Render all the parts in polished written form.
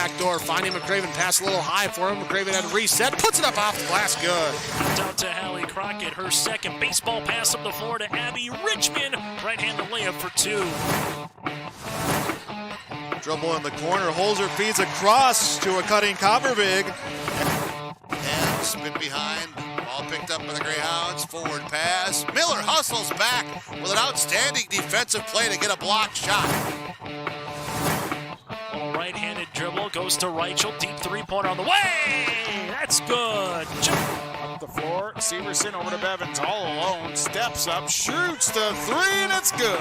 backdoor, finding McCraven, pass a little high for him. McCraven had a reset, puts it up off the glass, good. Out to Hallie Crockett, her second baseball pass up the floor to Abby Richmond. Right-handed layup for 2. Dribble in the corner, Holzer feeds across to a cutting Coppervig. And spin behind, ball picked up by the Greyhounds, forward pass. Miller hustles back with an outstanding defensive play to get a block shot. Right-handed dribble, goes to Reichel, deep three-pointer on the way! That's good! Up the floor, Severson over to Bevins, all alone, steps up, shoots the 3, and it's good!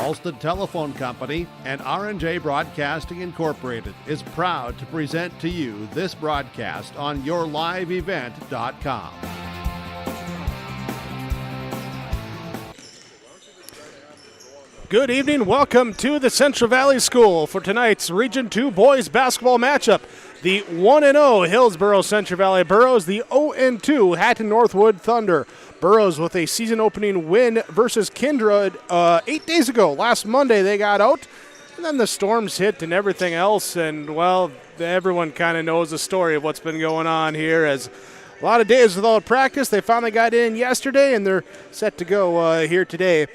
Alston Telephone Company and R&J Broadcasting Incorporated is proud to present to you this broadcast on yourliveevent.com. Good evening. Welcome to the Central Valley School for tonight's Region 2 boys basketball matchup. The 1-0 Hillsboro-Central Valley Burros, the 0-2 Hatton-Northwood Thunder. Burros with a season-opening win versus Kindred 8 days ago. Last Monday they got out, and then the storms hit and everything else, and, well, everyone kind of knows the story of what's been going on here. As a lot of days without practice, they finally got in yesterday, and they're set to go here today,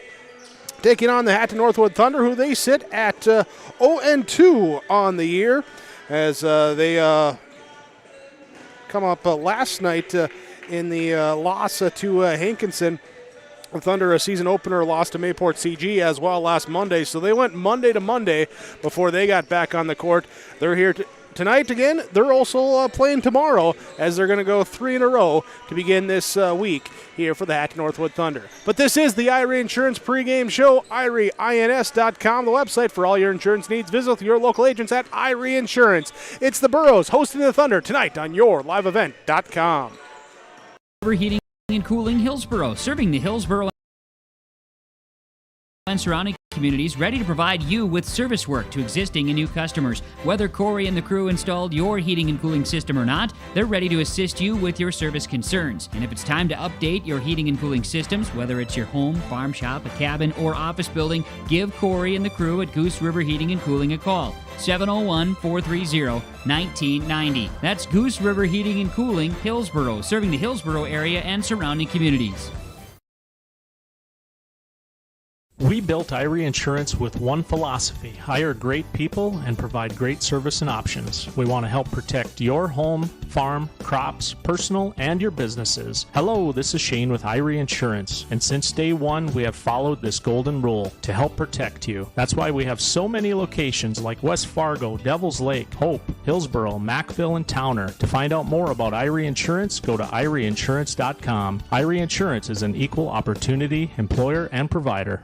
taking on the Hatton-Northwood Thunder, who they sit at 0-2 on the year, as they come up last night in the loss to Hankinson. The Thunder, a season opener, lost to Mayport CG as well last Monday, so they went Monday to Monday before they got back on the court. They're here tonight again. They're also playing tomorrow, as they're going to go 3 in a row to begin this week here for the Hatton-Northwood Thunder. But this is the Irie Insurance pregame show, IrieINS.com, the website for all your insurance needs. Visit with your local agents at Irie Insurance. It's the Burros hosting the Thunder tonight on yourliveevent.com. Heating and Cooling Hillsboro, serving the Hillsboro and surrounding communities, ready to provide you with service work to existing and new customers. Whether Corey and the crew installed your heating and cooling system or not, they're ready to assist you with your service concerns. And if it's time to update your heating and cooling systems, whether it's your home, farm shop, a cabin, or office building, give Corey and the crew at Goose River Heating and Cooling a call. 701-430-1990. That's Goose River Heating and Cooling, Hillsboro, serving the Hillsboro area and surrounding communities. We built Irie Insurance with one philosophy: hire great people and provide great service and options. We want to help protect your home, farm, crops, personal, and your businesses. Hello, this is Shane with Irie Insurance, and since day one, we have followed this golden rule to help protect you. That's why we have so many locations like West Fargo, Devils Lake, Hope, Hillsboro, Mackville, and Towner. To find out more about Irie Insurance, go to IrieInsurance.com. Irie Insurance is an equal opportunity employer and provider.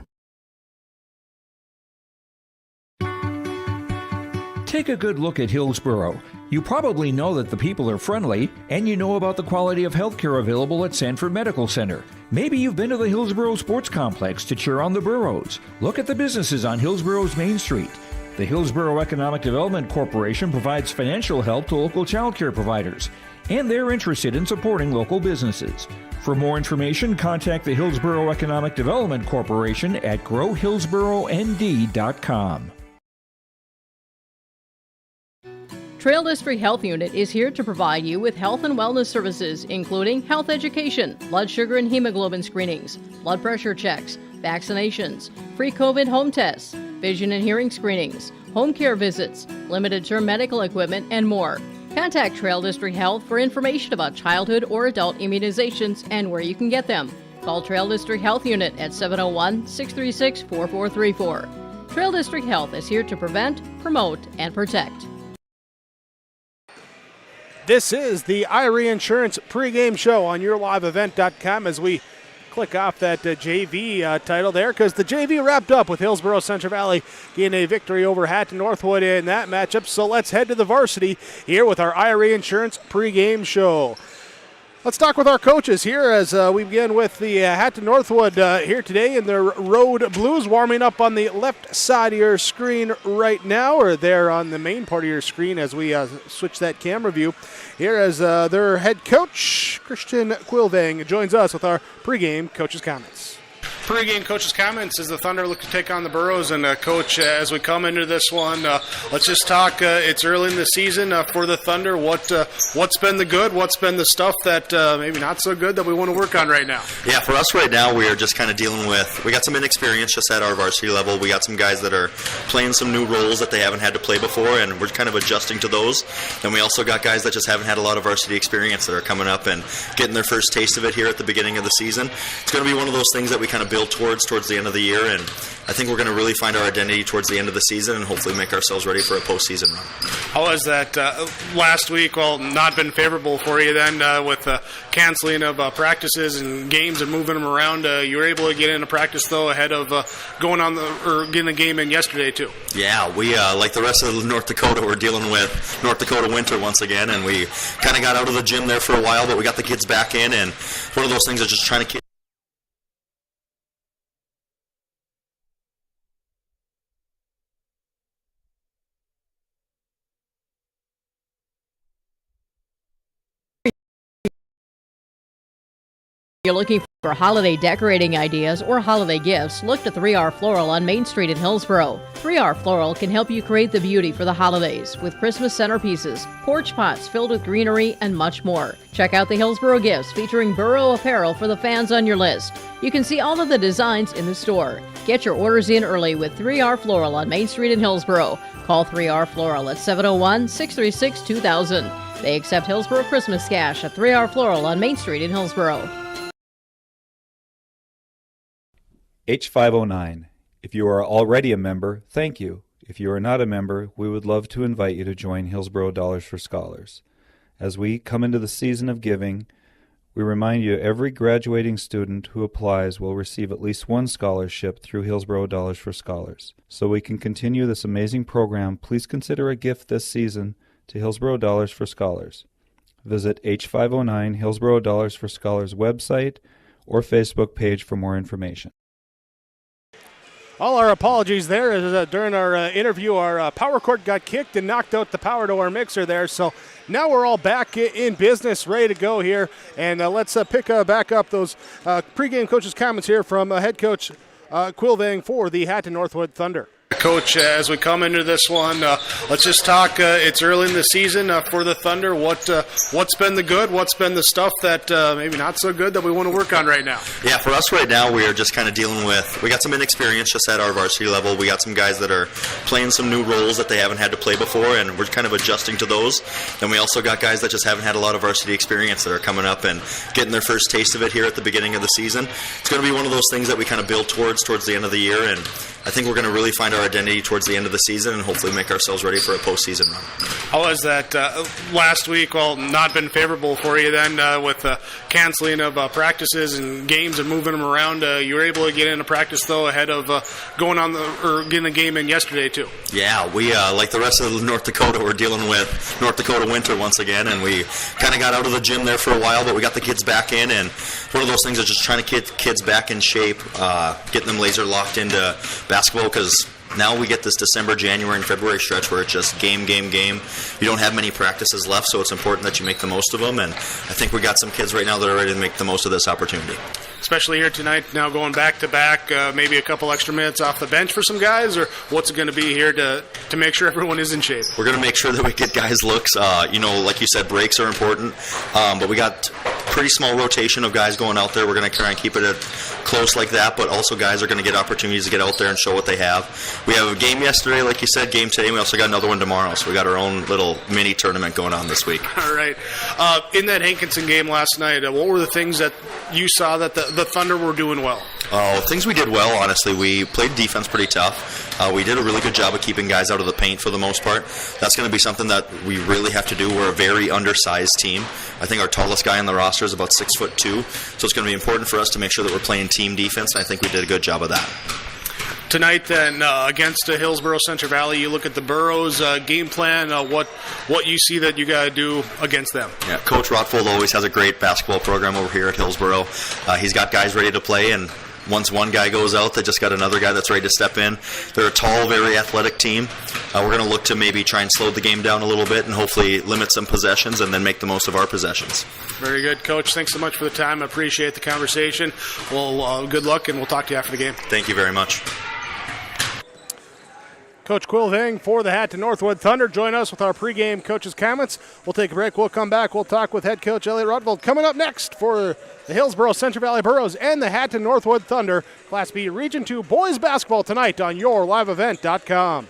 Take a good look at Hillsboro. You probably know that the people are friendly, and you know about the quality of healthcare available at Sanford Medical Center. Maybe you've been to the Hillsboro Sports Complex to cheer on the Burros. Look at the businesses on Hillsboro's Main Street. The Hillsboro Economic Development Corporation provides financial help to local child care providers, and they're interested in supporting local businesses. For more information, contact the Hillsboro Economic Development Corporation at growhillsboroND.com. Trail District Health Unit is here to provide you with health and wellness services, including health education, blood sugar and hemoglobin screenings, blood pressure checks, vaccinations, free COVID home tests, vision and hearing screenings, home care visits, limited-term medical equipment, and more. Contact Trail District Health for information about childhood or adult immunizations and where you can get them. Call Trail District Health Unit at 701-636-4434. Trail District Health is here to prevent, promote, and protect. This is the Irie Insurance pregame show on yourliveevent.com as we click off that JV title there, because the JV wrapped up with Hillsboro-Central Valley getting a victory over Hatton-Northwood in that matchup. So let's head to the varsity here with our Irie Insurance pregame show. Let's talk with our coaches here as we begin with the Hatton-Northwood here today in their Road Blues, warming up on the left side of your screen right now, or there on the main part of your screen as we switch that camera view. Here as their head coach, Christian Quilvang, joins us with our pregame coach's comments. Pre-game coach's comments as the Thunder look to take on the Burros. And, Coach, as we come into this one, let's just talk. It's early in the season for the Thunder. What's been the good? What's been the stuff that maybe not so good that we want to work on right now? Yeah, for us right now, we are just kind of dealing with, we got some inexperience just at our varsity level. We got some guys that are playing some new roles that they haven't had to play before, and we're kind of adjusting to those. And we also got guys that just haven't had a lot of varsity experience that are coming up and getting their first taste of it here at the beginning of the season. It's going to be one of those things that we kind of build towards the end of the year, and I think we're going to really find our identity towards the end of the season and hopefully make ourselves ready for a postseason run. How was that last week? Well, not been favorable for you then with canceling of practices and games and moving them around. You were able to get into practice, though, ahead of getting a game in yesterday, too. Yeah, we, like the rest of North Dakota, we're dealing with North Dakota winter once again, and we kind of got out of the gym there for a while, but we got the kids back in, and one of those things is just trying to keep You're looking for holiday decorating ideas or holiday gifts, look to 3R Floral on Main Street in Hillsboro. 3R Floral can help you create the beauty for the holidays with Christmas centerpieces, porch pots filled with greenery, and much more. Check out the Hillsboro gifts featuring Borough apparel for the fans on your list. You can see all of the designs in the store. Get your orders in early with 3R Floral on Main Street in Hillsboro. Call 3R Floral at 701-636-2000. They accept Hillsboro Christmas cash at 3R Floral on Main Street in Hillsboro. H509. If you are already a member, thank you. If you are not a member, we would love to invite you to join Hillsboro Dollars for Scholars. As we come into the season of giving, we remind you every graduating student who applies will receive at least one scholarship through Hillsboro Dollars for Scholars. So we can continue this amazing program, please consider a gift this season to Hillsboro Dollars for Scholars. Visit H509 Hillsboro Dollars for Scholars website or Facebook page for more information. All our apologies there. As, during our interview, our power cord got kicked and knocked out the power to our mixer there. So now we're all back in business, ready to go here. And let's pick back up those pregame coach's comments here from head coach Quilvang for the Hatton-Northwood Thunder. Coach, as we come into this one, let's just talk. It's early in the season for the Thunder. What's been the good? What's been the stuff that maybe not so good that we want to work on right now? Yeah, for us right now, we are just kind of dealing with, we got some inexperience just at our varsity level. We got some guys that are playing some new roles that they haven't had to play before, and we're kind of adjusting to those. And we also got guys that just haven't had a lot of varsity experience that are coming up and getting their first taste of it here at the beginning of the season. It's going to be one of those things that we kind of build towards the end of the year, and I think we're going to really find our identity towards the end of the season and hopefully make ourselves ready for a postseason run. How was that last week? Well, not been favorable for you then with canceling of practices and games and moving them around. You were able to get into practice, though, ahead of getting a game in yesterday, too. Yeah, we, like the rest of North Dakota, we're dealing with North Dakota winter once again, and we kind of got out of the gym there for a while, but we got the kids back in, and one of those things is just trying to get kids back in shape, getting them laser locked into basketball, because now we get this December, January, and February stretch where it's just game. You don't have many practices left, so it's important that you make the most of them, and I think we got some kids right now that are ready to make the most of this opportunity. Especially here tonight, now going back-to-back, maybe a couple extra minutes off the bench for some guys, or what's it going to be here to make sure everyone is in shape? We're going to make sure that we get guys looks. Like you said, breaks are important, but we got pretty small rotation of guys going out there. We're going to try and keep it close like that, but also guys are going to get opportunities to get out there and show what they have. We have a game yesterday, like you said, game today, and we also got another one tomorrow, so we got our own little mini tournament going on this week. All right. In that Hankinson game last night, what were the things that you saw that the Thunder were doing well? Oh, things we did well, honestly. We played defense pretty tough. We did a really good job of keeping guys out of the paint for the most part. That's going to be something that we really have to do. We're a very undersized team. I think our tallest guy on the roster is about 6'2", so it's going to be important for us to make sure that we're playing team defense, and I think we did a good job of that. Tonight, then, against Hillsboro-Central Valley, you look at the Burros game plan, what you see that you got to do against them. Yeah, Coach Rotfold always has a great basketball program over here at Hillsboro. He's got guys ready to play, and once one guy goes out, they just got another guy that's ready to step in. They're a tall, very athletic team. we're going to look to maybe try and slow the game down a little bit and hopefully limit some possessions and then make the most of our possessions. Very good, Coach. Thanks so much for the time. I appreciate the conversation. Well, good luck, and we'll talk to you after the game. Thank you very much. Coach Quilving for the Hatton-Northwood Thunder. Join us with our pregame coaches' comments. We'll take a break. We'll come back. We'll talk with head coach Elliot Rutvold. Coming up next for the Hillsboro-Central Valley Burros and the Hatton-Northwood Thunder. Class B Region 2 boys basketball tonight on YourLiveEvent.com.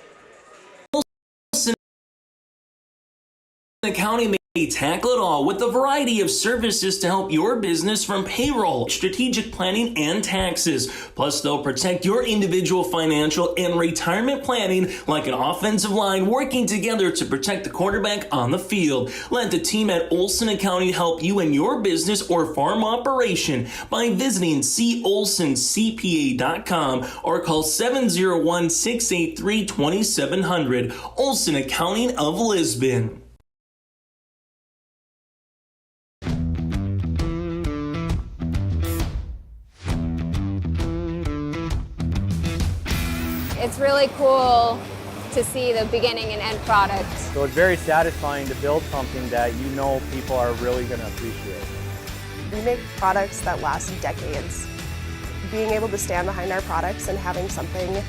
The county may tackle it all with a variety of services to help your business, from payroll, strategic planning, and taxes. Plus, they'll protect your individual financial and retirement planning like an offensive line working together to protect the quarterback on the field. Let the team at Olson County help you in your business or farm operation by visiting colsoncpa.com or call 701-683-2700. Olson Accounting of Lisbon. It's really cool to see the beginning and end product. So it's very satisfying to build something that you know people are really going to appreciate. We make products that last decades. Being able to stand behind our products and having something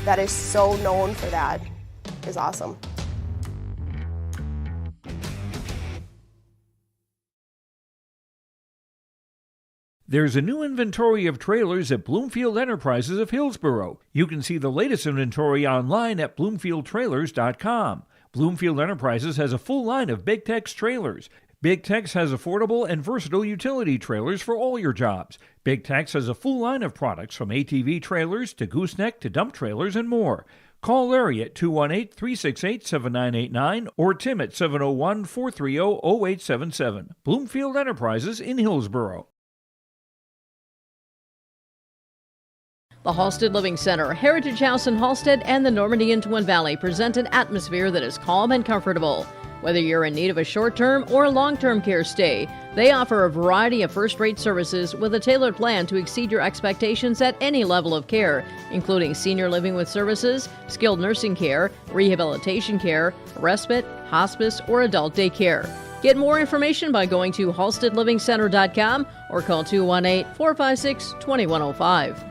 that is so known for that is awesome. There's a new inventory of trailers at Bloomfield Enterprises of Hillsboro. You can see the latest inventory online at BloomfieldTrailers.com. Bloomfield Enterprises has a full line of Big Tex trailers. Big Tex has affordable and versatile utility trailers for all your jobs. Big Tex has a full line of products from ATV trailers to gooseneck to dump trailers and more. Call Larry at 218-368-7989 or Tim at 701-430-0877. Bloomfield Enterprises in Hillsboro. The Halstead Living Center, Heritage House in Halstead, and the Normandy in Twin Valley present an atmosphere that is calm and comfortable. Whether you're in need of a short-term or long-term care stay, they offer a variety of first-rate services with a tailored plan to exceed your expectations at any level of care, including senior living with services, skilled nursing care, rehabilitation care, respite, hospice, or adult day care. Get more information by going to halsteadlivingcenter.com or call 218-456-2105.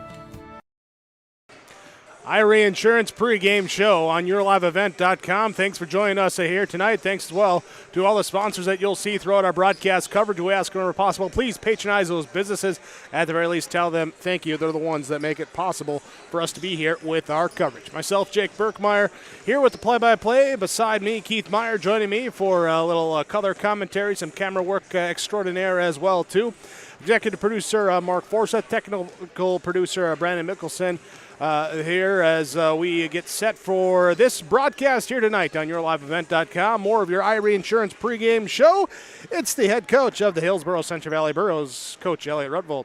IRA Insurance pregame show on YourLiveEvent.com. Thanks for joining us here tonight. Thanks as well to all the sponsors that you'll see throughout our broadcast coverage. We ask whenever possible, please patronize those businesses. At the very least, tell them thank you. They're the ones that make it possible for us to be here with our coverage. Myself, Jake Berkmeyer, here with the play-by-play. Beside me, Keith Meyer, joining me for a little color commentary, some camera work extraordinaire as well, too. Executive producer Mark Forseth, technical producer Brandon Mickelson, here as we get set for this broadcast here tonight on YourLiveEvent.com. More of your IRA Insurance pregame show. It's the head coach of the Hillsboro-Central Valley Burros, Coach Elliot Rutvold.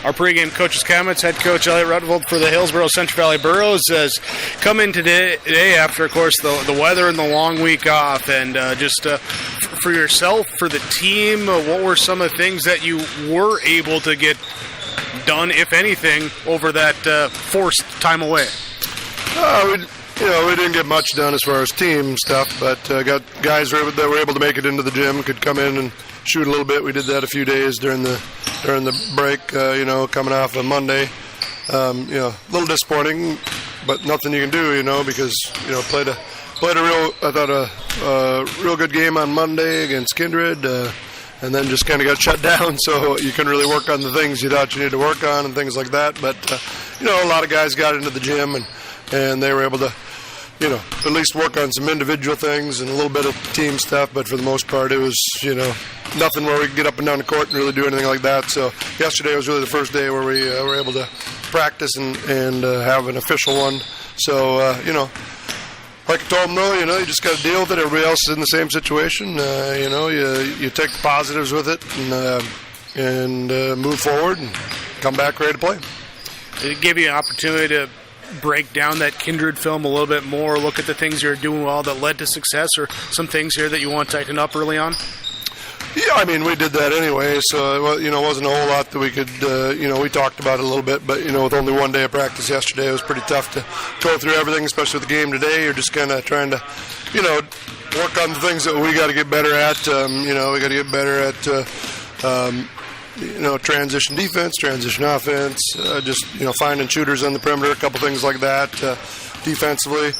Our pregame coach's comments, head coach Elliot Rutvold for the Hillsboro-Central Valley Burros, has come in today after, of course, the weather and the long week off. And just for yourself, for the team, what were some of the things that you were able to get done, if anything, over that forced time away? We didn't get much done as far as team stuff, but got guys that were able to make it into the gym, could come in and shoot a little bit. We did that a few days during the break, coming off of Monday. A little disappointing, but nothing you can do, because played a real good game on Monday against Kindred. And then just kind of got shut down, so you couldn't really work on the things you thought you needed to work on and things like that. But, a lot of guys got into the gym, and they were able to, at least work on some individual things and a little bit of team stuff. But for the most part, it was, nothing where we could get up and down the court and really do anything like that. So yesterday was really the first day where we were able to practice and have an official one. So, like I told them, though, you just got to deal with it. Everybody else is in the same situation. You take the positives with it and move forward and come back ready to play. Did it give you an opportunity to break down that Kindred film a little bit more, look at the things you're doing well that led to success, or some things here that you want to tighten up early on? Yeah, I mean, we did that anyway, so it wasn't a whole lot that we could, we talked about it a little bit, but, with only one day of practice yesterday, it was pretty tough to go through everything, especially with the game today. You're just kind of trying to, work on the things that we got to get better at. We got to get better at, transition defense, transition offense, finding shooters on the perimeter, a couple things like that. Defensively,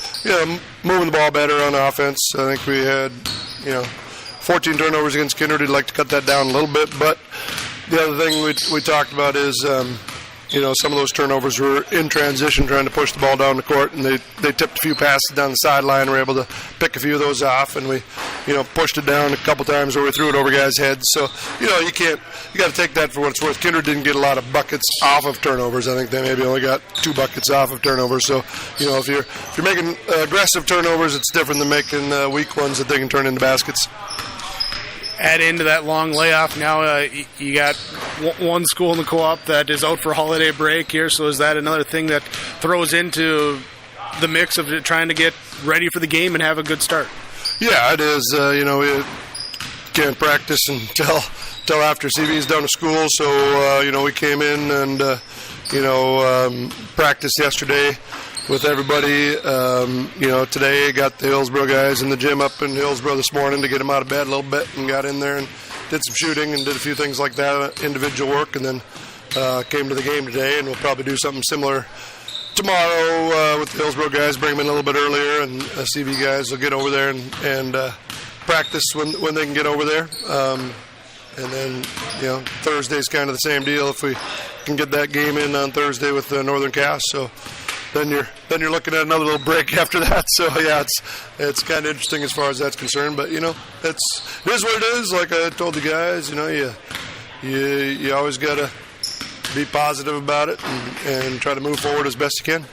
moving the ball better on offense. I think we had, 14 turnovers against Kindred. We'd like to cut that down a little bit, but the other thing we talked about is, some of those turnovers were in transition, trying to push the ball down the court, and they tipped a few passes down the sideline. We were able to pick a few of those off, and we, pushed it down a couple times where we threw it over guys' heads. So, you got to take that for what it's worth. Kindred didn't get a lot of buckets off of turnovers. I think they maybe only got 2 buckets off of turnovers. So, if you're making aggressive turnovers, it's different than making weak ones that they can turn into baskets. Add into that long layoff. Now you got one school in the co-op that is out for holiday break here, so is that another thing that throws into the mix of trying to get ready for the game and have a good start? Yeah, it is. We can't practice until after CV's done with school, so, we came in and, practiced yesterday with everybody. Today got the Hillsboro guys in the gym up in Hillsboro this morning to get them out of bed a little bit, and got in there and did some shooting and did a few things like that, individual work, and then came to the game today, and we'll probably do something similar tomorrow with the Hillsboro guys, bring them in a little bit earlier, and CV guys will get over there and practice when they can get over there. And then, Thursday's kind of the same deal if we can get that game in on Thursday with Northern Cass. So then you're looking at another little break after that. So yeah, it's kind of interesting as far as that's concerned. But it is what it is. Like I told the guys, you always got to be positive about it and try to move forward as best you can.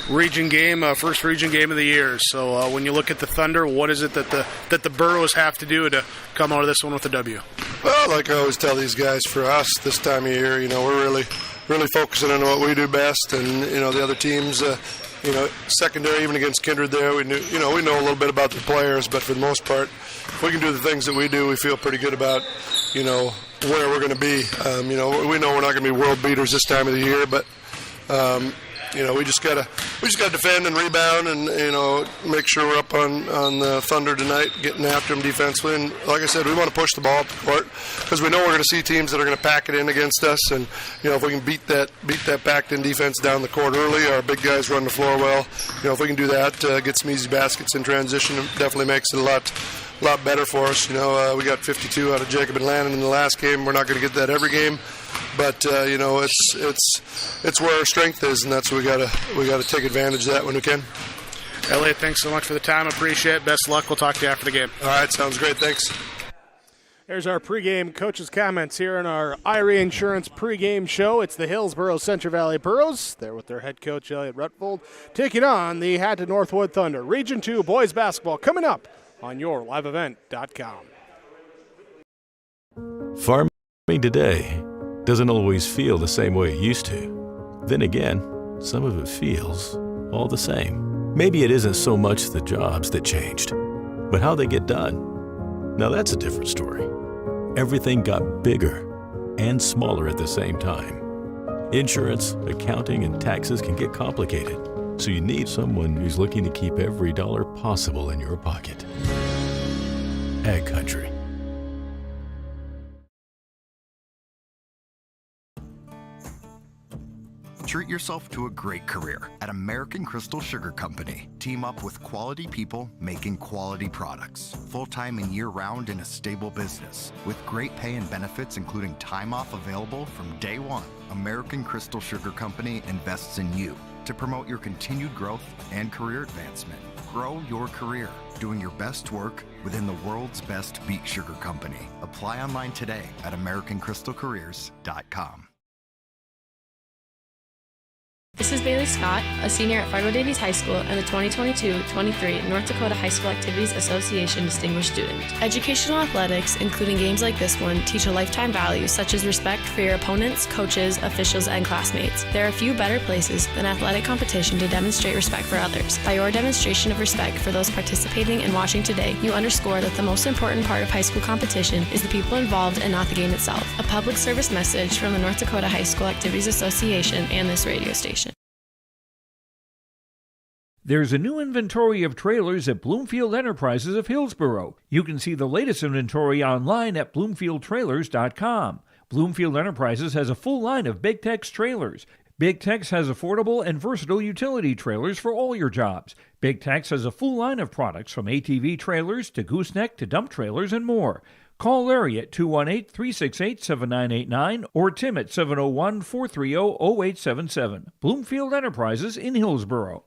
Region game, first region game of the year. So when you look at the Thunder, what is it that the Burros have to do to come out of this one with a W? Well, like I always tell these guys, for us this time of year, we're really focusing on what we do best, and the other teams, secondary, even against Kindred there, we know a little bit about the players, but for the most part, if we can do the things that we do, we feel pretty good about where we're going to be. We know we're not going to be world beaters this time of the year, but we just gotta defend and rebound, and make sure we're up on the Thunder tonight, getting after them defensively. And like I said, we want to push the ball up the court because we know we're going to see teams that are going to pack it in against us. And if we can beat that packed in defense down the court early, our big guys run the floor well. If we can do that, get some easy baskets in transition, it definitely makes it a lot better for us. We got 52 out of Jacob and Lannon in the last game. We're not going to get that every game, but it's where our strength is, and that's what we got to take advantage of that when we can. Elliot, thanks so much for the time. Appreciate it. Best of luck. We'll talk to you after the game. All right, sounds great. Thanks. There's our pregame coaches' comments here in our IRA Insurance pregame show. It's the Hillsboro-Central Valley Burros. They're with their head coach, Elliot Rutfold, taking on the Hatton-Northwood Thunder. Region 2 boys basketball coming up on yourliveevent.com. Farming today doesn't always feel the same way it used to. Then again, some of it feels all the same. Maybe it isn't so much the jobs that changed, but how they get done. Now that's a different story. Everything got bigger and smaller at the same time. Insurance, accounting, and taxes can get complicated, so you need someone who's looking to keep every dollar possible in your pocket. Ag Country. Treat yourself to a great career at American Crystal Sugar Company. Team up with quality people making quality products. Full-time and year-round in a stable business. With great pay and benefits including time off available from day one. American Crystal Sugar Company invests in you to promote your continued growth and career advancement. Grow your career doing your best work within the world's best beet sugar company. Apply online today at AmericanCrystalCareers.com. This is Bailey Scott, a senior at Fargo Davies High School and the 2022-23 North Dakota High School Activities Association Distinguished Student. Educational athletics, including games like this one, teach a lifetime values such as respect for your opponents, coaches, officials, and classmates. There are few better places than athletic competition to demonstrate respect for others. By your demonstration of respect for those participating and watching today, you underscore that the most important part of high school competition is the people involved and not the game itself. A public service message from the North Dakota High School Activities Association and this radio station. There's a new inventory of trailers at Bloomfield Enterprises of Hillsboro. You can see the latest inventory online at bloomfieldtrailers.com. Bloomfield Enterprises has a full line of Big Tex trailers. Big Tex has affordable and versatile utility trailers for all your jobs. Big Tex has a full line of products from ATV trailers to gooseneck to dump trailers and more. Call Larry at 218-368-7989 or Tim at 701-430-0877. Bloomfield Enterprises in Hillsboro.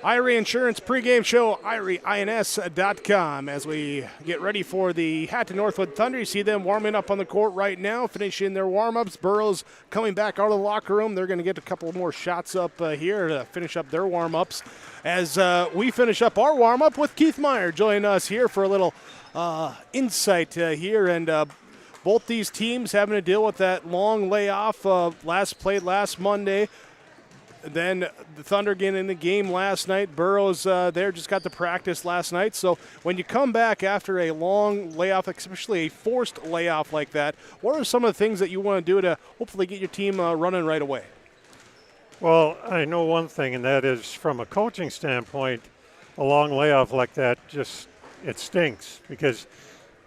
Irie Insurance pregame show, IRIEINS.com. As we get ready for the Hatton-Northwood Thunder, you see them warming up on the court right now, finishing their warm-ups. Burrows coming back out of the locker room. They're going to get a couple more shots up here to finish up their warm-ups. As we finish up our warm-up with Keith Meyer joining us here for a little insight here. And both these teams having to deal with that long layoff last Monday. Then the Thunder getting in the game last night. Burrows there just got to practice last night. So when you come back after a long layoff, especially a forced layoff like that, what are some of the things that you want to do to hopefully get your team running right away? Well, I know one thing, and that is from a coaching standpoint, a long layoff like that it stinks because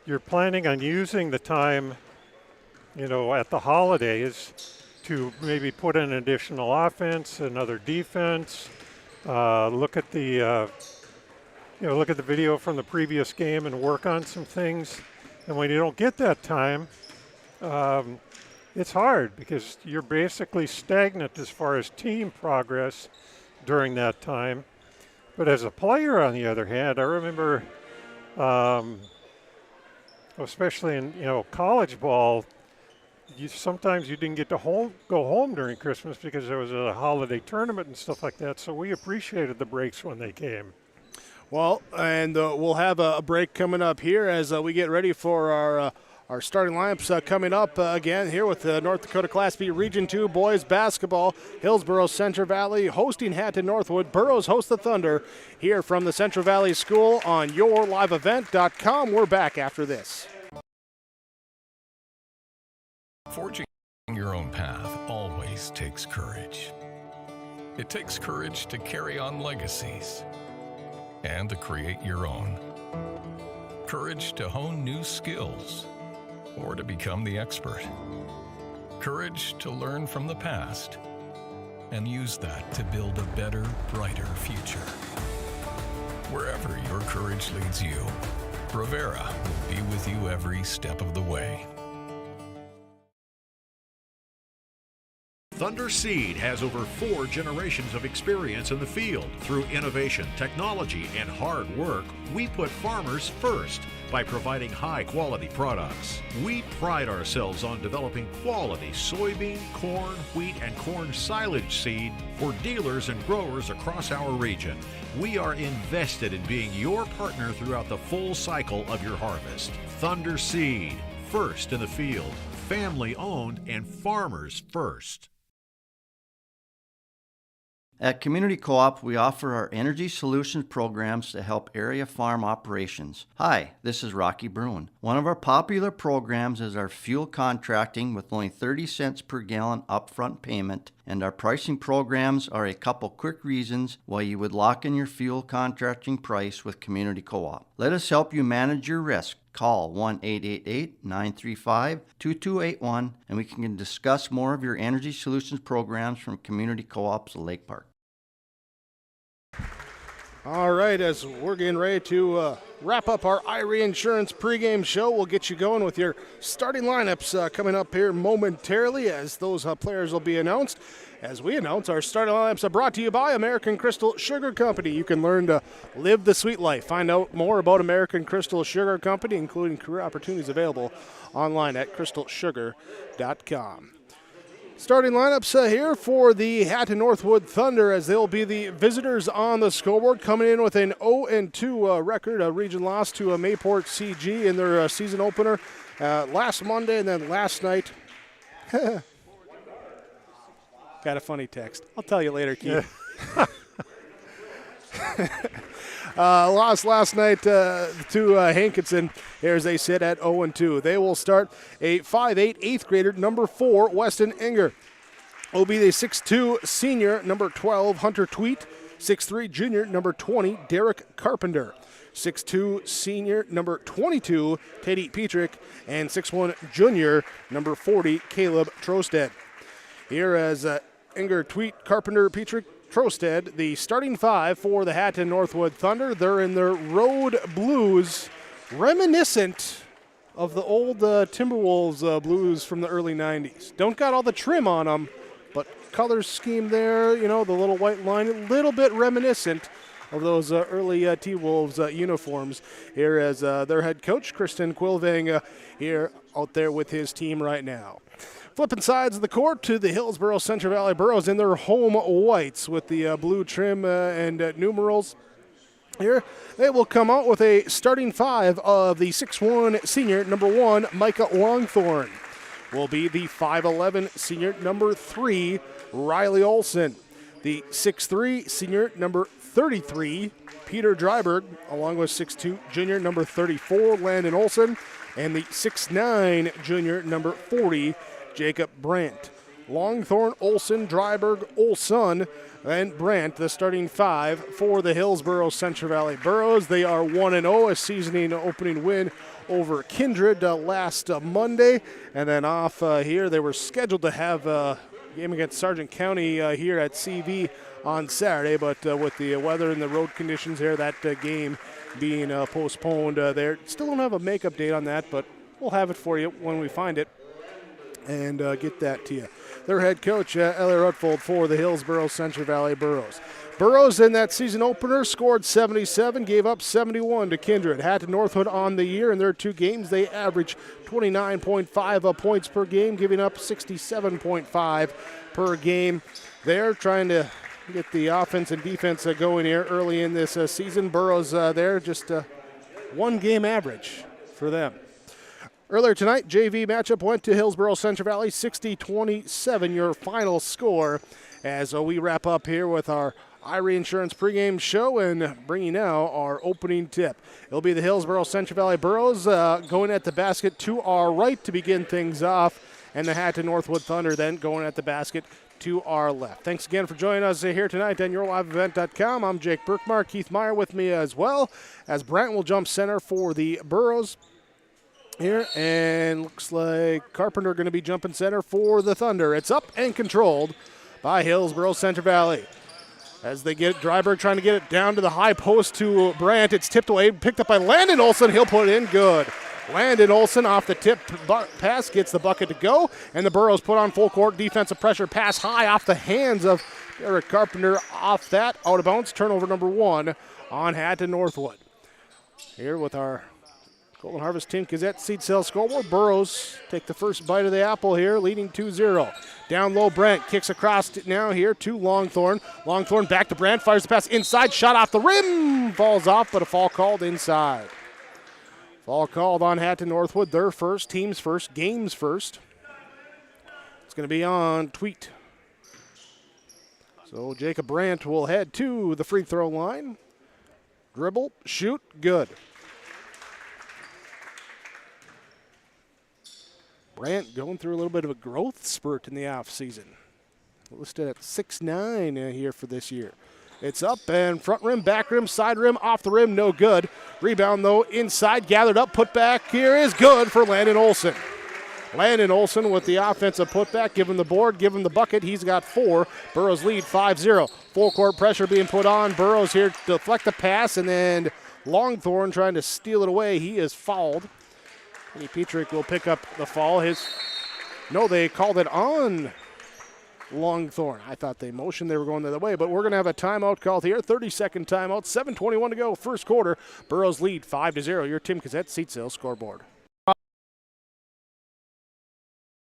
you're planning on using the time, at the holidays to maybe put in additional offense, another defense, look at the video from the previous game and work on some things. And when you don't get that time, it's hard because you're basically stagnant as far as team progress during that time. But as a player, on the other hand, I remember, especially in college ball, sometimes you didn't get to go home during Christmas because there was a holiday tournament and stuff like that. So we appreciated the breaks when they came. Well, and we'll have a break coming up here as we get ready for our starting lineups coming up again here with the North Dakota Class B Region 2 boys basketball. Hillsboro-Central Valley hosting Hatton-Northwood. Burrows host the Thunder here from the Central Valley School on yourliveevent.com. We're back after this. Forging your own path always takes courage. It takes courage to carry on legacies and to create your own. Courage to hone new skills or to become the expert. Courage to learn from the past and use that to build a better, brighter future. Wherever your courage leads you, Bravera will be with you every step of the way. Thunder Seed has over 4 generations of experience in the field. Through innovation, technology, and hard work, we put farmers first by providing high-quality products. We pride ourselves on developing quality soybean, corn, wheat, and corn silage seed for dealers and growers across our region. We are invested in being your partner throughout the full cycle of your harvest. Thunder Seed, first in the field, family-owned, and farmers first. At Community Co-op, we offer our energy solutions programs to help area farm operations. Hi, this is Rocky Bruin. One of our popular programs is our fuel contracting with only 30 cents per gallon upfront payment, and our pricing programs are a couple quick reasons why you would lock in your fuel contracting price with Community Co-op. Let us help you manage your risk. Call 1-888-935-2281 and we can discuss more of your energy solutions programs from Community Co-ops of Lake Park. All right, as we're getting ready to wrap up our Irie Insurance pregame show, we'll get you going with your starting lineups coming up here momentarily as those players will be announced. As we announce, our starting lineups are brought to you by American Crystal Sugar Company. You can learn to live the sweet life. Find out more about American Crystal Sugar Company, including career opportunities available online at crystalsugar.com. Starting lineups here for the Hatton-Northwood Thunder, as they'll be the visitors on the scoreboard, coming in with an 0-2 record, a region loss to Mayport CG in their season opener last Monday, and then last night. Got a funny text. I'll tell you later, Keith. Yeah. Lost last night to Hankinson. Here as they sit at 0-2. They will start a 5'8", 8th grader, number 4, Weston Enger. Will be the 6'2", senior, number 12, Hunter Tweet. 6'3", junior, number 20, Derek Carpenter. 6'2", senior, number 22, Teddy Petrick. And 6'1", junior, number 40, Caleb Trosted. Here as Enger, Tweet, Carpenter, Petrick, Trosted, the starting 5 for the Hatton-Northwood Thunder. They're in their road blues, reminiscent of the old Timberwolves blues from the early 90s. Don't got all the trim on them, but color scheme there, you know, the little white line, a little bit reminiscent of those early T-Wolves uniforms. Here as their head coach, Kristen Quilving, here out there with his team right now. Flipping sides of the court to the Hillsboro-Central Valley Burros in their home whites with the blue trim and numerals. Here, they will come out with a starting 5 of the 6'1", senior, number 1, Micah Longthorne. Will be the 5'11", senior, number 3, Riley Olson. The 6'3", senior, number 33, Peter Dryberg, along with 6'2", junior, number 34, Landon Olson. And the 6'9", junior, number 40, Jacob Brandt. Longthorne, Olson, Dryberg, Olson, and Brandt, the starting 5 for the Hillsboro-Central Valley Burros. They are 1-0, a seasoning opening win over Kindred last Monday. And then off here, they were scheduled to have a game against Sargent County here at CV on Saturday, but with the weather and the road conditions here, that game being postponed there. Still don't have a makeup date on that, but we'll have it for you when we find it and get that to you. Their head coach, Ellie Rutfold, for the Hillsboro-Central Valley Burros. Burros in that season opener scored 77, gave up 71 to Kindred. Hatton-Northwood on the year in their 2 games. They averaged 29.5 points per game, giving up 67.5 per game. They're trying to get the offense and defense going here early in this season. Burros there, just 1 game average for them. Earlier tonight, JV matchup went to Hillsboro-Central Valley, 60-27, your final score. As we wrap up here with our Irie Insurance pregame show and bringing now our opening tip. It'll be the Hillsboro-Central Valley Burros going at the basket to our right to begin things off, and the Hatton-Northwood Thunder then going at the basket to our left. Thanks again for joining us here tonight on YourLiveEvent.com. I'm Jake Berkmar, Keith Meyer with me as well, as Brant will jump center for the Burros here, and looks like Carpenter going to be jumping center for the Thunder. It's up and controlled by Hillsboro-Central Valley. As they get it, Dryberg trying to get it down to the high post to Brandt. It's tipped away, picked up by Landon Olson. He'll put it in good. Landon Olson off the tip pass gets the bucket to go, and the Burros put on full court defensive pressure. Pass high off the hands of Derek Carpenter. Off that, out of bounds, turnover number 1 on Hatton-Northwood. Here with our Golden Harvest Team Gazette seed sale scoreboard. Burros take the first bite of the apple here, leading 2-0. Down low, Brent kicks across now here to Longthorne. Longthorne back to Brent, fires the pass inside, shot off the rim, falls off, but a foul called inside. Foul called on Hatton-Northwood, their first, team's first, game's first. It's going to be on Tweet. So Jacob Brandt will head to the free throw line. Dribble, shoot, good. Brandt going through a little bit of a growth spurt in the offseason. Listed at 6'9" here for this year. It's up and front rim, back rim, side rim, off the rim, no good. Rebound though, inside, gathered up, put back here is good for Landon Olson. Landon Olson with the offensive putback, give him the board, give him the bucket. He's got 4. Burros lead 5-0. Full court pressure being put on. Burros here to deflect the pass, and then Longthorne trying to steal it away. He is fouled. Teddy Petrick will pick up the foul. They called it on Longthorne. I thought they motioned they were going the other way, but we're going to have a timeout called here. 30-second timeout, 7:21 to go, first quarter. Burros lead 5-0. Your Tim Gazette seat sales scoreboard.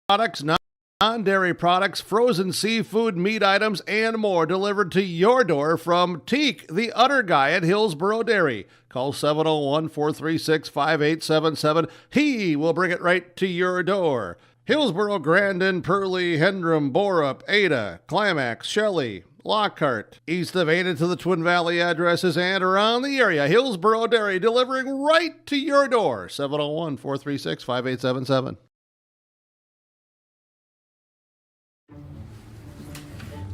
Products not Non-dairy products, frozen seafood, meat items, and more delivered to your door from Teak, the Udder Guy at Hillsboro Dairy. Call 701-436-5877. He will bring it right to your door. Hillsboro, Grandin, Purley, Hendrum, Borup, Ada, Climax, Shelley, Lockhart. East of Ada to the Twin Valley addresses and around the area. Hillsboro Dairy delivering right to your door. 701-436-5877.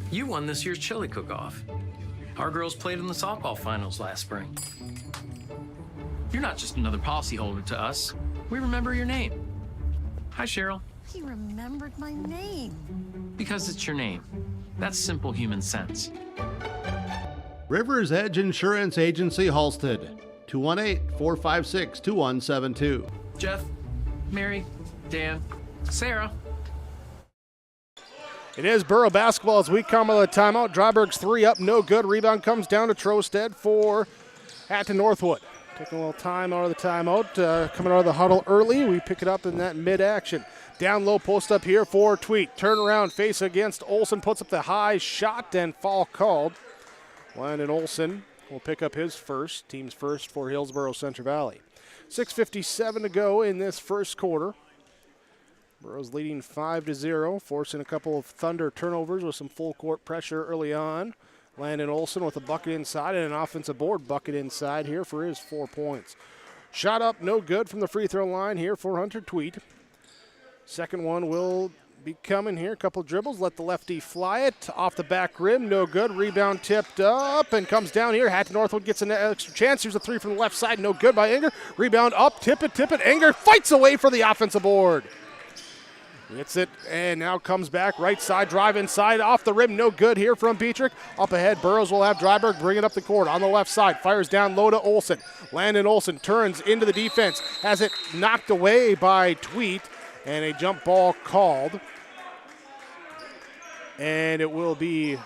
You won this year's chili cook-off. Our girls played in the softball finals last spring. You're not just another policyholder to us. We remember your name. Hi, Cheryl. He remembered my name. Because it's your name. That's simple human sense. River's Edge Insurance Agency, Halsted. 218-456-2172. Jeff, Mary, Dan, Sarah. It is Borough basketball as we come out of the timeout. Dryburgh's 3 up, no good. Rebound comes down to Trosted for Hatton-Northwood. Taking a little time out of the timeout. Coming out of the huddle early. We pick it up in that mid-action. Down low post up here for Tweet. Turn around, face against Olsen. Puts up the high shot and foul called. Landon Olsen will pick up his first. Team's first for Hillsboro-Central Valley. 6:57 to go in this first quarter. Borough's leading 5-0, forcing a couple of Thunder turnovers with some full court pressure early on. Landon Olsen with a bucket inside and an offensive board bucket inside here for his 4 points. Shot up, no good from the free throw line here for Hunter Tweet. Second one will be coming here. A couple dribbles, let the lefty fly it. Off the back rim, no good. Rebound tipped up and comes down here. Hatton-Northwood gets an extra chance. Here's a three from the left side, no good by Enger. Rebound up, tip it. Enger fights away for the offensive board. Gets it and now comes back. Right side, drive inside, off the rim, no good here from Petrick. Up ahead, Burrows will have Dryburgh bring it up the court. On the left side, fires down low to Olsen. Landon Olsen turns into the defense, has it knocked away by Tweet, and a jump ball called. And it will be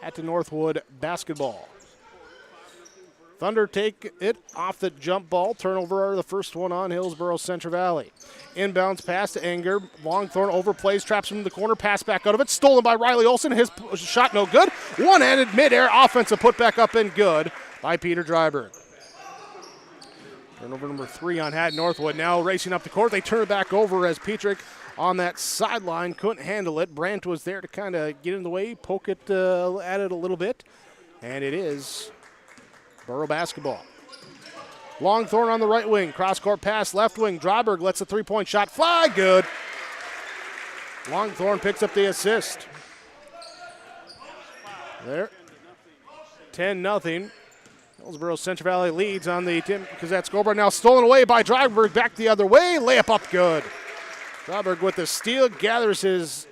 Hatton-Northwood basketball. Thunder take it off the jump ball. Turnover, the first one on Hillsboro-Central Valley. Inbounds pass to Enger. Longthorn overplays, traps him in the corner, pass back out of it. Stolen by Riley Olsen. His shot no good. One-handed midair offensive put back up and good by Peter Dryburgh. Turnover number 3 on Hatton-Northwood. Now racing up the court. They turn it back over as Petrick on that sideline couldn't handle it. Brandt was there to kind of get in the way, poke it at it a little bit. And it is Borough basketball. Longthorn on the right wing. Cross-court pass, left wing. Dryburgh lets a three-point shot fly. Good. Longthorn picks up the assist. There. 10-0. Hillsboro-Central Valley leads on the Tim Kazette scoreboard. Now stolen away by Dryburgh. Back the other way. Layup up good. Dryburgh with the steal. Gathers his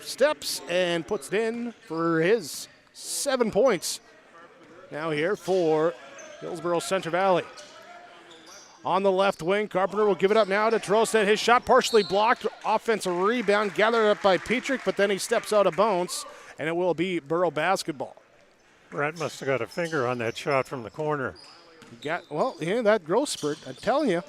steps and puts it in for his 7 points. Now here for Hillsboro-Central Valley. On the left wing, Carpenter will give it up now to Trosted. His shot partially blocked. Offensive rebound gathered up by Petrick, but then he steps out of bounds, and it will be Borough basketball. Brett must have got a finger on that shot from the corner. That growth spurt, I'm telling you.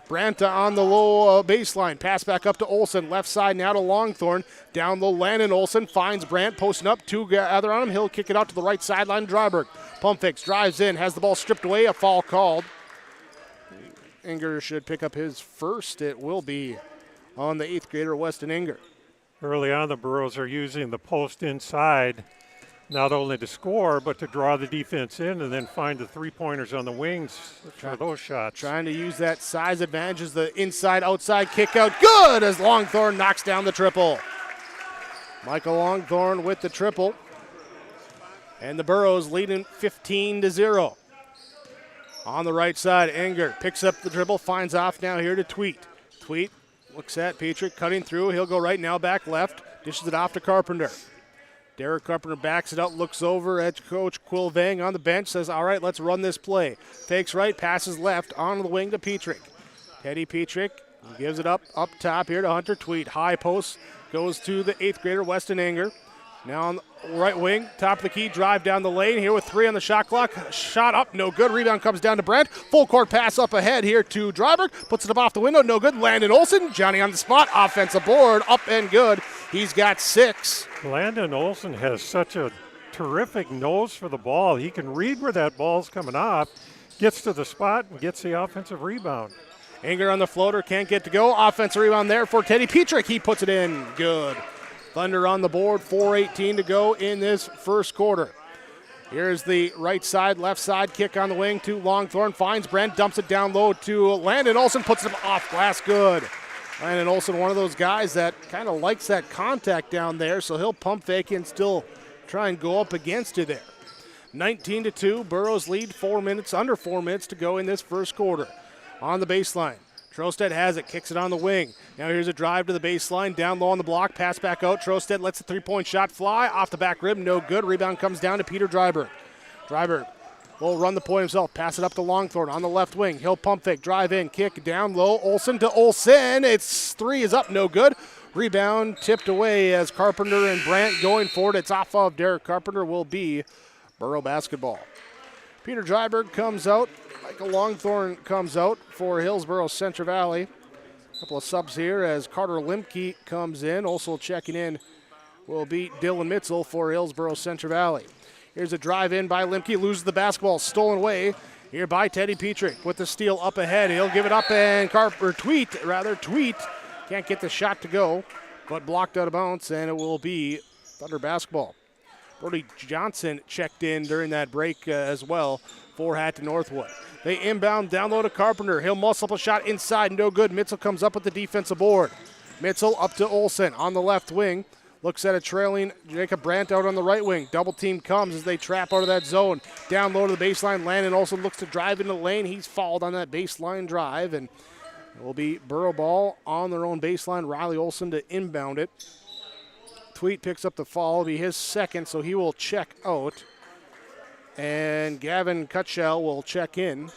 Brandt on the low baseline. Pass back up to Olsen. Left side now to Longthorn. Down low, Landon Olsen finds Brandt. Posting up, 2 gather on him. He'll kick it out to the right sideline. Dryburgh. Pump fakes, drives in, has the ball stripped away. A foul called. Enger should pick up his first. It will be on the 8th grader, Weston Enger. Early on, the Burros are using the post inside not only to score, but to draw the defense in and then find the three-pointers on the wings for those shots. Trying to use that size advantage as the inside-outside kick out. Good as Longthorn knocks down the triple. Michael Longthorn with the triple. And the Burros leading 15-0. On the right side, Enger picks up the dribble, finds off now here to Tweet. Tweet looks at Petrick, cutting through. He'll go right now, back left. Dishes it off to Carpenter. Derek Carpenter backs it out, looks over at Coach Quilvang on the bench, says, all right, let's run this play. Fakes right, passes left, on the wing to Petrick. Teddy Petrick gives it up top here to Hunter Tweet. High post goes to the 8th grader, Weston Enger. Now on the right wing, top of the key, drive down the lane here with 3 on the shot clock. Shot up, no good. Rebound comes down to Brent. Full court pass up ahead here to Dryberg. Puts it up off the window, no good. Landon Olson, Johnny on the spot. Offensive board, up and good. He's got 6. Landon Olson has such a terrific nose for the ball. He can read where that ball's coming off, gets to the spot, and gets the offensive rebound. Anger on the floater, can't get to go. Offensive rebound there for Teddy Petrick. He puts it in, good. Thunder on the board, 4:18 to go in this first quarter. Here's the right side, left side kick on the wing to Longthorn. Finds Brent, dumps it down low to Landon Olson, puts it off glass, good. Landon Olson, one of those guys that kind of likes that contact down there, so he'll pump fake and still try and go up against you there. 19-2, Burrows lead, under 4 minutes to go in this first quarter. On the baseline, Trosted has it, kicks it on the wing. Now here's a drive to the baseline, down low on the block, pass back out. Trosted lets the three-point shot fly, off the back rim, no good. Rebound comes down to Peter Dryberg. Dryberg will run the point himself, pass it up to Longthorn on the left wing. He'll pump fake, drive in, kick down low. Olson to Olson. It's 3 is up, no good. Rebound tipped away as Carpenter and Brandt going for it. It's off of Derek Carpenter, will be Borough basketball. Peter Dryberg comes out. Michael Longthorn comes out for Hillsboro-Central Valley. A couple of subs here as Carter Limke comes in. Also checking in will be Dylan Mitzel for Hillsboro-Central Valley. Here's a drive in by Limke, loses the basketball, stolen away here by Teddy Petrick with the steal up ahead. He'll give it up and Tweet can't get the shot to go, but blocked out of bounds, and it will be Thunder basketball. Brody Johnson checked in during that break as well for Hatton-Northwood. They inbound down low to Carpenter. He'll muscle up a shot inside, no good. Mitzel comes up with the defensive board. Mitzel up to Olson on the left wing. Looks at a trailing Jacob Brandt out on the right wing. Double team comes as they trap out of that zone. Down low to the baseline. Landon Olson looks to drive into the lane. He's fouled on that baseline drive, and it will be Borough ball on their own baseline. Riley Olson to inbound it. Tweet picks up the foul. It'll be his second, so he will check out. And Gavin Cutshell will check in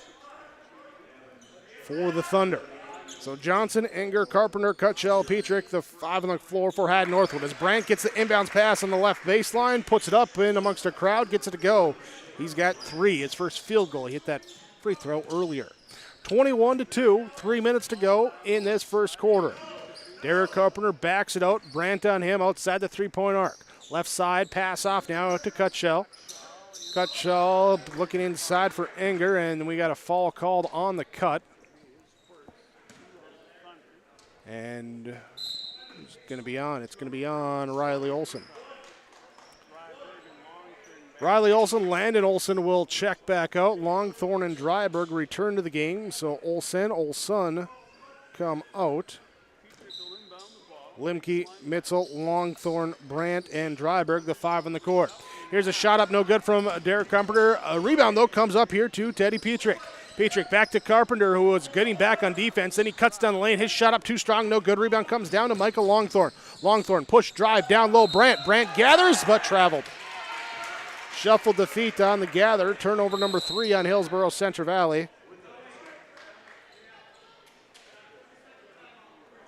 for the Thunder. So Johnson, Enger, Carpenter, Cutshell, Petrick, the 5 on the floor for Hatton-Northwood. As Brandt gets the inbounds pass on the left baseline, puts it up in amongst the crowd, gets it to go. He's got 3, his first field goal. He hit that free throw earlier. 21-2, 3 minutes to go in this first quarter. Derek Carpenter backs it out. Brandt on him outside the three-point arc. Left side, pass off now to Cutshell. Cutshell looking inside for Enger, and we got a foul called on the cut. And it's going to be on. It's going to be on Riley Olson. Riley Olson, Landon Olson will check back out. Longthorn and Dryberg return to the game. So Olson come out. Limke, Mitzel, Longthorn, Brandt, and Dryberg, the 5 on the court. Here's a shot up, no good from Derek Carpenter. A rebound, though, comes up here to Teddy Petrick. Petrick back to Carpenter, who was getting back on defense. Then he cuts down the lane. His shot up too strong, no good. Rebound comes down to Michael Longthorn. Longthorn push, drive, down low, Brandt. Brandt gathers, but traveled. Shuffled the feet on the gather. Turnover number 3 on Hillsboro-Central Valley.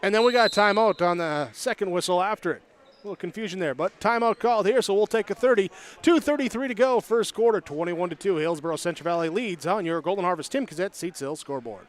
And then we got a timeout on the second whistle after it. A little confusion there, but timeout called here, so we'll take a 30. 2:33 to go, first quarter, 21-2. Hillsboro-Central Valley leads on your Golden Harvest Tim Cassette Seatsville scoreboard.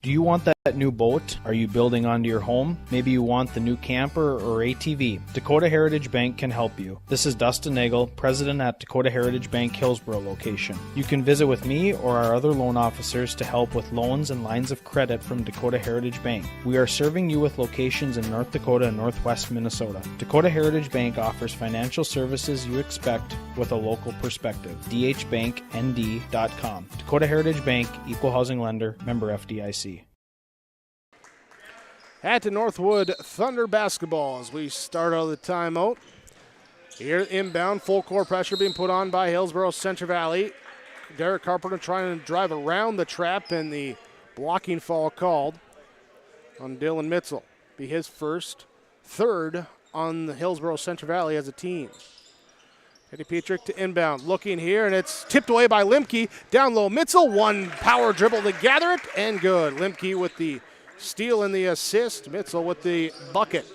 Do you want that new boat? Are you building onto your home? Maybe you want the new camper or ATV. Dakota Heritage Bank can help you. This is Dustin Nagel, president at Dakota Heritage Bank Hillsboro location. You can visit with me or our other loan officers to help with loans and lines of credit from Dakota Heritage Bank. We are serving you with locations in North Dakota and Northwest Minnesota. Dakota Heritage Bank offers financial services you expect with a local perspective. dhbanknd.com. Dakota Heritage Bank, equal housing lender, member FDIC. Hatton-Northwood Thunder basketball as we start out of the timeout. Here inbound, full court pressure being put on by Hillsboro-Central Valley. Derek Carpenter trying to drive around the trap, and the blocking foul called on Dylan Mitzel. Be his first, third on the Hillsboro-Central Valley as a team. Teddy Petrick to inbound, looking here, and it's tipped away by Limke. Down low, Mitzel, one power dribble to gather it, and good. Limke with the steal and the assist. Mitzel with the bucket.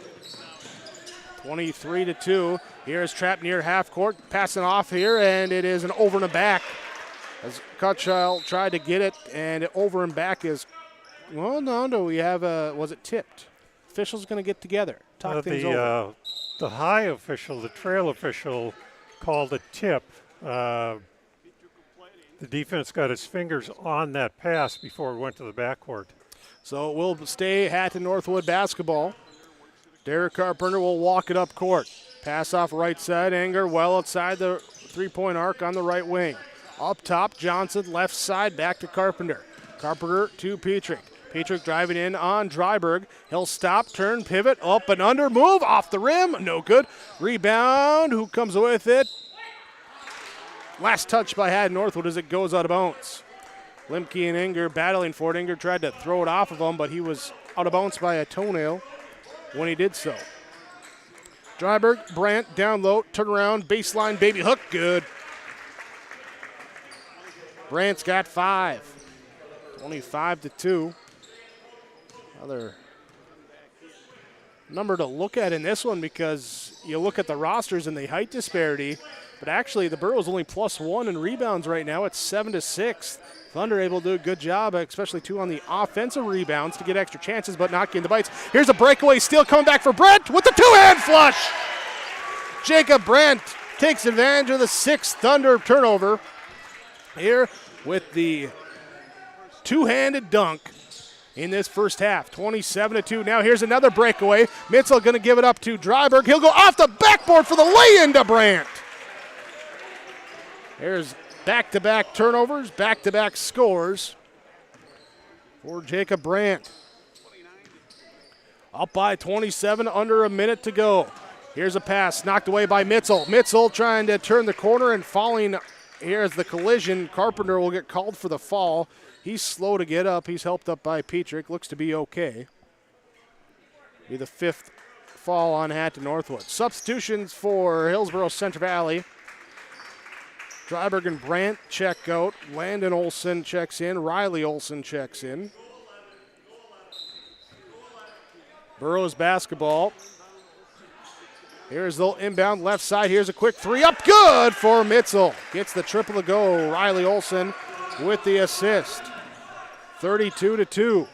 23-2. Here's trapped near half court, passing off here, and it is an over and a back. As Cutchild tried to get it, and over and back is, well, no, we have was it tipped? Officials going to get together, talk things over. The high official, the trail official, called a tip. The defense got his fingers on that pass before it went to the backcourt. So it will stay Hatton-Northwood basketball. Derek Carpenter will walk it up court. Pass off right side, Anger well outside the three-point arc on the right wing. Up top, Johnson, left side, back to Carpenter. Carpenter to Petrick. Petrick driving in on Dryberg. He'll stop, turn, pivot, up and under, move, off the rim, no good. Rebound, who comes with it? Last touch by Hatton-Northwood as it goes out of bounds. Limke and Inger battling for it. Inger tried to throw it off of him, but he was out of bounds by a toenail when he did so. Dryberg, Brandt, down low, turn around, baseline, baby hook, good. Brandt's got 5. 25-2. Another number to look at in this one because you look at the rosters and the height disparity, but actually the Burrow's only +1 in rebounds right now. It's 7-6. Thunder able to do a good job, especially too on the offensive rebounds to get extra chances, but not getting the bites. Here's a breakaway steal coming back for Brandt with the two-hand flush. Jacob Brandt takes advantage of the 6th Thunder turnover here with the two-handed dunk in this first half. 27-2. Now here's another breakaway. Mitchell going to give it up to Dryberg. He'll go off the backboard for the lay-in to Brandt. There's back-to-back turnovers, back-to-back scores for Jacob Brandt. Up by 27, under a minute to go. Here's a pass knocked away by Mitchell. Mitchell trying to turn the corner and falling. Here's the collision. Carpenter will get called for the fall. He's slow to get up. He's helped up by Petrick. Looks to be okay. Be the 5th fall on Hatton-Northwood. Substitutions for Hillsboro-Central Valley. Dryberg and Brandt check out. Landon Olson checks in. Riley Olson checks in. Burroughs basketball. Here's the inbound left side. Here's a quick three up. Good for Mitchell. Gets the triple to go. Riley Olson with the assist. 32-2.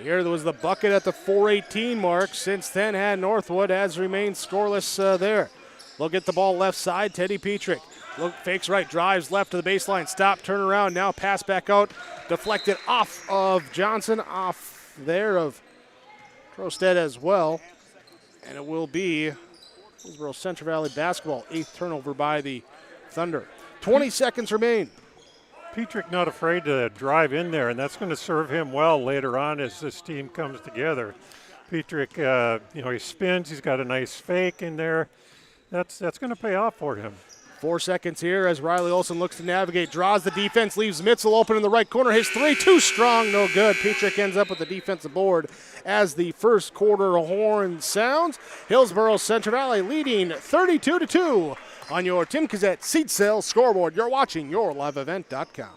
Here was the bucket at the 4:18 mark. Since then, Hatton-Northwood has remained scoreless there. They'll get the ball left side. Teddy Petrick. Look, fakes right, drives left to the baseline. Stop, turn around. Now pass back out. Deflected off of Johnson. Off there of Trosted as well. And it will be Hillsboro-Central Valley basketball. 8th turnover by the Thunder. 20 seconds remain. Petrick not afraid to drive in there, and that's going to serve him well later on as this team comes together. Petrick, he spins. He's got a nice fake in there. That's going to pay off for him. 4 seconds here as Riley Olson looks to navigate, draws the defense, leaves Mitchell open in the right corner. His three, too strong, no good. Petrick ends up with the defensive board as the first quarter horn sounds. Hillsboro-Central Valley leading 32-2 on your Tim Kazette seat sales scoreboard. You're watching YourLiveEvent.com.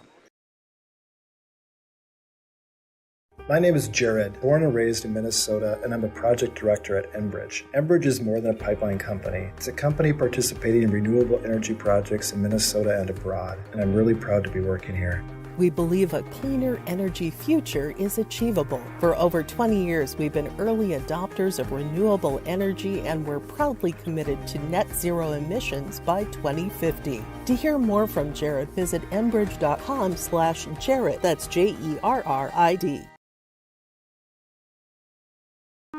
My name is Jared, born and raised in Minnesota, and I'm a project director at Enbridge. Enbridge is more than a pipeline company. It's a company participating in renewable energy projects in Minnesota and abroad, and I'm really proud to be working here. We believe a cleaner energy future is achievable. For over 20 years, we've been early adopters of renewable energy, and we're proudly committed to net zero emissions by 2050. To hear more from Jared, visit enbridge.com/Jared. That's JERRID.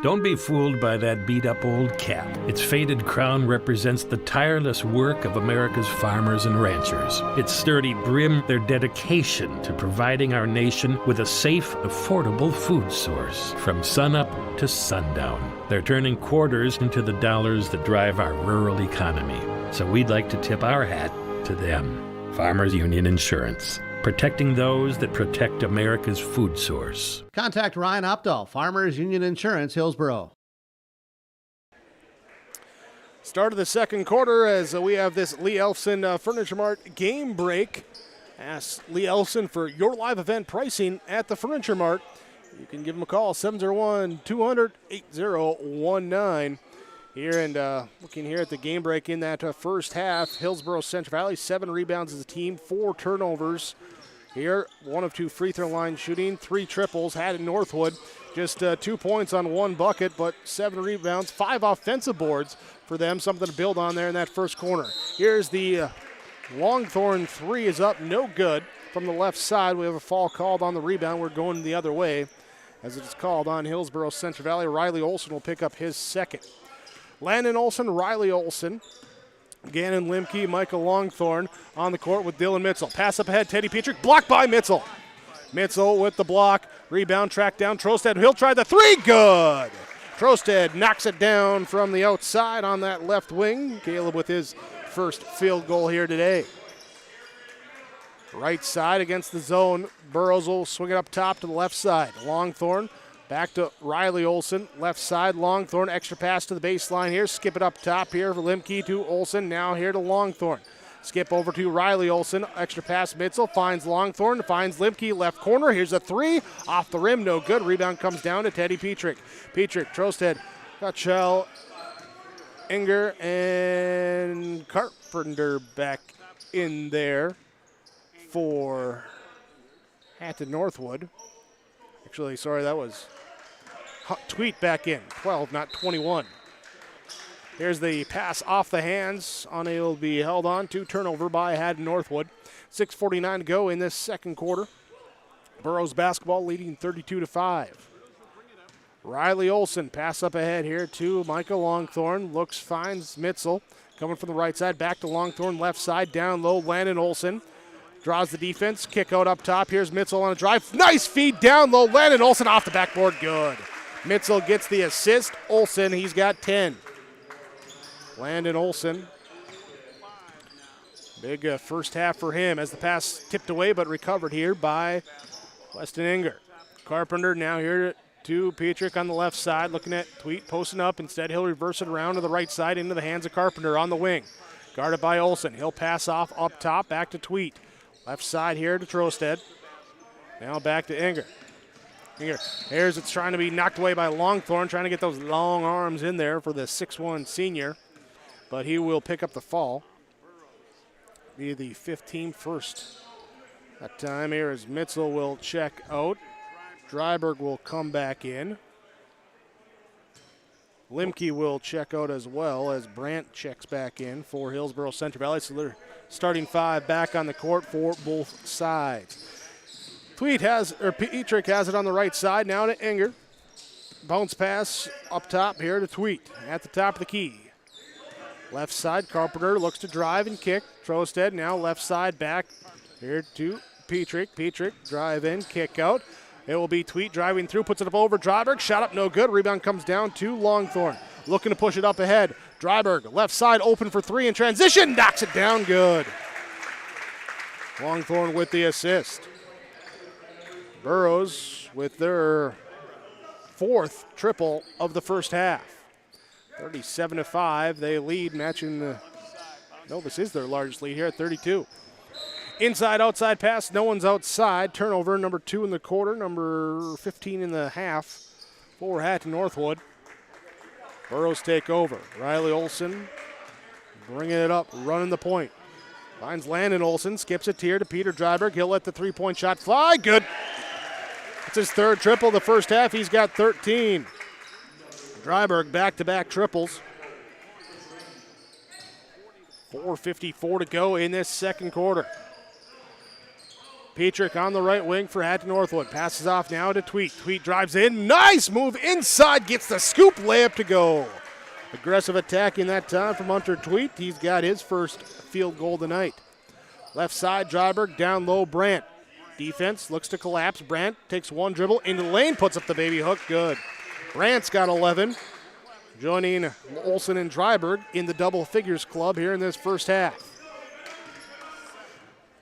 Don't be fooled by that beat-up old cap. Its faded crown represents the tireless work of America's farmers and ranchers. Its sturdy brim, their dedication to providing our nation with a safe, affordable food source. From sunup to sundown, they're turning quarters into the dollars that drive our rural economy. So we'd like to tip our hat to them. Farmers Union Insurance. Protecting those that protect America's food source. Contact Ryan Opdahl, Farmers Union Insurance, Hillsboro. Start of the second quarter as we have this Lee Elfson Furniture Mart game break. Ask Lee Elfson for your live event pricing at the Furniture Mart. you can give them a call, 701-200-8019. Here and looking here at the game break in that first half, Hillsboro-Central Valley, 7 rebounds as a team, 4 turnovers. Here, 1 of 2 free throw line shooting, 3 triples. Hatton-Northwood, just 2 points on 1 bucket, but 7 rebounds, 5 offensive boards for them, something to build on there in that first corner. Here's the Longthorn 3 is up, no good. From the left side, we have a foul called on the rebound. We're going the other way as it is called on Hillsboro-Central Valley. Riley Olson will pick up his second. Landon Olson, Riley Olson, Gannon Limke, Michael Longthorn on the court with Dylan Mitzel. Pass up ahead, Teddy Petrick, blocked by Mitzel. Mitzel with the block, rebound, track down, Trosted. He'll try the 3, good. Trosted knocks it down from the outside on that left wing. Caleb with his first field goal here today. Right side against the zone. Burrows will swing it up top to the left side. Longthorn back to Riley Olson. Left side, Longthorn. Extra pass to the baseline here. Skip it up top here for Limke to Olson. Now here to Longthorn. Skip over to Riley Olson. Extra pass, Mitzel finds Longthorn. Finds Limke, left corner. Here's a 3. Off the rim, no good. Rebound comes down to Teddy Petrick. Petrick, Trosted, Gutschel, Inger, and Carpenter back in there for Hatton-Northwood. Actually, sorry, that was Tweet back in, 12, not 21. Here's the pass off the hands. Unable to be held on to. Turnover by Hatton-Northwood. 6:49 to go in this second quarter. Burrows basketball leading 32-5. Riley Olson, pass up ahead here to Michael Longthorn. Looks, finds Mitzel. Coming from the right side, back to Longthorn, left side, down low, Landon Olson. Draws the defense, kick out up top. Here's Mitzel on a drive. Nice feed down low. Landon Olson off the backboard, good. Mitzel gets the assist. Olson, he's got 10. Landon Olson. Big first half for him as the pass tipped away but recovered here by Weston Inger. Carpenter now here to Petrick on the left side, looking at Tweet posting up. Instead, he'll reverse it around to the right side into the hands of Carpenter on the wing. Guarded by Olson. He'll pass off up top, back to Tweet. Left side here to Trosted. Now back to Inger. Inger, here's it's trying to be knocked away by Longthorn, trying to get those long arms in there for the 6'1 senior. But he will pick up the fall. Be the 15th first. That time here as Mitzel will check out. Dryberg will come back in. Limke will check out as well as Brandt checks back in for Hillsboro-Central Valley. So they're starting 5 back on the court for both sides. Petrick has it on the right side now to Inger. Bounce pass up top here to Tweet at the top of the key. Left side, Carpenter looks to drive and kick. Trosted now left side back here to Petrick. Petrick drive in, kick out. It will be Tweet driving through, puts it up over Dryberg. Shot up, no good. Rebound comes down to Longthorn. Looking to push it up ahead. Dryberg, left side, open for 3 in transition. Knocks it down, good. Longthorn with the assist. Burrows with their 4th triple of the first half. 37-5, they lead, matching the, no, this is their largest lead here at 32. Inside, outside pass, no one's outside. Turnover, number 2 in the quarter, number 15 in the half for Hatton-Northwood. Burrows take over. Riley Olson bringing it up, running the point. Finds Landon Olson, skips it here to Peter Dryberg. He'll let the 3-point shot fly, good. It's his 3rd triple the first half, he's got 13. Dryberg back-to-back triples. 4:54 to go in this second quarter. Petrick on the right wing for Hatton-Northwood. Passes off now to Tweet. Tweet drives in. Nice move inside. Gets the scoop layup to go. Aggressive attacking that time from Hunter Tweet. He's got his first field goal tonight. Left side, Dryberg. Down low, Brandt. Defense looks to collapse. Brandt takes one dribble into the lane. Puts up the baby hook. Good. Brandt's got 11. Joining Olson and Dryberg in the double figures club here in this first half.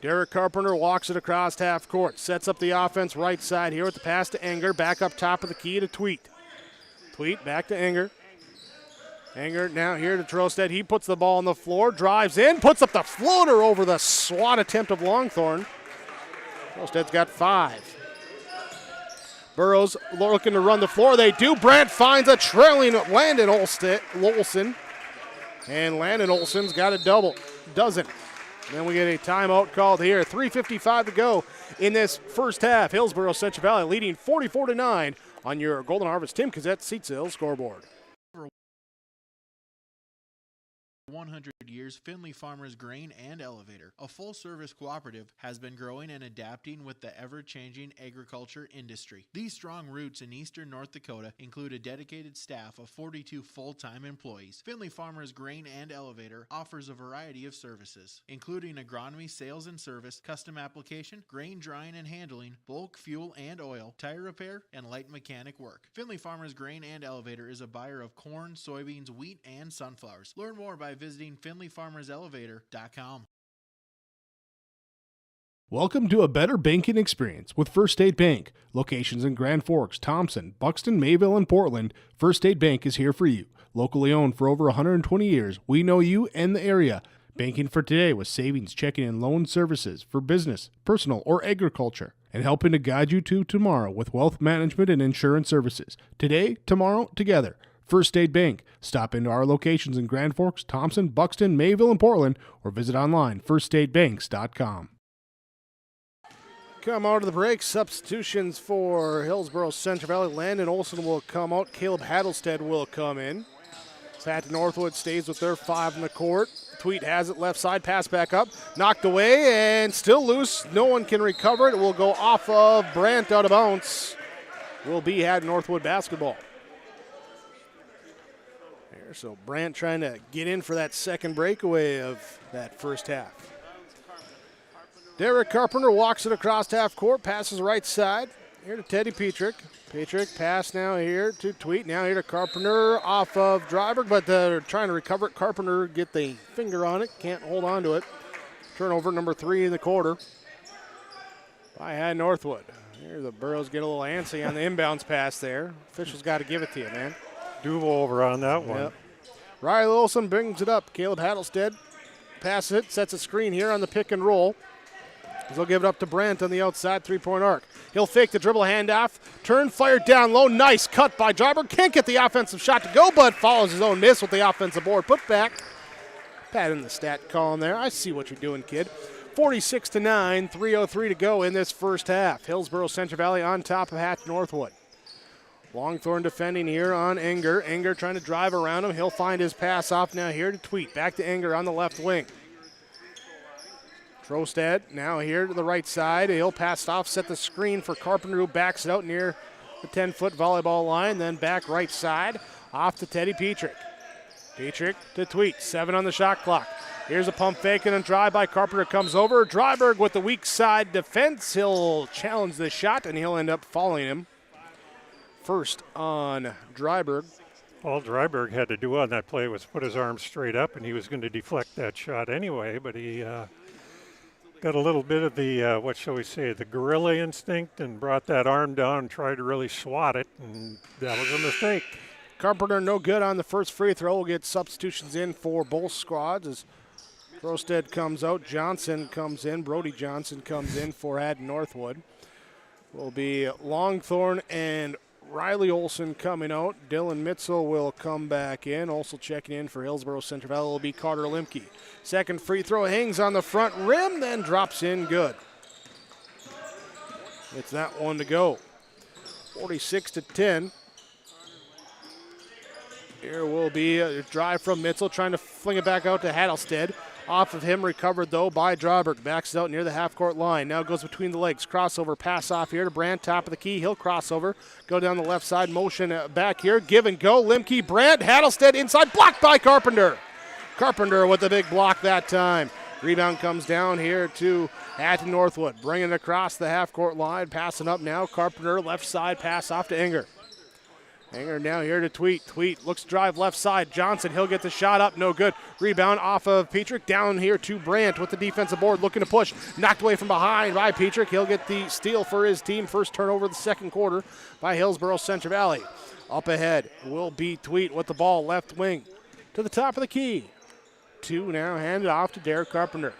Derek Carpenter walks it across half court. Sets up the offense right side here with the pass to Enger. Back up top of the key to Tweet. Tweet back to Enger. Enger now here to Trosted. He puts the ball on the floor. Drives in. Puts up the floater over the swat attempt of Longthorn. Trosted's got 5. Burrows looking to run the floor. They do. Brandt finds a trailing Landon Olson. And Landon Olson's got a double. Doesn't. Then we get a timeout called here. 3:55 to go in this first half. Hillsboro-Central Valley leading 44-9 on your Golden Harvest Tim Kazette Seatsale scoreboard. 100 years, Findlay Farmers Grain and Elevator, a full-service cooperative, has been growing and adapting with the ever-changing agriculture industry. These strong roots in eastern North Dakota include a dedicated staff of 42 full-time employees. Findlay Farmers Grain and Elevator offers a variety of services, including agronomy, sales and service, custom application, grain drying and handling, bulk fuel and oil, tire repair, and light mechanic work. Findlay Farmers Grain and Elevator is a buyer of corn, soybeans, wheat, and sunflowers. Learn more by visiting FindlayFarmersElevator.com. Welcome to a better banking experience with First State Bank. Locations in Grand Forks, Thompson, Buxton, Mayville, and Portland, First State Bank is here for you. Locally owned for over 120 years, we know you and the area. Banking for today with savings, checking, and loan services for business, personal, or agriculture. And helping to guide you to tomorrow with wealth management and insurance services. Today, tomorrow, together. First State Bank. Stop into our locations in Grand Forks, Thompson, Buxton, Mayville, and Portland, or visit online, firststatebanks.com. Come out of the break. Substitutions for Hillsboro-Central Valley. Landon Olson will come out. Caleb Hattlestead will come in. Hatton-Northwood stays with their 5 in the court. Tweet has it left side. Pass back up. Knocked away and still loose. No one can recover it. It will go off of Brandt out of bounds. Will be Hatton-Northwood basketball. So Brandt trying to get in for that second breakaway of that first half. Derek Carpenter walks it across half court, passes right side. Here to Teddy Petrick. Petrick pass now here to Tweet. Now here to Carpenter off of Dryberg, but they're trying to recover it. Carpenter get the finger on it, can't hold on to it. Turnover number 3 in the quarter by Hatton-Northwood. Here the Burrows get a little antsy on the inbounds pass there. Officials got to give it to you, man. Duval over on that one. Yep. Riley Olson brings it up. Caleb Hattlestead passes it, sets a screen here on the pick and roll. They'll give it up to Brandt on the outside three-point arc. He'll fake the dribble handoff, turn, fire down low. Nice cut by Dryberg. Can't get the offensive shot to go, but follows his own miss with the offensive board. Put back. Pat in the stat column there. I see what you're doing, kid. 46-9, 3:03 to go in this first half. Hillsboro-Central Valley on top of Hatton-Northwood. Longthorn defending here on Enger. Enger trying to drive around him. He'll find his pass off now here to Tweet. Back to Enger on the left wing. Trostad now here to the right side. He'll pass off, set the screen for Carpenter, who backs it out near the 10-foot volleyball line. Then back right side off to Teddy Petrick. Petrick to Tweet. 7 on the shot clock. Here's a pump fake and a drive by Carpenter comes over. Dryberg with the weak side defense. He'll challenge the shot and he'll end up following him. First on Dryberg. All Dryberg had to do on that play was put his arm straight up, and he was going to deflect that shot anyway, but he got a little bit of the, what shall we say, the gorilla instinct and brought that arm down and tried to really swat it, and that was a mistake. Carpenter no good on the first free throw. We'll get substitutions in for both squads as Trostad comes out, Johnson comes in, Brody Johnson comes in for Hatton-Northwood. Will be Longthorn and Riley Olson coming out. Dylan Mitzel will come back in. Also checking in for Hillsboro-Central Valley will be Carter Limke. Second free throw hangs on the front rim, then drops in good. It's that one to go. 46-10. Here will be a drive from Mitzel, trying to fling it back out to Hattlestead. Off of him, recovered though by Dryberg. Backs it out near the half-court line. Now goes between the legs. Crossover pass off here to Brandt, top of the key. He'll crossover. Go down the left side, motion back here. Give and go. Limke, Brandt, Hattlestead inside. Blocked by Carpenter. Carpenter with the big block that time. Rebound comes down here to Hatton-Northwood. Bringing it across the half-court line. Passing up now. Carpenter, left side, pass off to Enger. Enger now here to Tweet. Tweet looks to drive left side. Johnson, he'll get the shot up. No good. Rebound off of Petrick. Down here to Brandt with the defensive board. Looking to push. Knocked away from behind by Petrick. He'll get the steal for his team. First turnover of the second quarter by Hillsboro-Central Valley. Up ahead will be Tweet with the ball. Left wing to the top of the key. 2 now handed off to Derek Carpenter.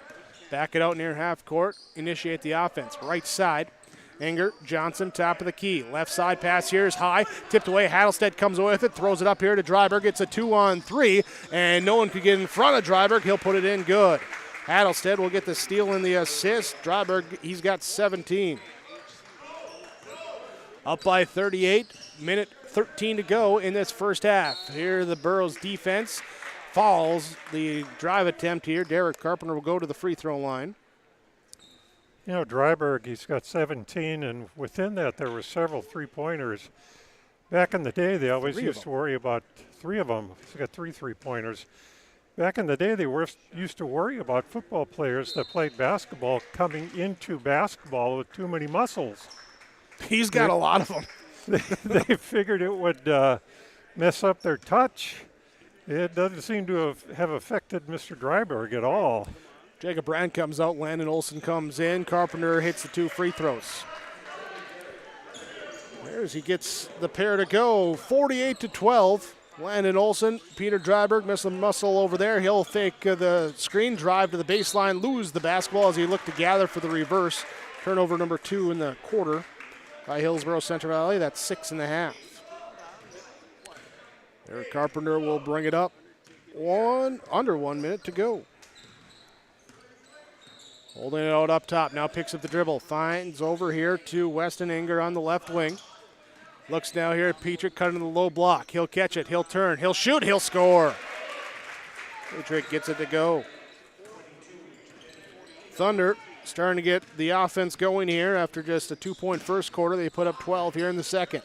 Back it out near half court. Initiate the offense. Right side. Enger, Johnson, top of the key. Left side pass here is high. Tipped away. Hattlestead comes away with it. Throws it up here to Dryberg. It's a 2-on-3. And no one could get in front of Dryberg. He'll put it in good. Hattlestead will get the steal and the assist. Dryberg, he's got 17. Up by 38. Minute 13 to go in this first half. Here the Burrows defense falls. The drive attempt here. Derek Carpenter will go to the free throw line. You know, Dryberg, he's got 17, and within that there were several three-pointers. Back in the day, they always used to worry about 3 of them. He's got 3 three-pointers. Back in the day, they used to worry about football players that played basketball coming into basketball with too many muscles. He's got a lot of them. They figured it would mess up their touch. It doesn't seem to have affected Mr. Dryberg at all. Jacob Brand comes out. Landon Olson comes in. Carpenter hits the 2 free throws. There's he gets the pair to go. 48-12. Landon Olson, Peter Dryberg missing the muscle over there. He'll fake the screen, drive to the baseline, lose the basketball as he looked to gather for the reverse. Turnover number 2 in the quarter by Hillsboro-Central Valley. That's 6.5. Eric Carpenter will bring it up. Under 1 minute to go. Holding it out up top. Now picks up the dribble. Finds over here to Weston Enger on the left wing. Looks now here at Petrick cutting the low block. He'll catch it. He'll turn. He'll shoot. He'll score. Petrick gets it to go. Thunder starting to get the offense going here after just a 2-point first quarter. They put up 12 here in the second.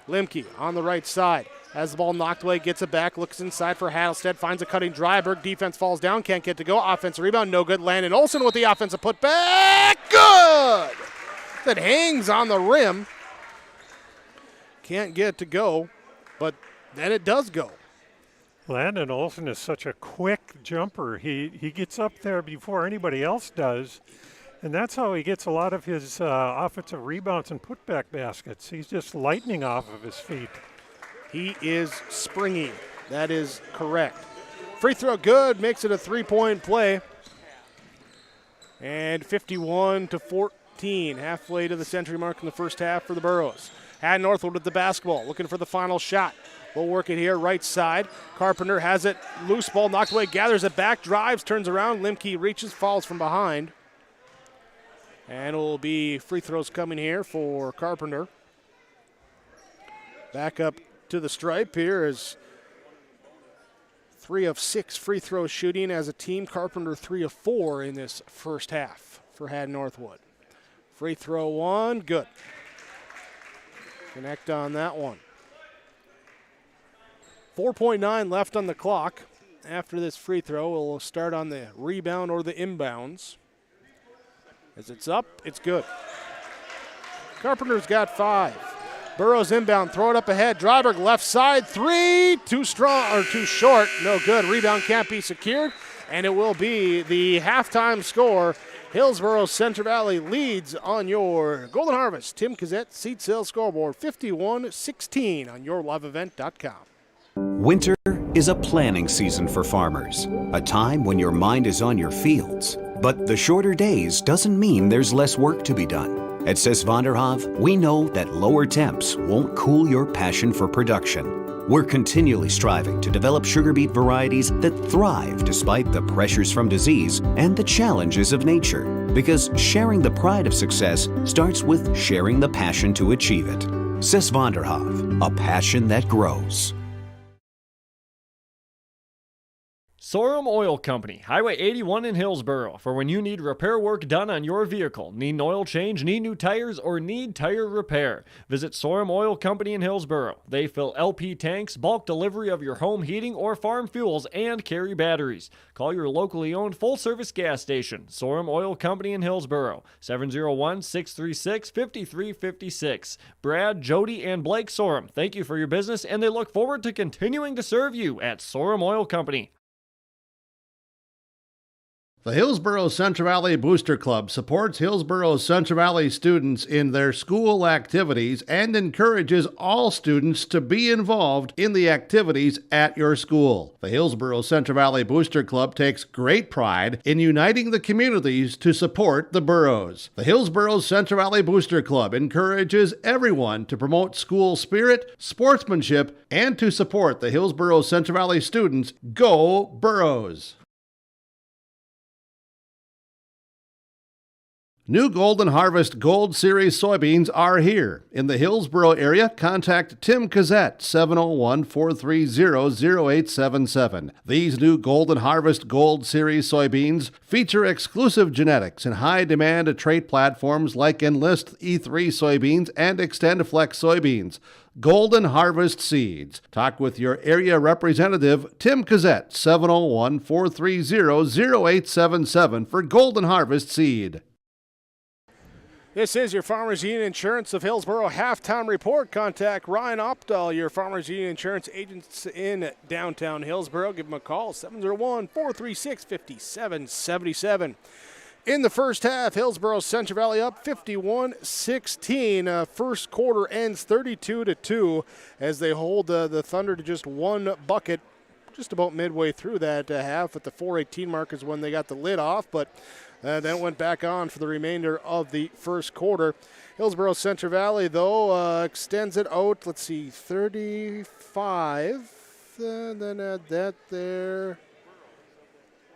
Limke on the right side. Has the ball knocked away, gets it back, looks inside for Hattlestead, finds a cutting Dryberg. Defense falls down, can't get to go. Offensive rebound, no good. Landon Olson with the offensive putback. Good! That hangs on the rim. Can't get to go, but then it does go. Landon Olson is such a quick jumper. He gets up there before anybody else does, and that's how he gets a lot of his offensive rebounds and putback baskets. He's just lightning off of his feet. He is springy. That is correct. Free throw good, makes it a 3-point play. And 51-14, halfway to the century mark in the first half for the Burrows. Hatton-Northwood with the basketball, looking for the final shot. We'll work it here, right side. Carpenter has it, loose ball, knocked away, gathers it back, drives, turns around. Limke reaches, falls from behind. And it will be free throws coming here for Carpenter. Back up to the stripe here is 3 of 6 free throw shooting as a team. Carpenter 3 of 4 in this first half for Hatton-Northwood. Free throw 1, good. Connect on that one. 4.9 left on the clock. After this free throw, we'll start on the rebound or the inbounds. As it's up, it's good. Carpenter's got 5. Burrows inbound, throw it up ahead. Dryberg left side, 3, too strong or too short, no good. Rebound can't be secured, and it will be the halftime score. Hillsboro-Central Valley leads on your Golden Harvest Tim Cassette seat sales scoreboard, 51-16 on yourliveevent.com. Winter is a planning season for farmers, a time when your mind is on your fields. But the shorter days doesn't mean there's less work to be done. At Sis van der Haaf, we know that lower temps won't cool your passion for production. We're continually striving to develop sugar beet varieties that thrive despite the pressures from disease and the challenges of nature. Because sharing the pride of success starts with sharing the passion to achieve it. Sis van der Haaf, a passion that grows. Sorum Oil Company, Highway 81 in Hillsboro, for when you need repair work done on your vehicle, need an oil change, need new tires, or need tire repair. Visit Sorum Oil Company in Hillsboro. They fill LP tanks, bulk delivery of your home heating or farm fuels, and carry batteries. Call your locally owned full-service gas station, Sorum Oil Company in Hillsboro, 701-636-5356. Brad, Jody, and Blake Sorum, thank you for your business, and they look forward to continuing to serve you at Sorum Oil Company. The Hillsboro-Central Valley Booster Club supports Hillsboro-Central Valley students in their school activities and encourages all students to be involved in the activities at your school. The Hillsboro-Central Valley Booster Club takes great pride in uniting the communities to support the boroughs. The Hillsboro-Central Valley Booster Club encourages everyone to promote school spirit, sportsmanship, and to support the Hillsboro-Central Valley students. Go Boroughs! New Golden Harvest Gold Series soybeans are here. In the Hillsboro area, contact Tim Cassette, 701-430-0877. These new Golden Harvest Gold Series soybeans feature exclusive genetics and high-demand trait platforms like Enlist E3 soybeans and XtendFlex soybeans. Golden Harvest Seeds. Talk with your area representative, Tim Cassette, 701-430-0877 for Golden Harvest Seed. This is your Farmers Union Insurance of Hillsboro halftime report. Contact Ryan Opdahl, your Farmers Union Insurance agents in downtown Hillsboro. Give them a call, 701-436-5777. In the first half, Hillsboro-Central Valley up 51-16. First quarter ends 32-2 as they hold the Thunder to just one bucket just about midway through that half. At the 4:18 mark is when they got the lid off, but then it went back on for the remainder of the first quarter. Hillsboro-Central Valley, though, extends it out. Let's see, 35. Then add that there.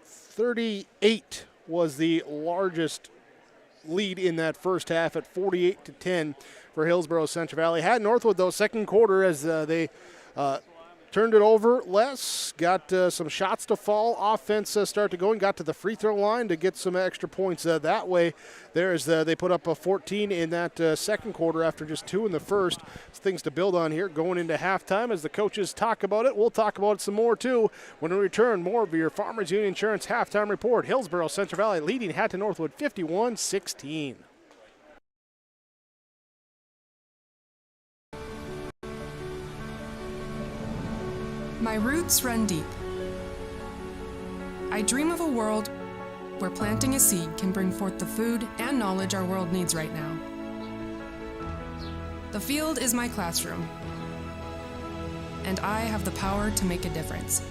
38 was the largest lead in that first half at 48-10 for Hillsboro-Central Valley. Hatton-Northwood, though, second quarter as they turned it over less, got some shots to fall, offense start to go, and got to the free throw line to get some extra points that way. There's they put up a 14 in that second quarter after just 2 in the first. It's things to build on here going into halftime as the coaches talk about it. We'll talk about it some more too when we return. More of your Farmers Union Insurance halftime report. Hillsboro-Central Valley leading Hatton-Northwood 51-16. My roots run deep. I dream of a world where planting a seed can bring forth the food and knowledge our world needs right now. The field is my classroom, and I have the power to make a difference.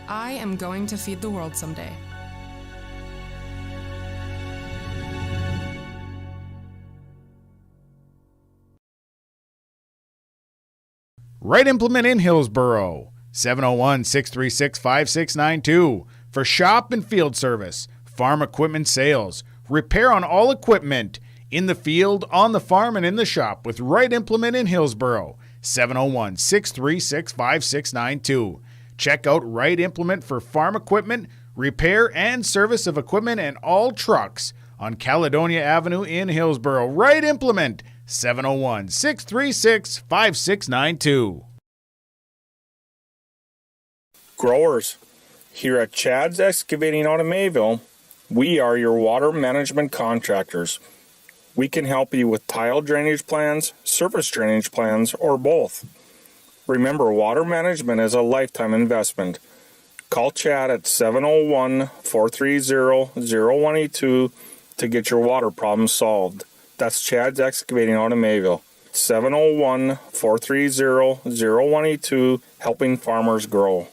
I am going to feed the world someday. Right Implement in Hillsboro, 701-636-5692 for shop and field service, farm equipment sales, repair on all equipment, in the field, on the farm, and in the shop with Right Implement in Hillsboro, 701-636-5692. Check out Right Implement for farm equipment, repair and service of equipment and all trucks on Caledonia Avenue in Hillsboro. Right Implement, 701-636-5692. Growers, here at Chad's Excavating out of Mayville, we are your water management contractors. We can help you with tile drainage plans, surface drainage plans, or both. Remember, water management is a lifetime investment. Call Chad at 701-430-0182 to get your water problems solved. That's Chad's Excavating out of Mayville. 701-430-0182, helping farmers grow.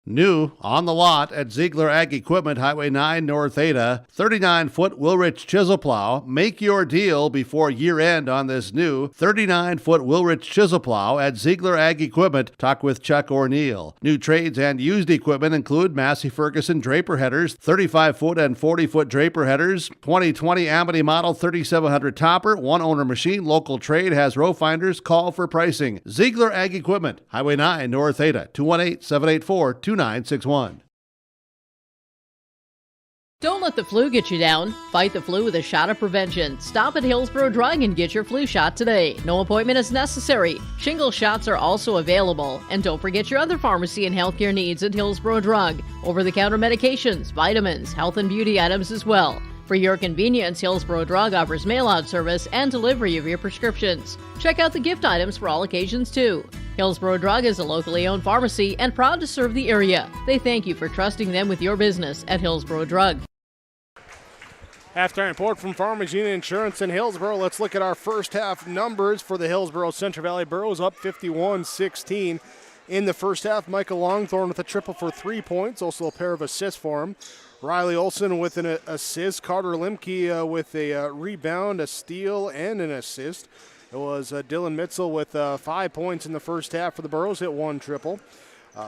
New on the lot at Ziegler Ag Equipment, Highway 9 North Ada, 39-foot Wilrich chisel plow. Make your deal before year end on this new 39-foot Wilrich chisel plow at Ziegler Ag Equipment. Talk with Chuck O'Neill. New trades and used equipment include Massey Ferguson draper headers, 35-foot and 40-foot draper headers, 2020 Amity model 3700 topper, one owner machine, local trade, has row finders. Call for pricing. Ziegler Ag Equipment, Highway 9 North Ada, 218-784-2961. Don't let the flu get you down. Fight the flu with a shot of prevention. Stop at Hillsboro Drug and get your flu shot today. No appointment is necessary. Shingle shots are also available. And don't forget your other pharmacy and healthcare needs at Hillsboro Drug. Over-the-counter medications, vitamins, health and beauty items as well. For your convenience, Hillsboro Drug offers mail-out service and delivery of your prescriptions. Check out the gift items for all occasions, too. Hillsboro Drug is a locally owned pharmacy and proud to serve the area. They thank you for trusting them with your business at Hillsboro Drug. Halftime report from Farmers Union Insurance in Hillsboro. Let's look at our first half numbers for the Hillsboro-Central Valley Burros, up 51-16. In the first half, Michael Longthorne with a triple for 3 points, also a pair of assists for him. Riley Olson with an assist. Carter Limke with a rebound, a steal, and an assist. It was Dylan Mitzel with 5 points in the first half for the Burros, hit one triple.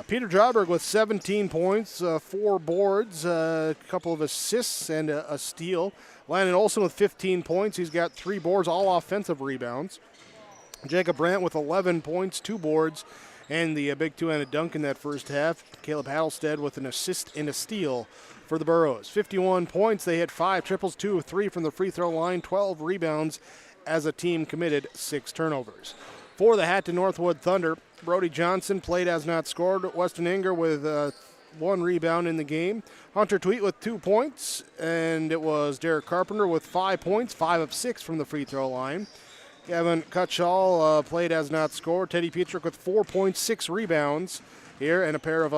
Peter Dryberg with 17 points, 4 boards, a couple of assists, and a steal. Landon Olson with 15 points. He's got 3 boards, all offensive rebounds. Jacob Brandt with 11 points, 2 boards, and the big two-handed dunk in that first half. Caleb Hattelstead with an assist and a steal for the Burros. 51 points. They hit 5 triples, 2 of 3 from the free throw line, 12 rebounds as a team committed 6 turnovers. For the Hatton-Northwood Thunder, Brody Johnson played as not scored. Weston Inger with 1 rebound in the game. Hunter Tweet with 2 points, and it was Derek Carpenter with 5 points, 5 of 6 from the free throw line. Gavin Cutshall played as not scored. Teddy Petrick with 4 points, 6 rebounds here, and a pair of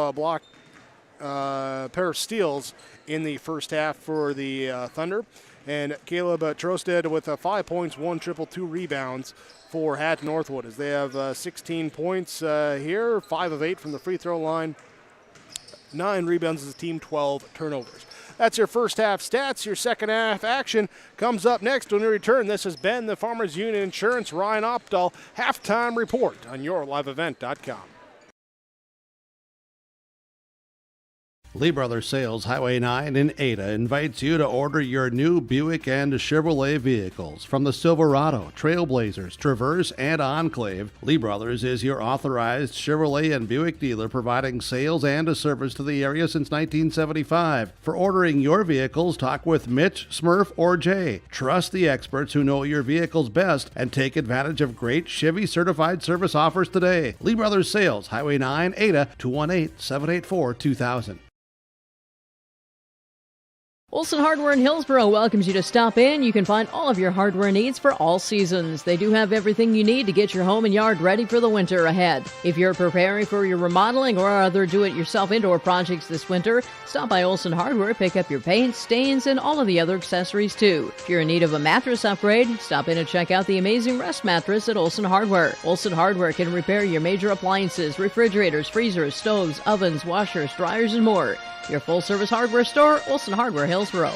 pair of steals in the first half for the Thunder. And Caleb Trosted with 5 points, 1 triple, 2 rebounds for Hatton-Northwood, as they have 16 points here, 5 of 8 from the free throw line, 9 rebounds as a team, 12 turnovers. That's your first half stats. Your second half action comes up next when we return. This has been the Farmers Union Insurance Ryan Opdahl halftime report on yourliveevent.com. Lee Brothers Sales, Highway 9 in Ada, invites you to order your new Buick and Chevrolet vehicles from the Silverado, Trailblazers, Traverse, and Enclave. Lee Brothers is your authorized Chevrolet and Buick dealer, providing sales and a service to the area since 1975. For ordering your vehicles, talk with Mitch, Smurf, or Jay. Trust the experts who know your vehicles best and take advantage of great Chevy certified service offers today. Lee Brothers Sales, Highway 9, Ada, 218-784-2000. Olson Hardware in Hillsboro welcomes you to stop in. You can find all of your hardware needs for all seasons. They do have everything you need to get your home and yard ready for the winter ahead. If you're preparing for your remodeling or other do-it-yourself indoor projects this winter, stop by Olson Hardware, pick up your paint, stains, and all of the other accessories too. If you're in need of a mattress upgrade, stop in and check out the amazing Rest Mattress at Olson Hardware. Olson Hardware can repair your major appliances, refrigerators, freezers, stoves, ovens, washers, dryers, and more. Your full-service hardware store, Olson Hardware, Hillsboro.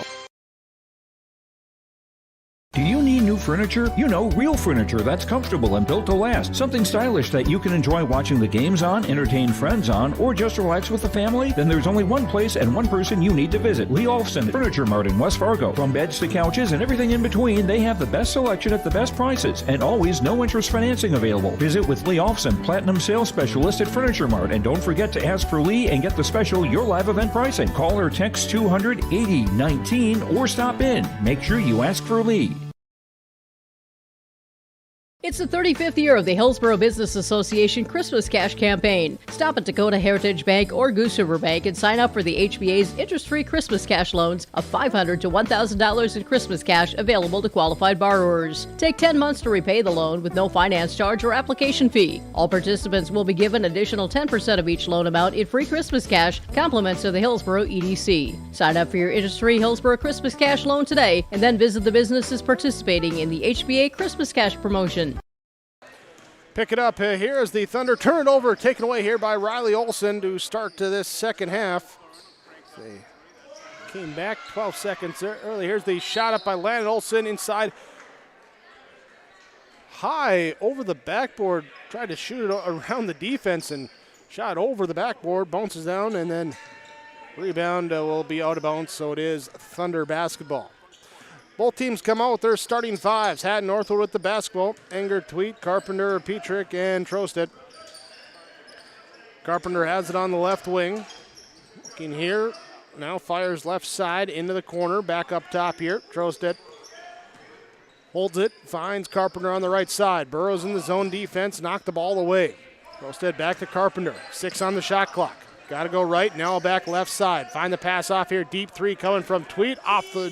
Do you need new furniture? You know, real furniture that's comfortable and built to last. Something stylish that you can enjoy watching the games on, entertain friends on, or just relax with the family? Then there's only one place and one person you need to visit. Lee Olfson Furniture Mart in West Fargo. From beds to couches and everything in between, they have the best selection at the best prices and always no interest financing available. Visit with Lee Olfson, Platinum Sales Specialist at Furniture Mart, and don't forget to ask for Lee and get the special Your Live Event pricing. Call or text 200-8019 or stop in. Make sure you ask for Lee. It's the 35th year of the Hillsboro Business Association Christmas Cash Campaign. Stop at Dakota Heritage Bank or Goose River Bank and sign up for the HBA's interest-free Christmas cash loans of $500 to $1,000 in Christmas cash available to qualified borrowers. Take 10 months to repay the loan with no finance charge or application fee. All participants will be given additional 10% of each loan amount in free Christmas cash, compliments of the Hillsboro EDC. Sign up for your interest-free Hillsboro Christmas cash loan today and then visit the businesses participating in the HBA Christmas cash promotion. Pick it up here as the Thunder turn it over, taken away here by Riley Olson to start to this second half. They came back 12 seconds early. Here's the shot up by Landon Olson inside. High over the backboard, tried to shoot it around the defense and shot over the backboard, bounces down, and then rebound will be out of bounds, so it is Thunder basketball. Both teams come out with their starting fives. Hatton-Northwood with the basketball. Enger, Tweet, Carpenter, Petrick, and Trosted. Carpenter has it on the left wing. Looking here. Now fires left side into the corner. Back up top here. Trosted holds it. Finds Carpenter on the right side. Burrows in the zone defense. Knocked the ball away. Trosted back to Carpenter. 6 on the shot clock. Got to go right, now back left side. Find the pass off here, deep three coming from Tweet. Off the,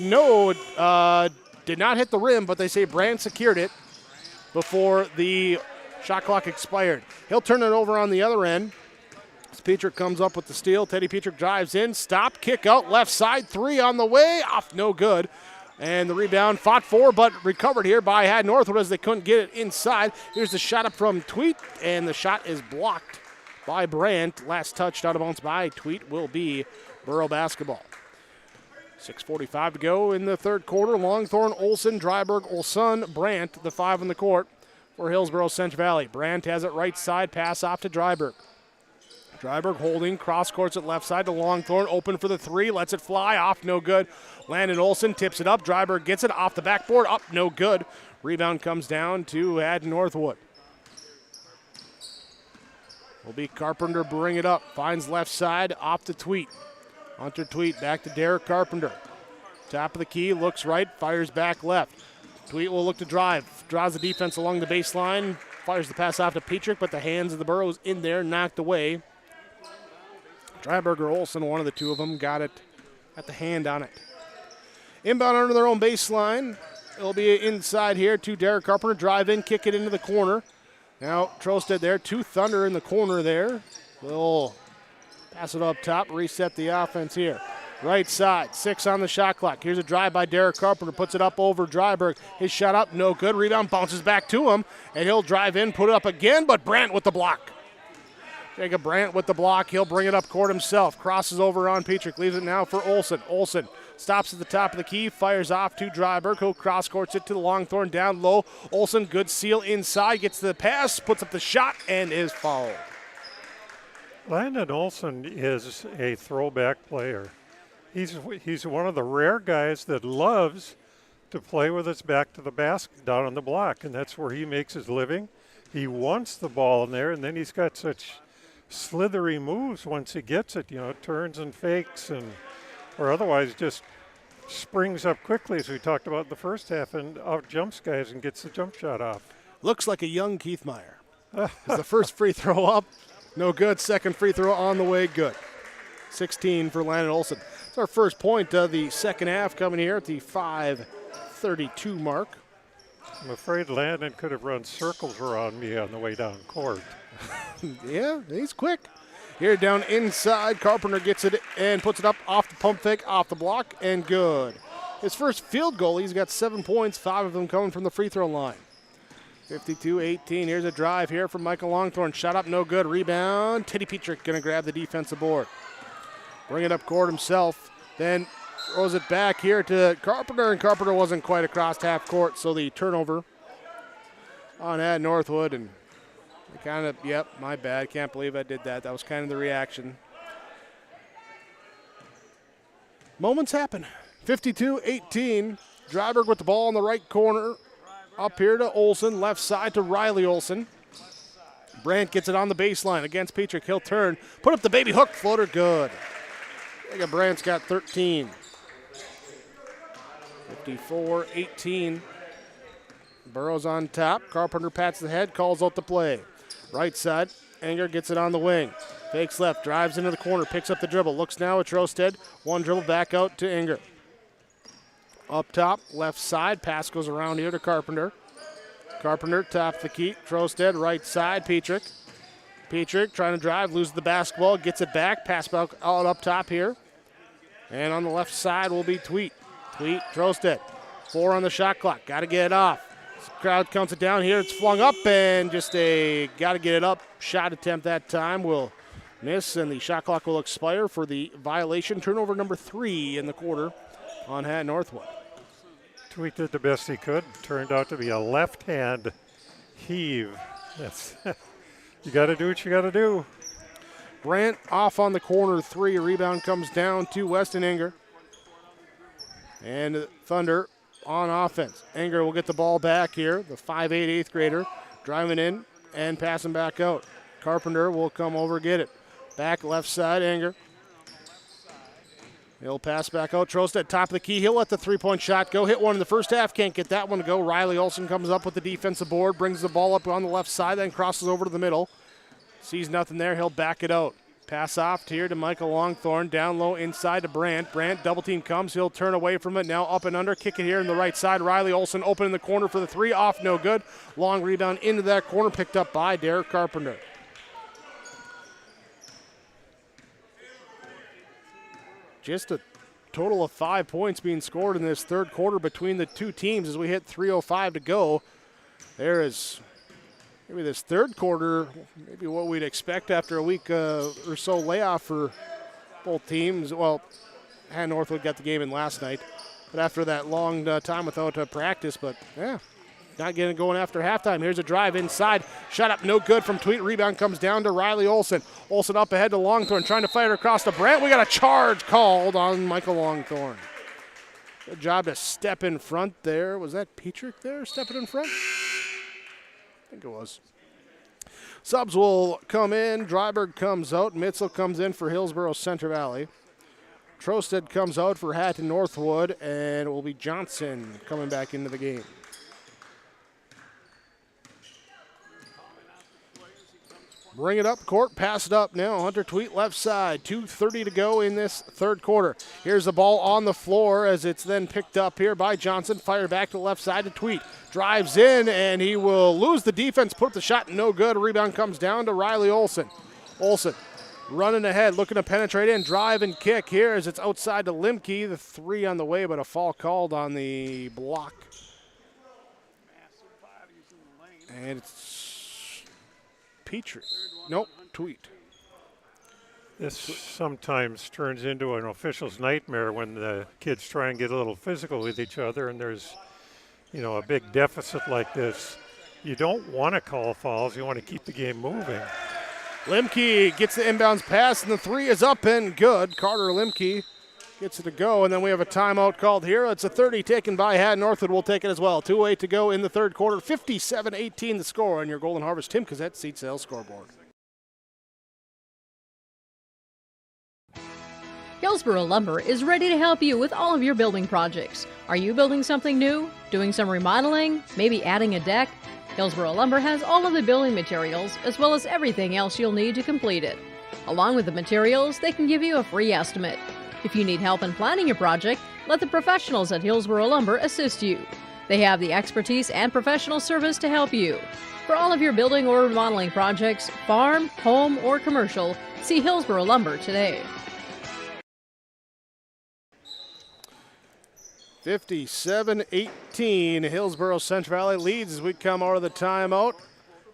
did not hit the rim, but they say Brand secured it before the Shot clock expired. He'll turn it over on the other end. As Petrick comes up with the steal. Teddy Petrick drives in. Stop. Kick out. Left side. 3 on the way. Off. No good. And the rebound fought for, but recovered here by Hatton-Northwood as they couldn't get it inside. Here's the shot up from Tweet, and the shot is blocked by Brandt. Last touched out of bounds by Tweet will be Borough basketball. 6:45 to go in the third quarter. Longthorn, Olson, Dryberg, Olson, Brandt, the 5 on the court for Hillsboro-Central Valley. Brandt has it right side, pass off to Dryberg. Dryberg holding, cross courts at left side to Longthorn, open for the 3, lets it fly, off, no good. Landon Olson tips it up, Dryberg gets it off the backboard, up, no good. Rebound comes down to Hatton-Northwood. Will be Carpenter, bring it up, finds left side, off to Tweet. Hunter Tweet back to Derek Carpenter. Top of the key, looks right, fires back left. Tweet will look to drive, draws the defense along the baseline, fires the pass off to Petrick, but the hands of the Burrows in there, knocked away. Dryberg or Olson, one of the two of them, got the hand on it. Inbound under their own baseline. It'll be inside here to Derek Carpenter. Drive in, kick it into the corner. Now Trosted there, 2 Thunder in the corner there. They'll pass it up top, reset the offense here. Right side, 6 on the shot clock. Here's a drive by Derek Carpenter, puts it up over Dryberg. His shot up, no good. Rebound bounces back to him, and he'll drive in, put it up again, but Brandt with the block. Jacob Brandt with the block. He'll bring it up court himself. Crosses over on Petrick. Leaves it now for Olson. Olson stops at the top of the key. Fires off to Dryberg, who cross courts it to the Longthorn down low. Olson, good seal inside. Gets the pass, puts up the shot, and is fouled. Landon Olson is a throwback player. He's one of the rare guys that loves to play with his back to the basket down on the block, and that's where he makes his living. He wants the ball in there, and then he's got such slithery moves once he gets it, turns and fakes, or otherwise just springs up quickly, as we talked about in the first half, and out jumps guys and gets the jump shot off. Looks like a young Keith Meyer. The first free throw up, no good. Second free throw on the way, good. 16 for Landon Olson. It's our first point of the second half coming here at the 5:32 mark. I'm afraid Landon could have run circles around me on the way down court. Yeah, he's quick. Here down inside, Carpenter gets it and puts it up off the pump fake, off the block, and good. His first field goal, he's got 7 points, 5 of them coming from the free throw line. 52-18, here's a drive here from Michael Longthorn. Shot up, no good. Rebound, Teddy Petrick going to grab the defensive board. Bring it up court himself, then throws it back here to Carpenter, and Carpenter wasn't quite across half court, so the turnover on Hatton-Northwood, and kind of, yep, my bad. Can't believe I did that. That was kind of the reaction. Moments happen. 52-18. Dryberg with the ball in the right corner. Up here to Olson. Left side to Riley Olson. Brandt gets it on the baseline against Petrick. He'll turn. Put up the baby hook. Floater good. Jacob Brandt's got 13. 54-18. Burrows on top. Carpenter pats the head. Calls out the play. Right side, Enger gets it on the wing. Fakes left, drives into the corner, picks up the dribble. Looks now at Trosted. One dribble back out to Enger. Up top, left side, pass goes around here to Carpenter. Carpenter, top of the key. Trosted, right side, Petrick. Petrick trying to drive, loses the basketball, gets it back. Pass back out up top here. And on the left side will be Tweet. Tweet, Trosted. 4 on the shot clock, got to get it off. Crowd counts it down here. It's flung up and just a got to get it up. Shot attempt that time will miss, and the shot clock will expire for the violation. Turnover number 3 in the quarter on Hatton-Northwood. Tweet did the best he could. Turned out to be a left-hand heave. That's you got to do what you got to do. Brandt off on the corner 3. Rebound comes down to Weston Enger. And Thunder on offense. Enger will get the ball back here, the 5'8", 8th grader, driving in and passing back out. Carpenter will come over, get it. Back left side, Enger. He'll pass back out. Trosted, top of the key. He'll let the three-point shot go. Hit one in the first half, can't get that one to go. Riley Olson comes up with the defensive board, brings the ball up on the left side, then crosses over to the middle. Sees nothing there, he'll back it out. Pass off here to Michael Longthorne. Down low inside to Brandt. Brandt, double team comes. He'll turn away from it. Now up and under. Kick it here in the right side. Riley Olson open in the corner for the three. Off, no good. Long rebound into that corner. Picked up by Derek Carpenter. Just a total of 5 points being scored in this third quarter between the two teams as we hit 3:05 to go. There is maybe this third quarter, maybe what we'd expect after a week or so layoff for both teams. Well, Hatton-Northwood got the game in last night, but after that long time without practice, but yeah, not getting going after halftime. Here's a drive inside. Shot up, no good from Tweet. Rebound comes down to Riley Olson. Olson up ahead to Longthorne, trying to fight her across to Brandt. We got a charge called on Michael Longthorne. Good job to step in front there. Was that Petrick there stepping in front? I think it was. Subs will come in. Dryberg comes out. Mitzel comes in for Hillsboro-Central Valley. Trosted comes out for Hatton-Northwood, and it will be Johnson coming back into the game. Bring it up court, pass it up now. Hunter Tweet left side, 2:30 to go in this third quarter. Here's the ball on the floor as it's then picked up here by Johnson. Fire back to the left side to Tweet. Drives in and he will lose the defense, put the shot no good. Rebound comes down to Riley Olson. Olson running ahead, looking to penetrate in, drive and kick here as it's outside to Limke. The three on the way, but a foul called on the block. And it's Petrie. Nope, Tweet. This sometimes turns into an official's nightmare when the kids try and get a little physical with each other, and there's, a big deficit like this. You don't want to call fouls. You want to keep the game moving. Limke gets the inbounds pass, and the three is up and good. Carter Limke gets it to go, and then we have a timeout called here. It's a 30 taken by Hatton-Northwood. We'll take it as well. 2:08 to go in the third quarter. 57-18 the score on your Golden Harvest Tim Cassette Seat Sales scoreboard. Hillsboro Lumber is ready to help you with all of your building projects. Are you building something new? Doing some remodeling? Maybe adding a deck? Hillsboro Lumber has all of the building materials as well as everything else you'll need to complete it. Along with the materials, they can give you a free estimate. If you need help in planning your project, let the professionals at Hillsboro Lumber assist you. They have the expertise and professional service to help you. For all of your building or remodeling projects, farm, home, or commercial, see Hillsboro Lumber today. 57-18, Hillsboro-Central Valley leads as we come out of the timeout.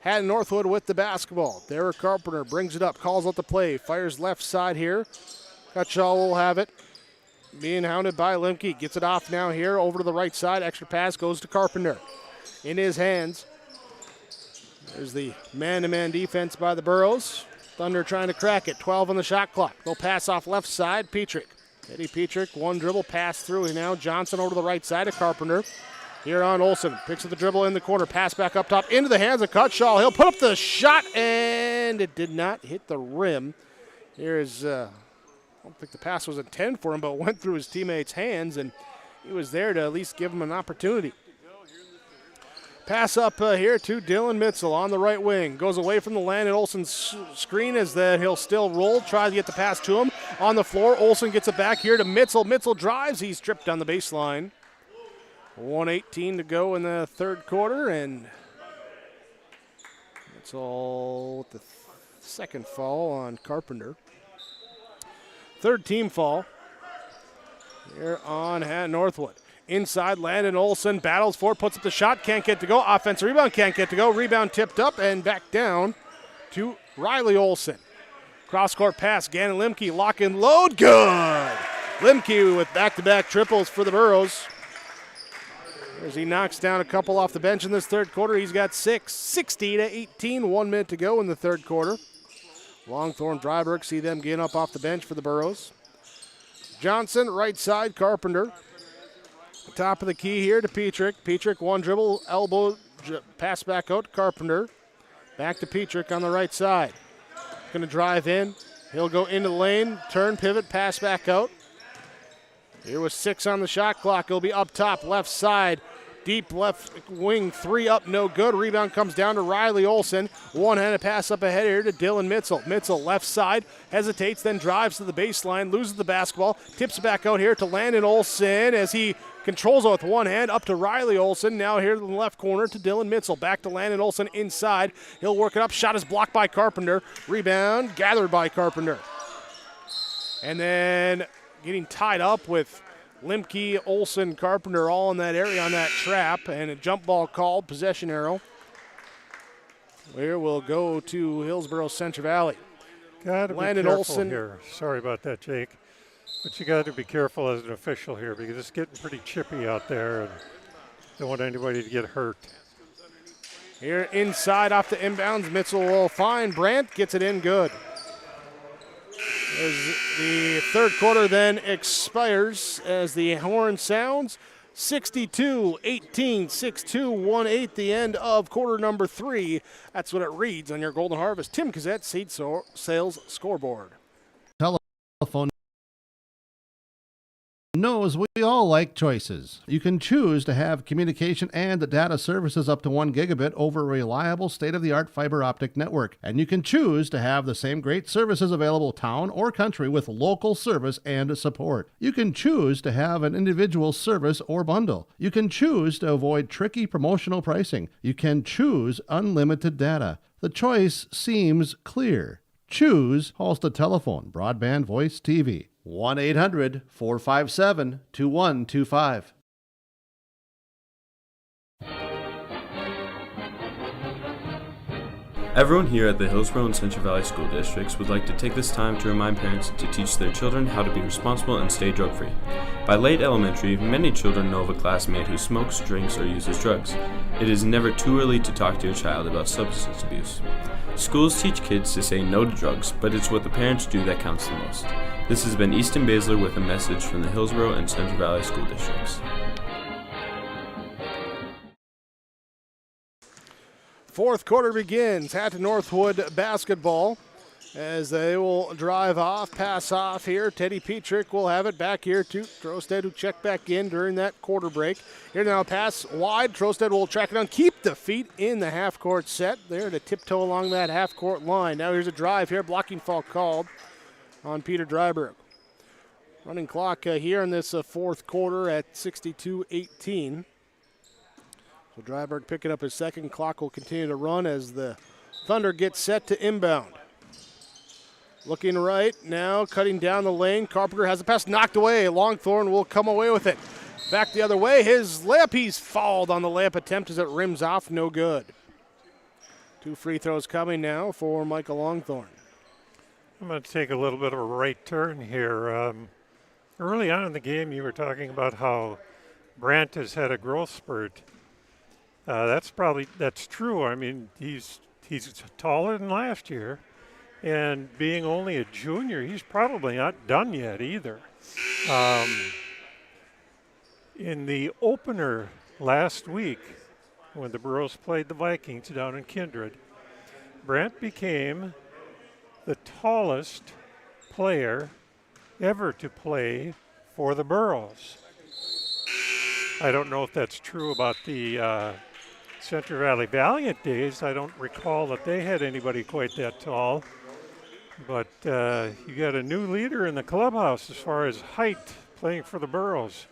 Hatton-Northwood with the basketball. Derek Carpenter brings it up, calls out the play, fires left side here. Cutshaw will have it. Being hounded by Limke. Gets it off now here over to the right side. Extra pass goes to Carpenter. In his hands. There's the man-to-man defense by the Burros. Thunder trying to crack it. 12 on the shot clock. They'll pass off left side. Petrick. Eddie Petrick, one dribble pass through, and now Johnson over to the right side of Carpenter. Here on Olson, picks up the dribble in the corner, pass back up top into the hands of Cutshaw. He'll put up the shot, and it did not hit the rim. Here's, I don't think the pass was intended for him, but went through his teammates' hands, and he was there to at least give him an opportunity. Pass up here to Dylan Mitzel on the right wing. Goes away from the Landon Olson screen as that he'll still roll. Tries to get the pass to him. On the floor, Olson gets it back here to Mitzel. Mitzel drives. He's tripped on the baseline. 1:18 to go in the third quarter, and that's all with the second foul on Carpenter. Third team foul here on Hatton-Northwood. Inside, Landon Olson battles for it, puts up the shot, can't get to go. Offensive rebound, can't get to go. Rebound tipped up and back down to Riley Olson. Cross-court pass, Gannon Limke, lock and load, good! Limke with back-to-back triples for the Burros. As he knocks down a couple off the bench in this third quarter, he's got 6, 60-18, 1 minute to go in the third quarter. Longthorne, Dryberg, see them getting up off the bench for the Burros. Johnson, right side, Carpenter. Top of the key here to Petrick. Petrick, one dribble, elbow, pass back out to Carpenter. Back to Petrick on the right side. Going to drive in. He'll go into the lane, turn, pivot, pass back out. Here with 6 on the shot clock. He'll be up top, left side. deep left wing, 3 up, no good. Rebound comes down to Riley Olson. One-handed pass up ahead here to Dylan Mitzel. Mitzel left side, hesitates, then drives to the baseline, loses the basketball, tips back out here to Landon Olson as he controls it with one hand up to Riley Olson. Now here in the left corner to Dylan Mitzel. Back to Landon Olson inside. He'll work it up. Shot is blocked by Carpenter. Rebound gathered by Carpenter. And then getting tied up with Limke, Olson, Carpenter all in that area on that trap. And a jump ball called, possession arrow. Where will go to Hillsboro-Central Valley. Got to be Landon careful Olson here. Sorry about that, Jake. But you got to be careful as an official here because it's getting pretty chippy out there and don't want anybody to get hurt. Here inside off the inbounds, Mitchell will find Brandt, gets it in good. As the third quarter then expires as the horn sounds. 62-18, 6-2-1-8, the end of quarter number 3. That's what it reads on your Golden Harvest Tim Cassette Seed Sales scoreboard. Telephone knows we all like choices. You can choose to have communication and data services up to 1 gigabit over a reliable state-of-the-art fiber optic network. And you can choose to have the same great services available town or country with local service and support. You can choose to have an individual service or bundle. You can choose to avoid tricky promotional pricing. You can choose unlimited data. The choice seems clear. Choose Halstead Telephone, Broadband Voice TV. 1-800-457-2125. Everyone here at the Hillsboro and Central Valley School Districts would like to take this time to remind parents to teach their children how to be responsible and stay drug-free. By late elementary, many children know of a classmate who smokes, drinks, or uses drugs. It is never too early to talk to your child about substance abuse. Schools teach kids to say no to drugs, but it's what the parents do that counts the most. This has been Easton Baszler with a message from the Hillsboro and Central Valley School Districts. Fourth quarter begins. Hatton-Northwood basketball as they will drive off, pass off here. Teddy Petrick will have it back here to Trosted, who checked back in during that quarter break. Here now, pass wide. Trosted will track it down, keep the feet in the half-court set there to tiptoe along that half-court line. Now here's a drive here, blocking foul called on Peter Dryberg. Running clock here in this fourth quarter at 62-18. So Dryberg picking up his second. Clock will continue to run as the Thunder gets set to inbound. Looking right now, cutting down the lane. Carpenter has the pass knocked away. Longthorn will come away with it. Back the other way. His layup, he's fouled on the layup attempt as it rims off. No good. 2 free throws coming now for Michael Longthorn. I'm going to take a little bit of a right turn here. Early on in the game, you were talking about how Brandt has had a growth spurt. That's true. I mean, he's taller than last year, and being only a junior, he's probably not done yet either. In the opener last week, when the Burros played the Vikings down in Kindred, Brandt became the tallest player ever to play for the Burros. I don't know if that's true about the Central Valley Valiant days. I don't recall that they had anybody quite that tall. But you got a new leader in the clubhouse as far as height playing for the Burros.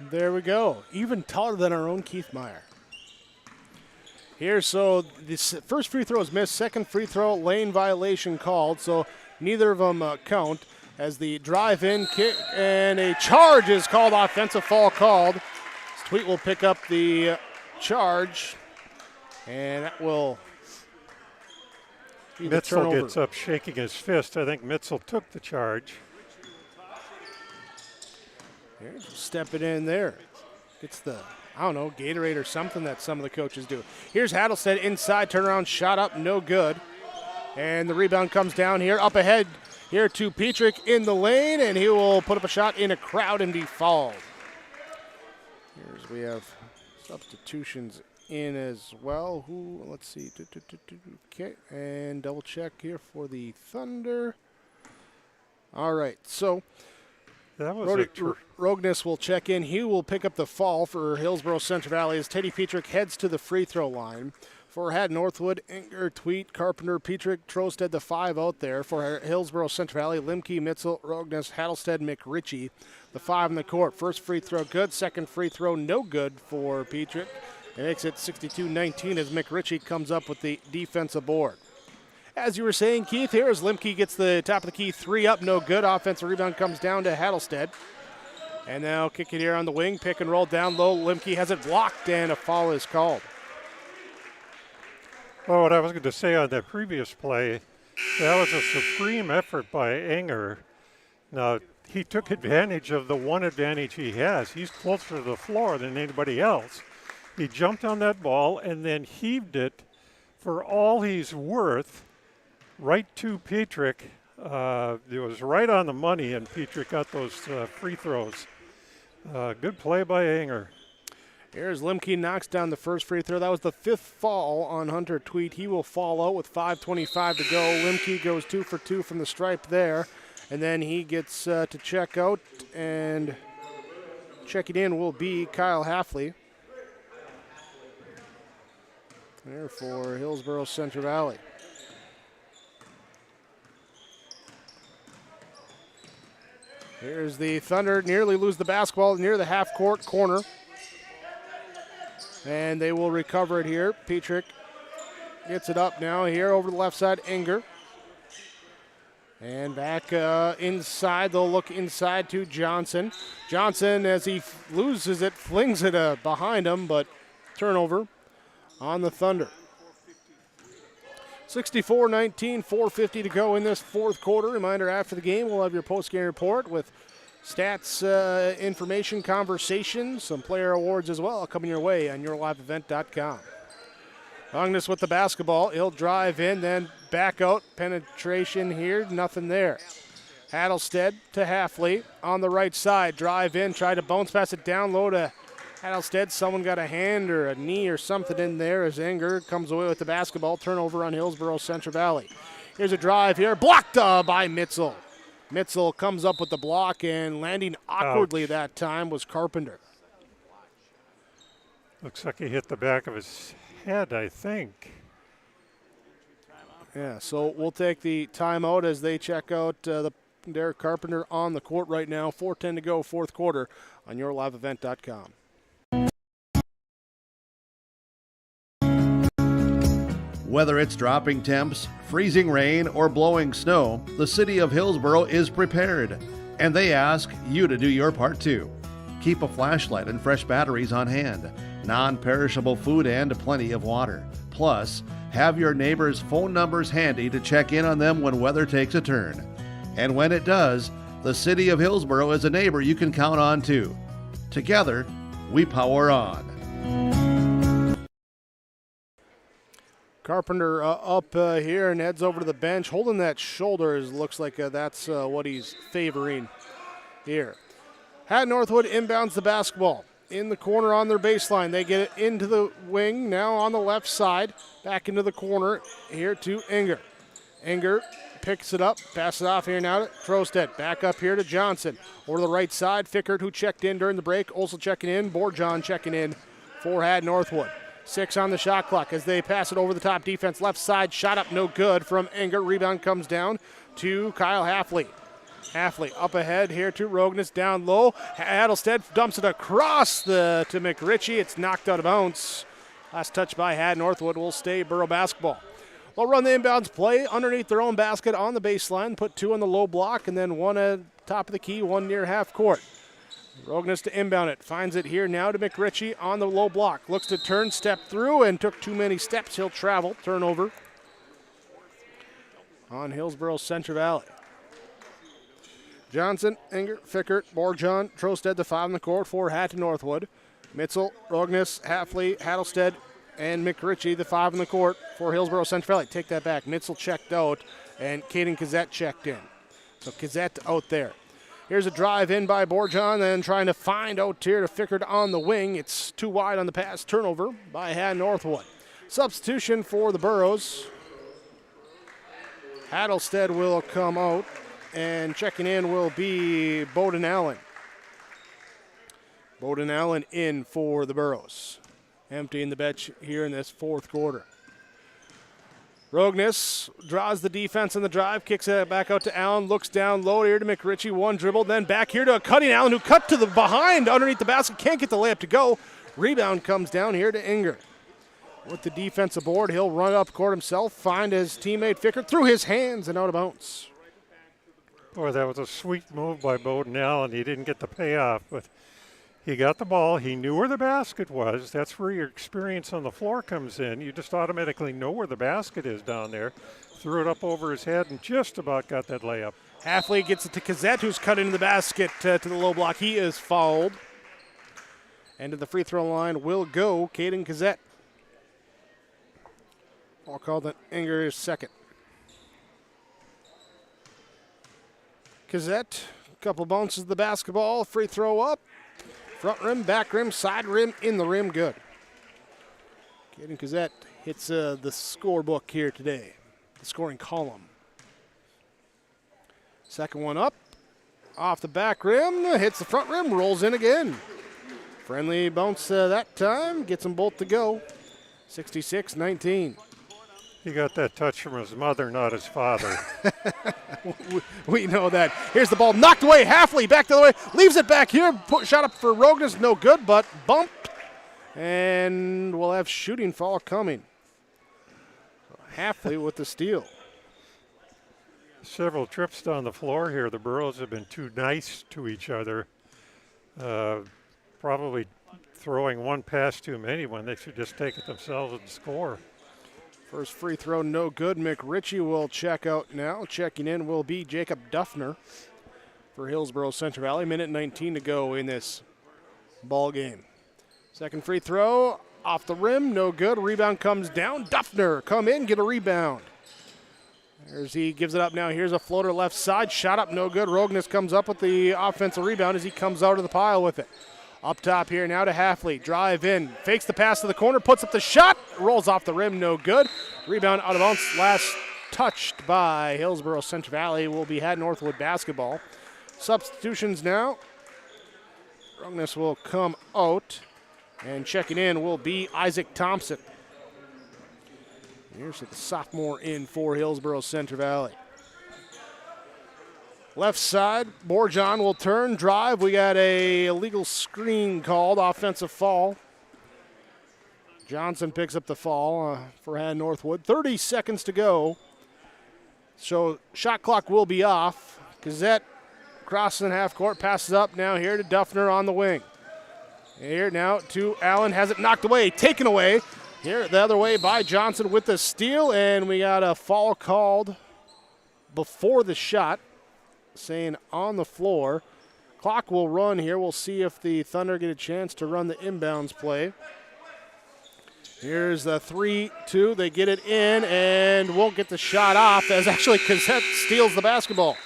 There we go. Even taller than our own Keith Meyer. Here, so this first free throw is missed. Second free throw, lane violation called. So neither of them count as the drive-in kick and a charge is called. Offensive foul called. Tweet will pick up the charge, and that will be the Mitzel turnover. gets up shaking his fist. I think Mitzel took the charge. Here, step it in there. It's the, I don't know, Gatorade or something that some of the coaches do. Here's Hattlestead inside, turnaround shot up, no good. And the rebound comes down here, up ahead here to Petrick in the lane, and he will put up a shot in a crowd and be fouled. Here's, we have substitutions in as well. Who, let's see, okay, and double check here for the Thunder. All right, so That was Rogness will check in. He will pick up the fall for Hillsboro-Central Valley as Teddy Petrick heads to the free throw line. For Hatton-Northwood, Inger, Tweet, Carpenter, Petrick, Trosted, the 5 out there. For Hillsboro-Central Valley, Limke, Mitzel, Rogness, Hattelstead, McRitchie, the 5 in the court. First free throw good, second free throw no good for Petrick. It makes it 62-19 as McRitchie comes up with the defensive board. As you were saying, Keith, here as Limke gets the top of the key 3 up, no good. Offensive rebound comes down to Hattelstead. And now kick it here on the wing, pick and roll down low. Limke has it blocked and a foul is called. Well, what I was going to say on that previous play, that was a supreme effort by Enger. Now, he took advantage of the one advantage he has. He's closer to the floor than anybody else. He jumped on that ball and then heaved it for all he's worth right to Petrick. It was right on the money, and Petrick got those free throws. Good play by Enger. Here's Limke, knocks down the first free throw. That was the 5th fall on Hunter Tweet. He will fall out with 5:25 to go. Limke goes 2 for 2 from the stripe there. And then he gets to check out, and checking in will be Kyle Halfley. There for Hillsboro-Central Valley. Here's the Thunder, nearly lose the basketball near the half-court corner. And they will recover it here. Petrick gets it up now here over the left side, Enger. And back inside, they'll look inside to Johnson. Johnson, as he loses it, flings it behind him, but turnover on the Thunder. 64-19, 4:50 to go in this fourth quarter. Reminder, after the game, we'll have your post-game report with stats, information, conversation, some player awards as well coming your way on yourliveevent.com. Rogness with the basketball. He'll drive in, then back out. Penetration here, nothing there. Hattelstead to Halfley on the right side. Drive in, try to bounce pass it down low to Hattelstead. Someone got a hand or a knee or something in there as Enger comes away with the basketball. Turnover on Hillsboro-Central Valley. Here's a drive here, blocked by Mitzel. Mitzel comes up with the block, and landing awkwardly that time was Carpenter. Looks like he hit the back of his head, I think. Yeah, so we'll take the timeout as they check out Derek Carpenter on the court right now. 4:10 to go, fourth quarter on yourliveevent.com. Whether it's dropping temps, freezing rain, or blowing snow, the city of Hillsboro is prepared, and they ask you to do your part too. Keep a flashlight and fresh batteries on hand, non-perishable food, and plenty of water. Plus, have your neighbors' phone numbers handy to check in on them when weather takes a turn. And when it does, the city of Hillsboro is a neighbor you can count on too. Together, we power on. Carpenter up here and heads over to the bench, holding that shoulder. Looks like that's what he's favoring here. Hatton-Northwood inbounds the basketball in the corner on their baseline. They get it into the wing, now on the left side, back into the corner here to Enger. Enger picks it up, passes it off here now to Trosted. Back up here to Johnson. Over the right side, Fickert, who checked in during the break, also checking in. Borjon checking in for Hatton-Northwood. 6 on the shot clock as they pass it over the top. Defense left side, shot up no good from Enger. Rebound comes down to Kyle Halfley. Halfley up ahead here to Rogness, down low. Hattelstead dumps it across to McRitchie. It's knocked out of bounds. Last touch by Hatton-Northwood will stay Borough basketball. They'll run the inbounds play underneath their own basket on the baseline, put 2 on the low block, and then 1 at top of the key, 1 near half court. Rogness to inbound it. Finds it here now to McRitchie on the low block. Looks to turn, step through, and took too many steps. He'll travel. Turnover on Hillsboro-Central Valley. Johnson, Enger, Fickert, Borjon, Trosted, the 5 in the court for Hatton-Northwood. Mitzel, Rogness, Halfley, Hattelstead, and McRitchie, the 5 in the court for Hillsboro-Central Valley. Take that back. Mitzel checked out, and Caden Kazette checked in. So Kazette out there. Here's a drive in by Borjon, then trying to find out here to Fickert on the wing. It's too wide on the pass. Turnover by Hatton-Northwood. Substitution for the Burros. Hattelstead will come out. and checking in will be Bowden Allen. Bowden Allen in for the Burros. Emptying the bench here in this fourth quarter. Rogness draws the defense on the drive, kicks it back out to Allen, looks down low here to McRitchie, one dribble, then back here to a cutting Allen who cut to the behind underneath the basket, can't get the layup to go. Rebound comes down here to Inger. With the defensive board, he'll run up court himself, find his teammate Fickert through his hands and out of bounds. Boy, that was a sweet move by Bowden Allen. He didn't get the payoff, but he got the ball. He knew where the basket was. That's where your experience on the floor comes in. You just automatically know where the basket is down there. Threw it up over his head and just about got that layup. Halfley gets it to Kazette, who's cut into the basket to the low block. He is fouled. And to the free throw line will go Caden Kazette. I'll call that Inger's second. Kazette, couple bounces of the basketball, free throw up. Front rim, back rim, side rim, in the rim, good. Caden Kazette hits the scorebook here today, the scoring column. Second one up, off the back rim, hits the front rim, rolls in again. Friendly bounce that time, gets them both to go. 66-19. He got that touch from his mother, not his father. We know that. Here's the ball knocked away. Halfley back the other way. Leaves it back here. Shot up for Rogness. No good, but bumped. And we'll have shooting foul coming. Halfley with the steal. Several trips down the floor here. The Burros have been too nice to each other. Probably throwing one pass too many when they should just take it themselves and score. First free throw, no good. McRitchie will check out now. Checking in will be Jacob Duffner for Hillsboro-Central Valley. Minute 19 to go in this ball game. Second free throw, off the rim, no good. Rebound comes down. Duffner, come in, get a rebound. There's he gives it up now. Here's a floater left side. Shot up, no good. Rogness comes up with the offensive rebound as he comes out of the pile with it. Up top here now to Halfley. Drive in. Fakes the pass to the corner. Puts up the shot. Rolls off the rim. No good. Rebound out of bounds. Last touched by Hillsboro-Central Valley will be Hatton-Northwood basketball. Substitutions now. Rogness will come out. And checking in will be Isaac Thompson. Here's the sophomore in for Hillsboro-Central Valley. Left side, Borjon will turn, drive. We got a illegal screen called, offensive foul. Johnson picks up the fall for Hatton-Northwood. 30 seconds to go. So shot clock will be off. Gazette crosses half court, passes up now here to Duffner on the wing. Here now to Allen, has it knocked away, taken away. Here the other way by Johnson with the steal, and we got a foul called before the shot. Saying on the floor. Clock will run here. We'll see if the Thunder get a chance to run the inbounds play. Here's the 3-2. They get it in and won't get the shot off as actually Kazette steals the basketball.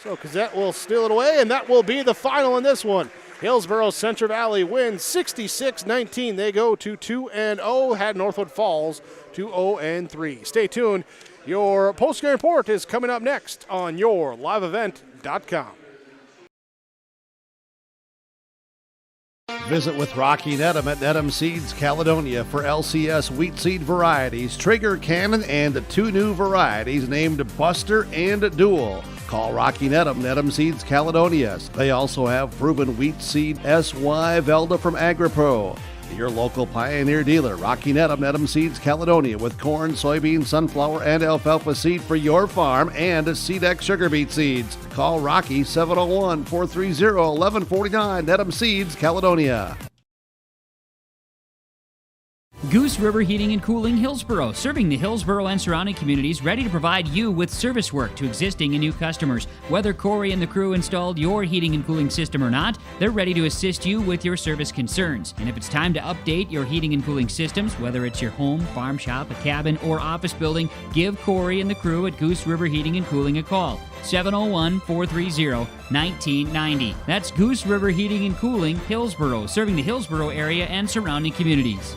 So Kazette will steal it away, and that will be the final in this one. Hillsboro-Central Valley wins 66-19. They go to 2-0. Hatton-Northwood falls to 0-3. Stay tuned. Your post-game report is coming up next on YourLiveEvent.com. Visit with Rocky Nedham at Nedham Seeds Caledonia for LCS wheat seed varieties, Trigger Cannon, and 2 new varieties named Buster and Dual. Call Rocky Nedham, Nedham Seeds Caledonia. They also have proven wheat seed SY Velda from AgriPro. Your local Pioneer dealer, Rocky Nedham, Nedham Seeds Caledonia, with corn, soybean, sunflower, and alfalfa seed for your farm and SeedX sugar beet seeds. Call Rocky 701-430-1149, Nedham Seeds Caledonia. Goose River Heating and Cooling Hillsboro, serving the Hillsboro and surrounding communities, ready to provide you with service work to existing and new customers. Whether Corey and the crew installed your heating and cooling system or not, they're ready to assist you with your service concerns. And if it's time to update your heating and cooling systems, whether it's your home, farm shop, a cabin, or office building, give Corey and the crew at Goose River Heating and Cooling a call. 701-430-1990. That's Goose River Heating and Cooling, Hillsboro, serving the Hillsboro area and surrounding communities.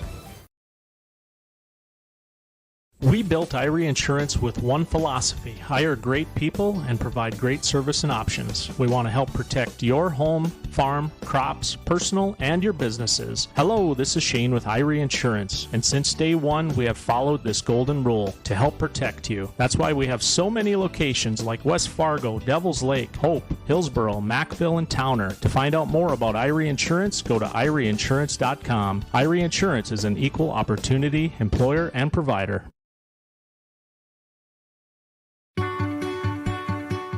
We built Irie Insurance with one philosophy: hire great people and provide great service and options. We want to help protect your home, farm, crops, personal, and your businesses. Hello, this is Shane with Irie Insurance, and since day one, we have followed this golden rule to help protect you. That's why we have so many locations like West Fargo, Devil's Lake, Hope, Hillsboro, Mackville, and Towner. To find out more about Irie Insurance, go to IrieInsurance.com. Irie Insurance is an equal opportunity employer and provider.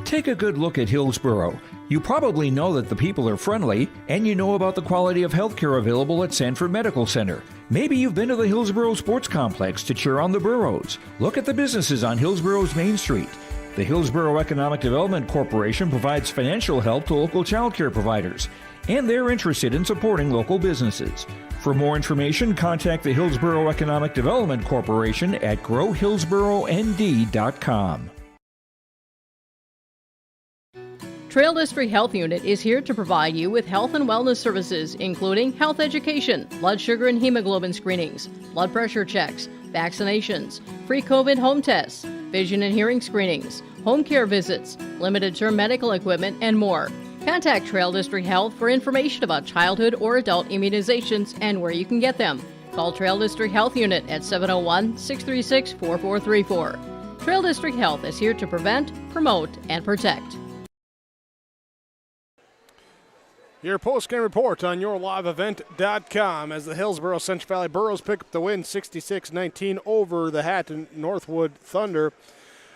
Take a good look at Hillsboro. You probably know that the people are friendly, and you know about the quality of healthcare available at Sanford Medical Center. Maybe you've been to the Hillsboro Sports Complex to cheer on the Burros. Look at the businesses on Hillsboro's Main Street. The Hillsboro Economic Development Corporation provides financial help to local child care providers, and they're interested in supporting local businesses. For more information, contact the Hillsboro Economic Development Corporation at growhillsboroND.com. Trail District Health Unit is here to provide you with health and wellness services, including health education, blood sugar and hemoglobin screenings, blood pressure checks, vaccinations, free COVID home tests, vision and hearing screenings, home care visits, limited-term medical equipment, and more. Contact Trail District Health for information about childhood or adult immunizations and where you can get them. Call Trail District Health Unit at 701-636-4434. Trail District Health is here to prevent, promote, and protect. Your post-game report on yourliveevent.com as the Hillsboro-Central Valley Burros pick up the win 66-19 over the Hatton-Northwood Thunder.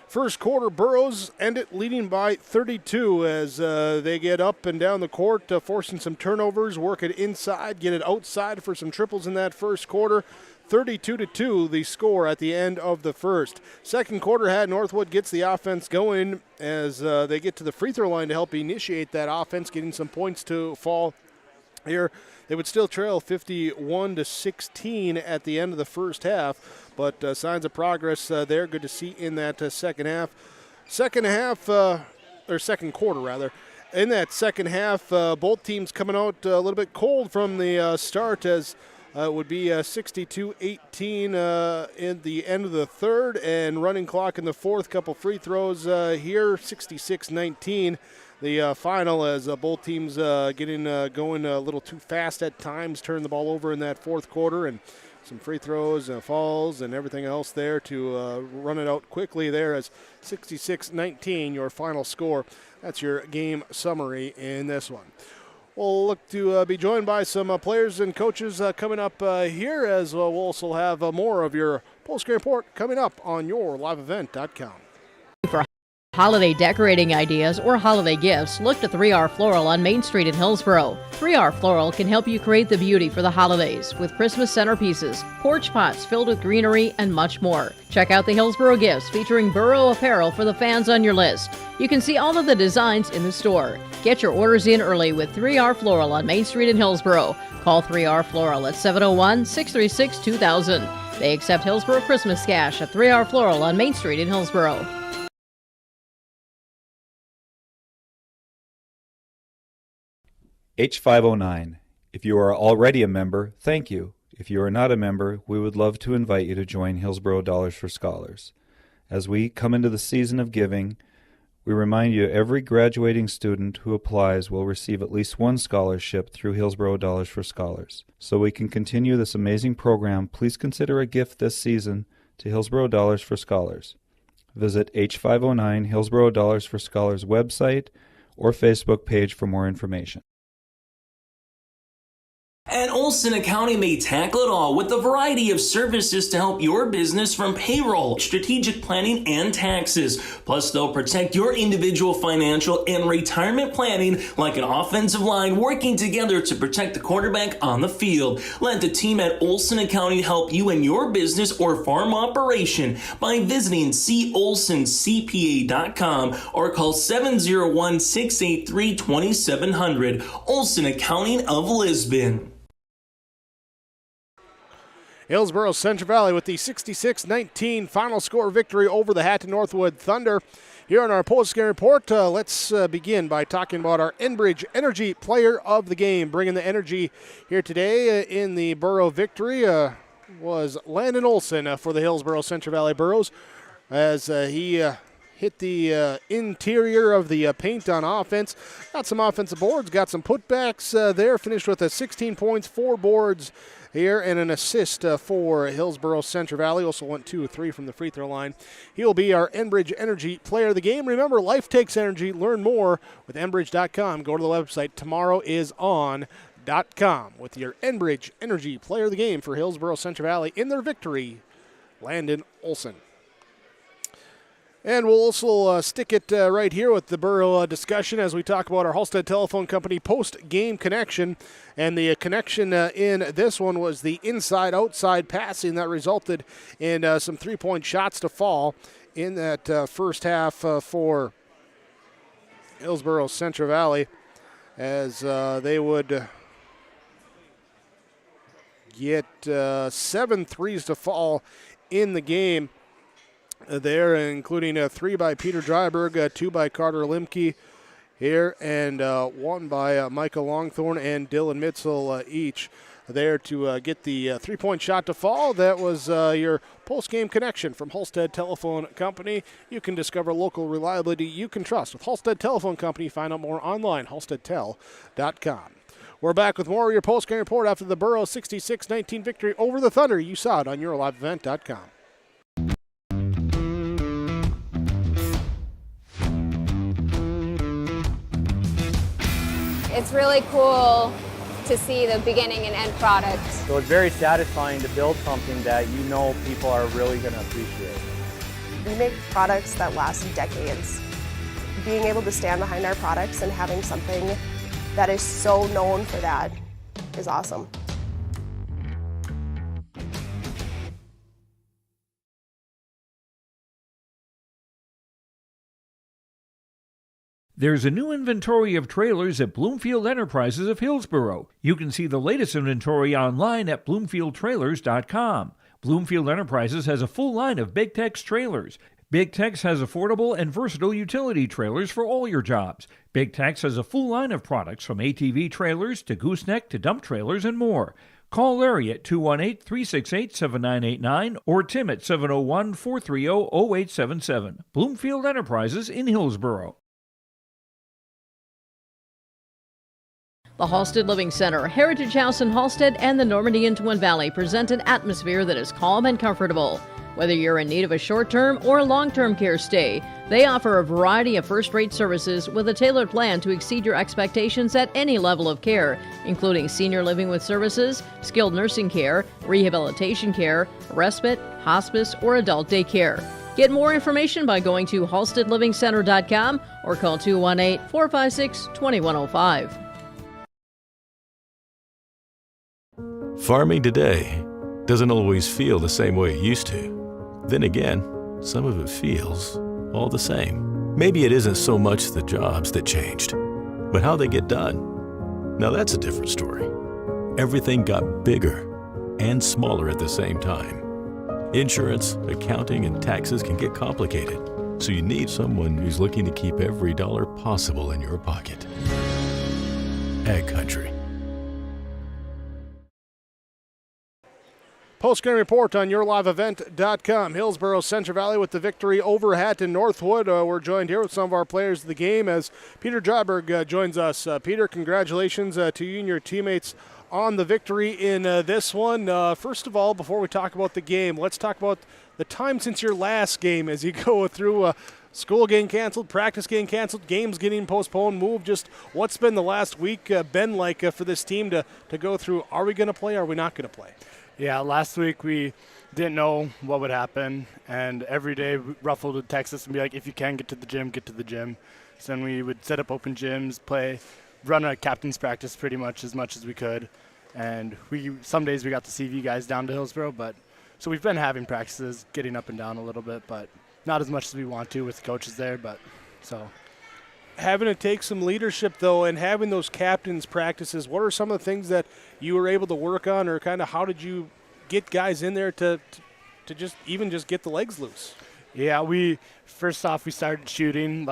First quarter, Burros end it leading by 32 as they get up and down the court, forcing some turnovers, work it inside, get it outside for some triples in that first quarter. 32-2 the score at the end of the first. Second quarter, Hatton-Northwood gets the offense going as they get to the free throw line to help initiate that offense, getting some points to fall here. They would still trail 51-16 at the end of the first half, but signs of progress there. Good to see in that second quarter rather. In that second half, both teams coming out a little bit cold from the start as it would be 62-18 in the end of the third, and running clock in the fourth. Couple free throws here, 66-19. The final as both teams getting going a little too fast at times, turn the ball over in that fourth quarter, and some free throws, fouls, and everything else there to run it out quickly there as 66-19 your final score. That's your game summary in this one. We'll look to be joined by some players and coaches coming up here, as we'll also have more of your post-game report coming up on yourliveevent.com. For holiday decorating ideas or holiday gifts, look to 3R Floral on Main Street in Hillsboro. 3R Floral can help you create the beauty for the holidays with Christmas centerpieces, porch pots filled with greenery, and much more. Check out the Hillsboro gifts featuring Burro apparel for the fans on your list. You can see all of the designs in the store. Get your orders in early with 3R Floral on Main Street in Hillsboro. Call 3R Floral at 701-636-2000. They accept Hillsboro Christmas cash at 3R Floral on Main Street in Hillsboro. H509. If you are already a member, thank you. If you are not a member, we would love to invite you to join Hillsboro Dollars for Scholars. As we come into the season of giving, we remind you every graduating student who applies will receive at least one scholarship through Hillsboro Dollars for Scholars. So we can continue this amazing program, please consider a gift this season to Hillsboro Dollars for Scholars. Visit H509 Hillsboro Dollars for Scholars website or Facebook page for more information. At Olson Accounting, they tackle it all with a variety of services to help your business, from payroll, strategic planning, and taxes. Plus, they'll protect your individual financial and retirement planning like an offensive line working together to protect the quarterback on the field. Let the team at Olson Accounting help you in your business or farm operation by visiting colsoncpa.com or call 701-683-2700. Olson Accounting of Lisbon. Hillsboro-Central Valley with the 66-19 final score victory over the Hatton-Northwood Thunder. Here on our post-game report, let's begin by talking about our Enbridge Energy Player of the Game, bringing the energy here today in the Burro victory. was Landon Olson for the Hillsboro-Central Valley Burros as he hit the interior of the paint on offense. Got some offensive boards, got some putbacks there, finished with 16 points, 4 boards here, and an assist for Hillsboro-Central Valley. Also went 2 of 3 from the free throw line. He'll be our Enbridge Energy Player of the Game. Remember, life takes energy. Learn more with Enbridge.com. Go to the website. tomorrowison.com with your Enbridge Energy Player of the Game for Hillsboro-Central Valley in their victory, Landon Olson. And we'll also stick it right here with the Burro discussion as we talk about our Halstead Telephone Company post-game connection. And the connection in this one was the inside-outside passing that resulted in some three-point shots to fall in that first half for Hillsboro-Central Valley as they would get 7 threes to fall in the game there, including 3 by Peter Dryberg, 2 by Carter Limke here, and 1 by Michael Longthorne and Dylan Mitzel each there to get the three-point shot to fall. That was your post-game connection from Halstead Telephone Company. You can discover local reliability you can trust with Halstead Telephone Company. Find out more online, halsteadtel.com. We're back with more of your post-game report after the Burro 66-19 victory over the Thunder. You saw it on yourliveevent.com. It's really cool to see the beginning and end product. So it's very satisfying to build something that you know people are really going to appreciate. We make products that last decades. Being able to stand behind our products and having something that is so known for that is awesome. There's a new inventory of trailers at Bloomfield Enterprises of Hillsboro. You can see the latest inventory online at bloomfieldtrailers.com. Bloomfield Enterprises has a full line of Big Tex trailers. Big Tex has affordable and versatile utility trailers for all your jobs. Big Tex has a full line of products from ATV trailers to gooseneck to dump trailers and more. Call Larry at 218-368-7989 or Tim at 701-430-0877. Bloomfield Enterprises in Hillsboro. The Halstead Living Center, Heritage House in Halstead, and the Normandy in Twin Valley present an atmosphere that is calm and comfortable. Whether you're in need of a short-term or long-term care stay, they offer a variety of first-rate services with a tailored plan to exceed your expectations at any level of care, including senior living with services, skilled nursing care, rehabilitation care, respite, hospice, or adult daycare. Get more information by going to halsteadlivingcenter.com or call 218-456-2105. Farming today doesn't always feel the same way it used to. Then again, some of it feels all the same. Maybe it isn't so much the jobs that changed, but how they get done. Now that's a different story. Everything got bigger and smaller at the same time. Insurance, accounting, and taxes can get complicated, so you need someone who's looking to keep every dollar possible in your pocket. Ag Country. Post-game report on yourliveevent.com. Hillsboro-Central Valley with the victory over Hatton-Northwood. We're joined here with some of our players of the game as Peter Dryberg joins us. Peter, congratulations to you and your teammates on the victory in this one. First of all, before we talk about the game, let's talk about the time since your last game as you go through school getting canceled, practice getting canceled, games getting postponed, moved. Just what's been the last week been like for this team to go through? Are we going to play? Are we not going to play? Yeah, last week we didn't know what would happen, and every day Ruffle would text us and be like, if you can get to the gym, get to the gym. So then we would set up open gyms, run a captain's practice pretty much as we could. And some days we got the CV guys down to Hillsboro, so we've been having practices, getting up and down a little bit, but not as much as we want to with the coaches there, Having to take some leadership, though, and having those captains' practices, what are some of the things that you were able to work on, or kind of how did you get guys in there to just get the legs loose? Yeah, first off, we started shooting.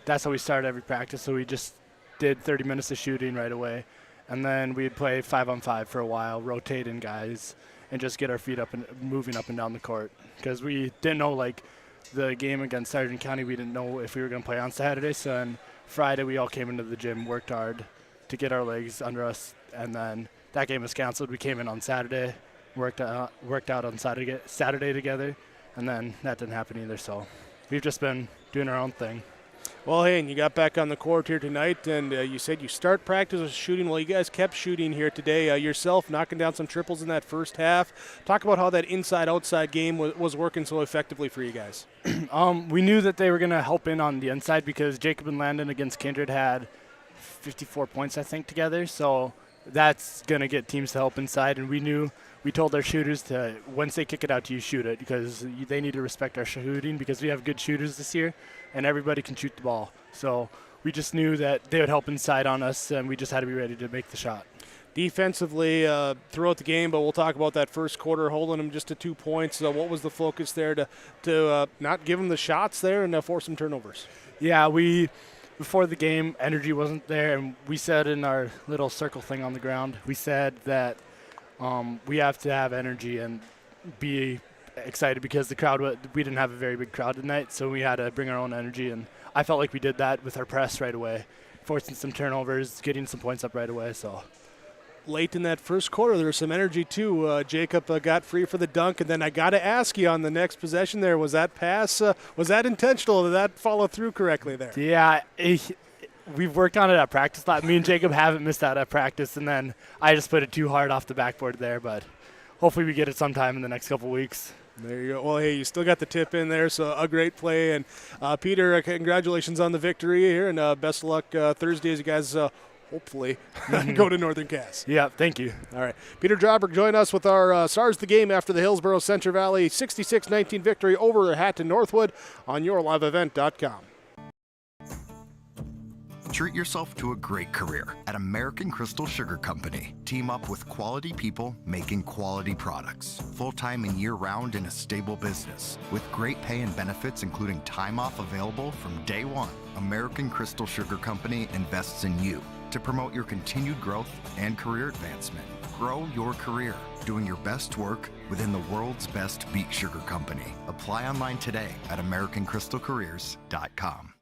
That's how we started every practice, so we just did 30 minutes of shooting right away. And then we'd play 5-on-5 for a while, rotating guys. and just get our feet up and moving up and down the court. Because we didn't know, like, the game against Sargent County, we didn't know if we were going to play on Saturday. So on Friday, we all came into the gym, worked hard to get our legs under us, and then that game was canceled. We came in on Saturday, worked out on Saturday together, and then that didn't happen either. So we've just been doing our own thing. Well, hey, and you got back on the court here tonight, and you said you start practice with shooting. Well, you guys kept shooting here today yourself, knocking down some triples in that first half. Talk about how that inside-outside game was working so effectively for you guys. We knew that they were going to help in on the inside because Jacob and Landon against Kindred had 54 points, I think, together. So that's going to get teams to help inside, and we told our shooters to, once they kick it out to you, shoot it, because they need to respect our shooting because we have good shooters this year, and everybody can shoot the ball. So we just knew that they would help inside on us, and we just had to be ready to make the shot. Defensively throughout the game, but we'll talk about that first quarter, holding them just to 2 points. What was the focus there to not give them the shots there and force some turnovers? Yeah, before the game, energy wasn't there, and we said in our little circle thing on the ground, we said that we have to have energy and be excited because the crowd, we didn't have a very big crowd tonight, so we had to bring our own energy, and I felt like we did that with our press right away, forcing some turnovers, getting some points up right away. So late in that first quarter, there was some energy too. Jacob got free for the dunk, and then I got to ask you on the next possession there, was that pass, was that intentional? Did that follow through correctly there? Yeah, we've worked on it at practice a lot. Me and Jacob haven't missed out at practice, and then I just put it too hard off the backboard there, but hopefully we get it sometime in the next couple weeks. There you go. Well, hey, you still got the tip in there, so a great play. And Peter, congratulations on the victory here, and best of luck Thursday as you guys hopefully go to Northern Cass. Yeah, thank you. All right. Peter Dropper joined us with our Stars of the Game after the Hillsboro-Central Valley 66-19 victory over Hatton-Northwood on yourliveevent.com. Treat yourself to a great career at American Crystal Sugar Company. Team up with quality people making quality products. Full-time and year-round in a stable business. With great pay and benefits including time off available from day one. American Crystal Sugar Company invests in you to promote your continued growth and career advancement. Grow your career doing your best work within the world's best beet sugar company. Apply online today at AmericanCrystalCareers.com.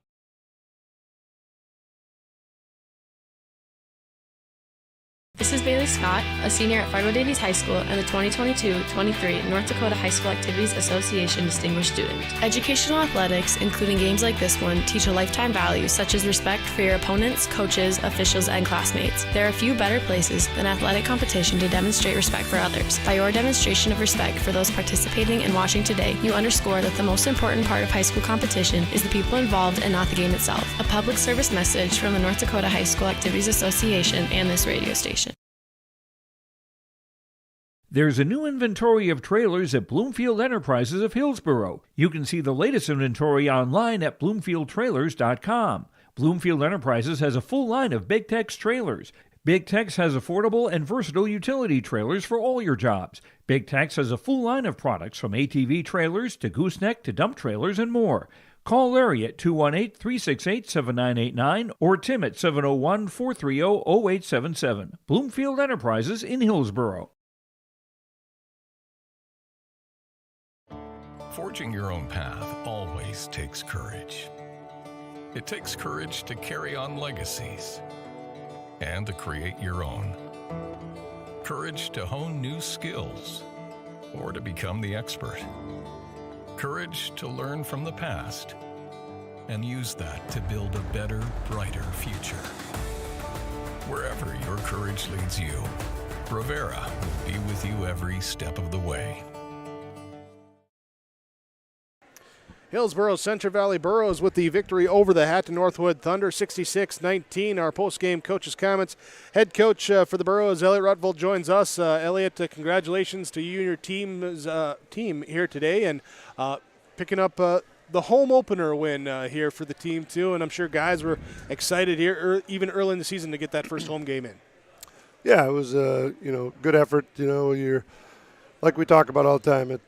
This is Bailey Scott, a senior at Fargo Davies High School and the 2022-23 North Dakota High School Activities Association Distinguished Student. Educational athletics, including games like this one, teach a lifetime values such as respect for your opponents, coaches, officials, and classmates. There are few better places than athletic competition to demonstrate respect for others. By your demonstration of respect for those participating and watching today, you underscore that the most important part of high school competition is the people involved and not the game itself. A public service message from the North Dakota High School Activities Association and this radio station. There's a new inventory of trailers at Bloomfield Enterprises of Hillsboro. You can see the latest inventory online at BloomfieldTrailers.com. Bloomfield Enterprises has a full line of Big Tex trailers. Big Tex has affordable and versatile utility trailers for all your jobs. Big Tex has a full line of products from ATV trailers to gooseneck to dump trailers and more. Call Larry at 218-368-7989 or Tim at 701-430-0877. Bloomfield Enterprises in Hillsboro. Forging your own path always takes courage. It takes courage to carry on legacies and to create your own. Courage to hone new skills or to become the expert. Courage to learn from the past and use that to build a better, brighter future. Wherever your courage leads you, Rivera will be with you every step of the way. Hillsboro-Central Valley Burros with the victory over the Hatton-Northwood Thunder, 66-19. Our post-game coach's comments. Head coach for the Burros, Elliot Rutveld, joins us. Elliot, congratulations to you and your team here today, and picking up the home opener win here for the team too. And I'm sure guys were excited here, even early in the season, to get that first home game in. Yeah, it was good effort. You're like we talk about all the time.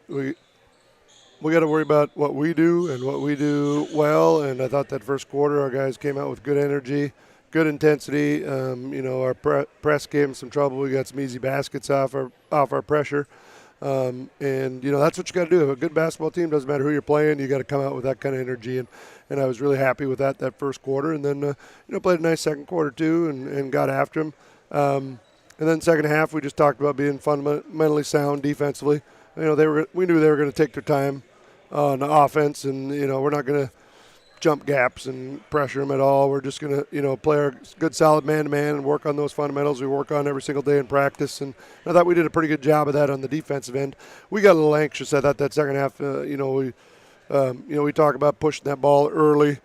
We got to worry about what we do and what we do well, and I thought that first quarter our guys came out with good energy, good intensity. Our press gave them some trouble. We got some easy baskets off our pressure. And, that's what you got to do. A good basketball team, doesn't matter who you're playing, you got to come out with that kind of energy. And I was really happy with that first quarter. And then, played a nice second quarter too and got after them. And then second half, we just talked about being fundamentally sound defensively. We knew they were going to take their time on the offense, and, we're not going to jump gaps and pressure them at all. We're just going to, play our good solid man-to-man and work on those fundamentals we work on every single day in practice. And I thought we did a pretty good job of that on the defensive end. We got a little anxious. I thought that second half, we talk about pushing that ball early,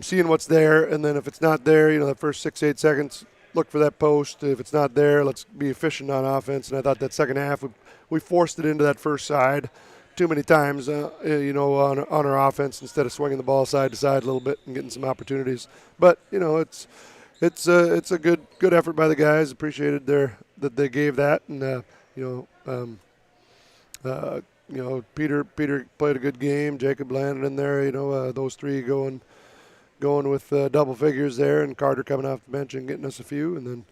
seeing what's there, and then if it's not there, the first 6-8 seconds, look for that post. If it's not there, let's be efficient on offense. And I thought that second half, we forced it into that first side too many times, on our offense instead of swinging the ball side to side a little bit and getting some opportunities. But it's a good effort by the guys. Appreciated that they gave that, and Peter played a good game. Jacob landed in there. Those three going with double figures there, and Carter coming off the bench and getting us a few, and then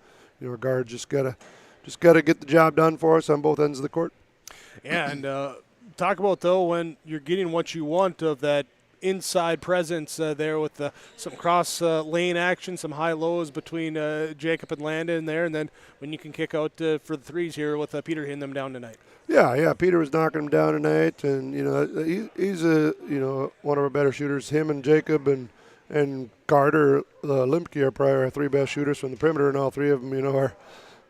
our guards just gotta get the job done for us on both ends of the court. Yeah, and talk about, though, when you're getting what you want of that inside presence there with some cross lane action, some high lows between Jacob and Landon there, and then when you can kick out for the threes here with Peter hitting them down tonight. Yeah, Peter was knocking them down tonight, and he's one of our better shooters. Him and Jacob and Carter Limpke are probably our three best shooters from the perimeter, and all three of them are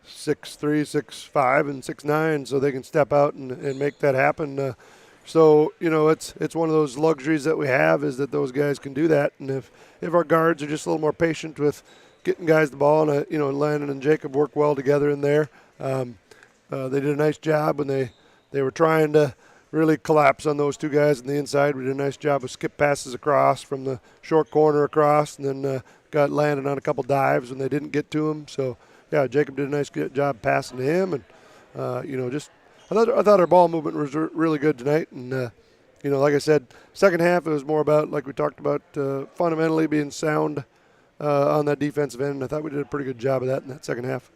6'3", 6'5", and 6'9", so they can step out and make that happen. So it's one of those luxuries that we have, is that those guys can do that. And if our guards are just a little more patient with getting guys the ball, and Landon and Jacob work well together in there. They did a nice job when they were trying to really collapse on those two guys on the inside. We did a nice job of skip passes across from the short corner across, and then got Landon on a couple dives when they didn't get to him. So yeah, Jacob did a nice job passing to him, and I thought our ball movement was really good tonight. And like I said, second half it was more about, like we talked about, fundamentally being sound on that defensive end. And I thought we did a pretty good job of that in that second half.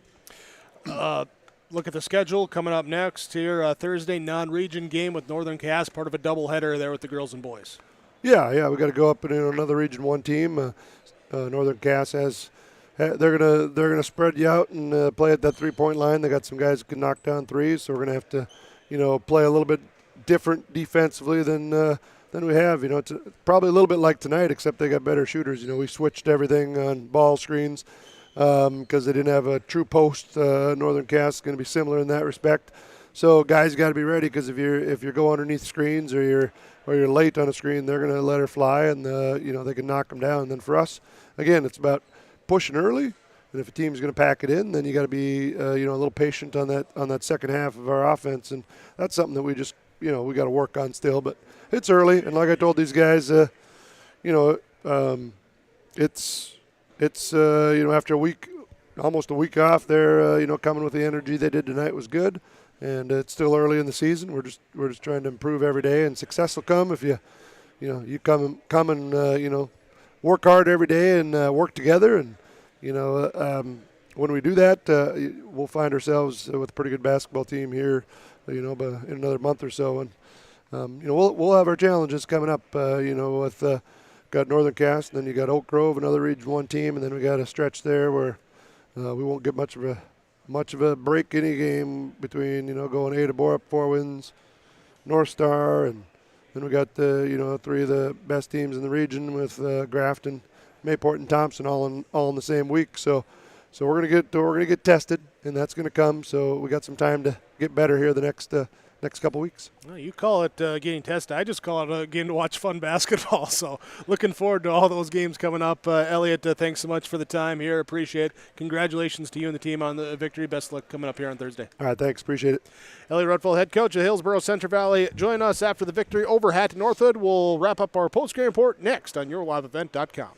Look at the schedule coming up next here. Thursday non-region game with Northern Cass, part of a doubleheader there with the girls and boys. Yeah, we got to go up and another Region 1 team. Northern Cass they're gonna spread you out and play at that 3-point line. They got some guys who can knock down threes, so we're gonna have to, play a little bit different defensively than we have. It's probably a little bit like tonight, except they got better shooters. We switched everything on ball screens because they didn't have a true post. Northern Cass is going to be similar in that respect. So guys got to be ready, because if you go underneath screens or you're late on a screen, they're going to let her fly, and they can knock them down. And then for us, again, it's about pushing early, and if a team's going to pack it in, then you got to be a little patient on that second half of our offense, and that's something that we just we got to work on still. But it's early, and like I told these guys, it's after almost a week off, they're coming with the energy they did tonight was good, and it's still early in the season. We're just trying to improve every day, and success will come if you come and work hard every day and work together. And when we do that, we'll find ourselves with a pretty good basketball team here, in another month or so. And we'll have our challenges coming up. With got Northern Cass, and then you got Oak Grove, another Region 1 team, and then we got a stretch there where we won't get much of a break any game between going A to Borup, 4 wins, North Star, and then we got the three of the best teams in the region with Grafton, Mayport, and Thompson all in the same week. So we're gonna get tested, and that's gonna come. So we got some time to get better here the next couple weeks. Well, you call it getting tested. I just call it getting to watch fun basketball. So looking forward to all those games coming up. Elliot, thanks so much for the time here. Appreciate it. Congratulations to you and the team on the victory. Best luck coming up here on Thursday. All right, thanks. Appreciate it. Elliot Rudfeld, head coach of Hillsboro-Central Valley. Join us after the victory over Hatton-Northwood. We'll wrap up our post-game report next on YourLiveEvent.com.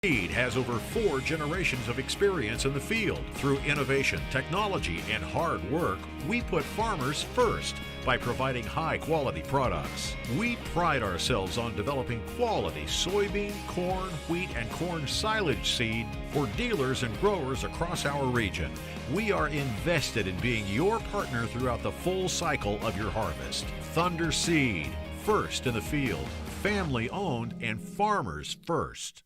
Seed has over 4 generations of experience in the field. Through innovation, technology, and hard work, we put farmers first. by providing high-quality products. We pride ourselves on developing quality soybean, corn, wheat, and corn silage seed for dealers and growers across our region. We are invested in being your partner throughout the full cycle of your harvest. Thunder Seed, first in the field, family-owned and farmers first.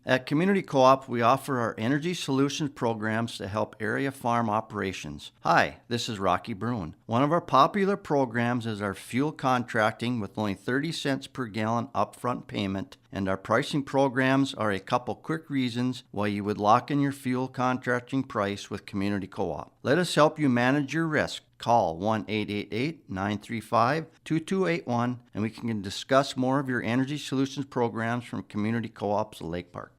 At Community Co-op, we offer our energy solutions programs to help area farm operations. Hi, this is Rocky Bruin. One of our popular programs is our fuel contracting with only 30 cents per gallon upfront payment, and our pricing programs are a couple quick reasons why you would lock in your fuel contracting price with Community Co-op. Let us help you manage your risk. Call 1-888-935-2281 and we can discuss more of your energy solutions programs from Community Co-op's Lake Park.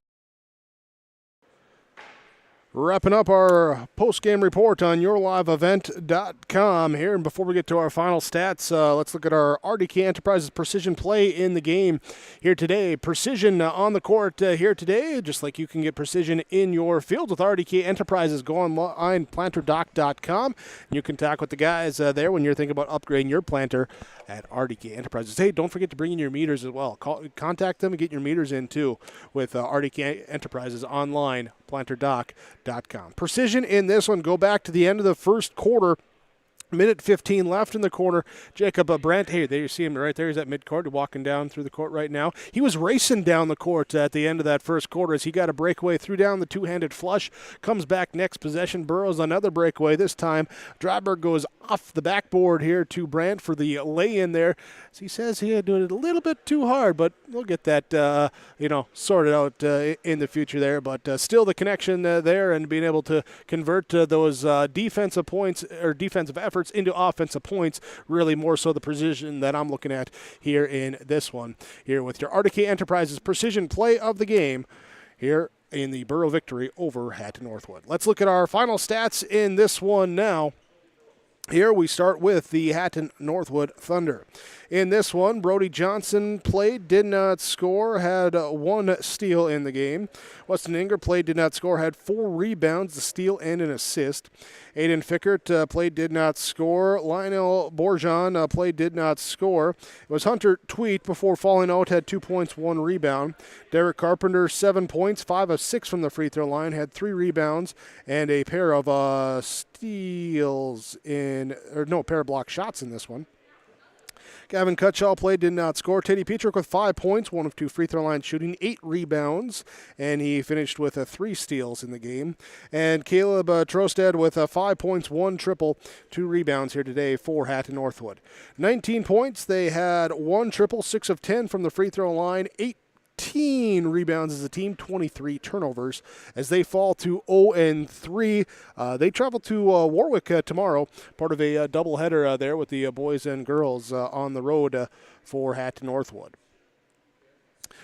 Wrapping up our post-game report on yourliveevent.com here. And before we get to our final stats, let's look at our RDK Enterprises precision play in the game here today. Precision on the court here today, just like you can get precision in your field with RDK Enterprises. Go online, planterdoc.com, and you can talk with the guys there when you're thinking about upgrading your planter at RDK Enterprises. Hey, don't forget to bring in your meters as well. Contact them and get your meters in too with RDK Enterprises online, planterdoc.com. Precision in this one. Go back to the end of the first quarter. Minute 15 left in the corner. Jacob Brandt, hey, there you see him right there. He's at midcourt, walking down through the court right now. He was racing down the court at the end of that first quarter as he got a breakaway, threw down the two-handed flush, comes back next possession, Burrows another breakaway. This time, Dryberg goes off the backboard here to Brandt for the lay-in there. As he says he had doing it a little bit too hard, but we'll get that, sorted out in the future there. But still the connection there and being able to convert those defensive points or defensive efforts into offensive points, really more so the precision that I'm looking at here in this one, here with your RDK Enterprises precision play of the game here in the Borough victory over Hatton-Northwood. Let's look at our final stats in this one now. Here we start with the Hatton-Northwood Thunder. In this one, Brody Johnson played, did not score, had one steal in the game. Weston Inger played, did not score, had 4 rebounds, a steal, and an assist. Aiden Fickert played, did not score. Lionel Bourgeon played, did not score. It was Hunter Tweet before falling out, had 2 points, 1 rebound. Derek Carpenter, 7 points, 5 of 6 from the free throw line, had 3 rebounds and a pair of pair of block shots in this one. Gavin Cutshall played, did not score. Teddy Petrick with 5 points, 1 of 2 free throw line shooting, 8 rebounds, and he finished with 3 steals in the game. And Caleb Trostad with 5 points, 1 triple, 2 rebounds here today for Hatton-Northwood. 19 points, they had 1 triple, 6 of 10 from the free throw line, 18 rebounds as a team, 23 turnovers as they fall to 0-3. They travel to Warwick tomorrow, part of a doubleheader there with the boys and girls on the road for Hatton-Northwood.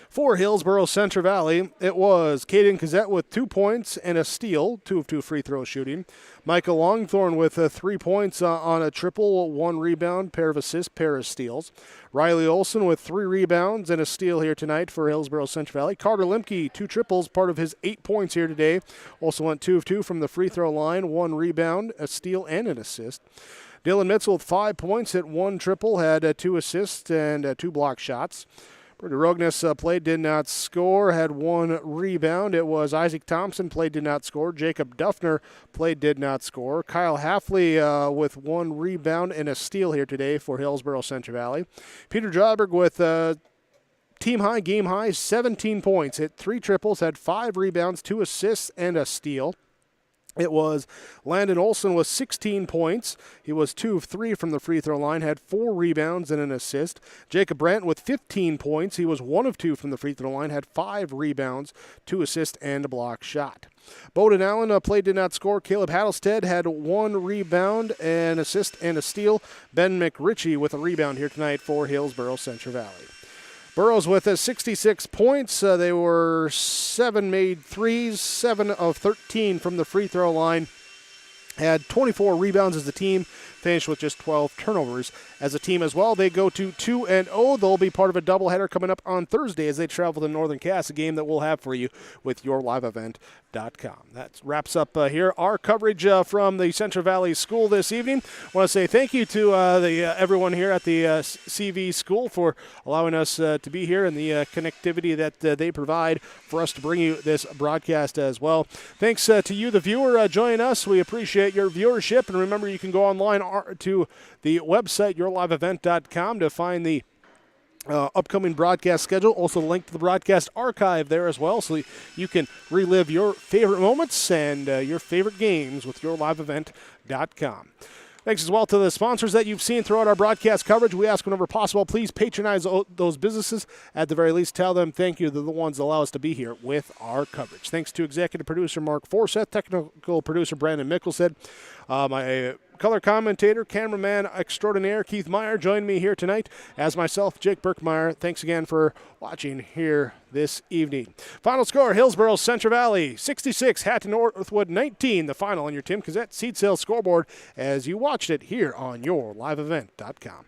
For Hillsboro-Central Valley, it was Caden Cazzette with 2 points and a steal, 2 of 2 free throw shooting. Michael Longthorn with 3 points on a triple, 1 rebound, pair of assists, pair of steals. Riley Olson with 3 rebounds and a steal here tonight for Hillsboro-Central Valley. Carter Limke, 2 triples, part of his 8 points here today. Also went 2 of 2 from the free throw line, 1 rebound, a steal, and an assist. Dylan Mitzel with 5 points, hit 1 triple, had 2 assists and 2 block shots. Brody Rognes played, did not score, had 1 rebound. It was Isaac Thompson played, did not score. Jacob Duffner played, did not score. Kyle Halfley with 1 rebound and a steal here today for Hillsboro-Central Valley. Peter Dryberg with team high, game high, 17 points. Hit 3 triples, had 5 rebounds, 2 assists, and a steal. It was Landon Olson with 16 points. He was 2 of 3 from the free throw line, had 4 rebounds and an assist. Jacob Brandt with 15 points. He was 1 of 2 from the free throw line, had 5 rebounds, 2 assists, and a block shot. Bowden Allen played, did not score. Caleb Hattlestead had 1 rebound, an assist, and a steal. Ben McRitchie with a rebound here tonight for Hillsboro-Central Valley. Burrows with 66 points. They were 7 made threes, 7 of 13 from the free throw line. Had 24 rebounds as a team, finished with just 12 turnovers as a team as well. They go to 2-0. They'll be part of a doubleheader coming up on Thursday as they travel to Northern Cass, a game that we'll have for you with yourliveevent.com. That wraps up here our coverage from the Central Valley School this evening. I want to say thank you to everyone here at the CV School for allowing us to be here and the connectivity that they provide for us to bring you this broadcast as well. Thanks to you, the viewer, joining us. We appreciate your viewership. And remember, you can go online to the website, yourliveevent.com, to find the upcoming broadcast schedule. Also, link to the broadcast archive there as well, so you can relive your favorite moments and your favorite games with yourliveevent.com. Thanks as well to the sponsors that you've seen throughout our broadcast coverage. We ask whenever possible, please patronize those businesses. At the very least, tell them thank you. They're the ones that allow us to be here with our coverage. Thanks to executive producer Mark Forseth, technical producer Brandon Mickelson, my color commentator, cameraman extraordinaire Keith Meyer joined me here tonight, as myself, Jake Birkmeyer. Thanks again for watching here this evening. Final score, Hillsboro-Central Valley 66, Hatton-Northwood 19. The final on your Tim Cassette seed sales scoreboard as you watched it here on yourliveevent.com.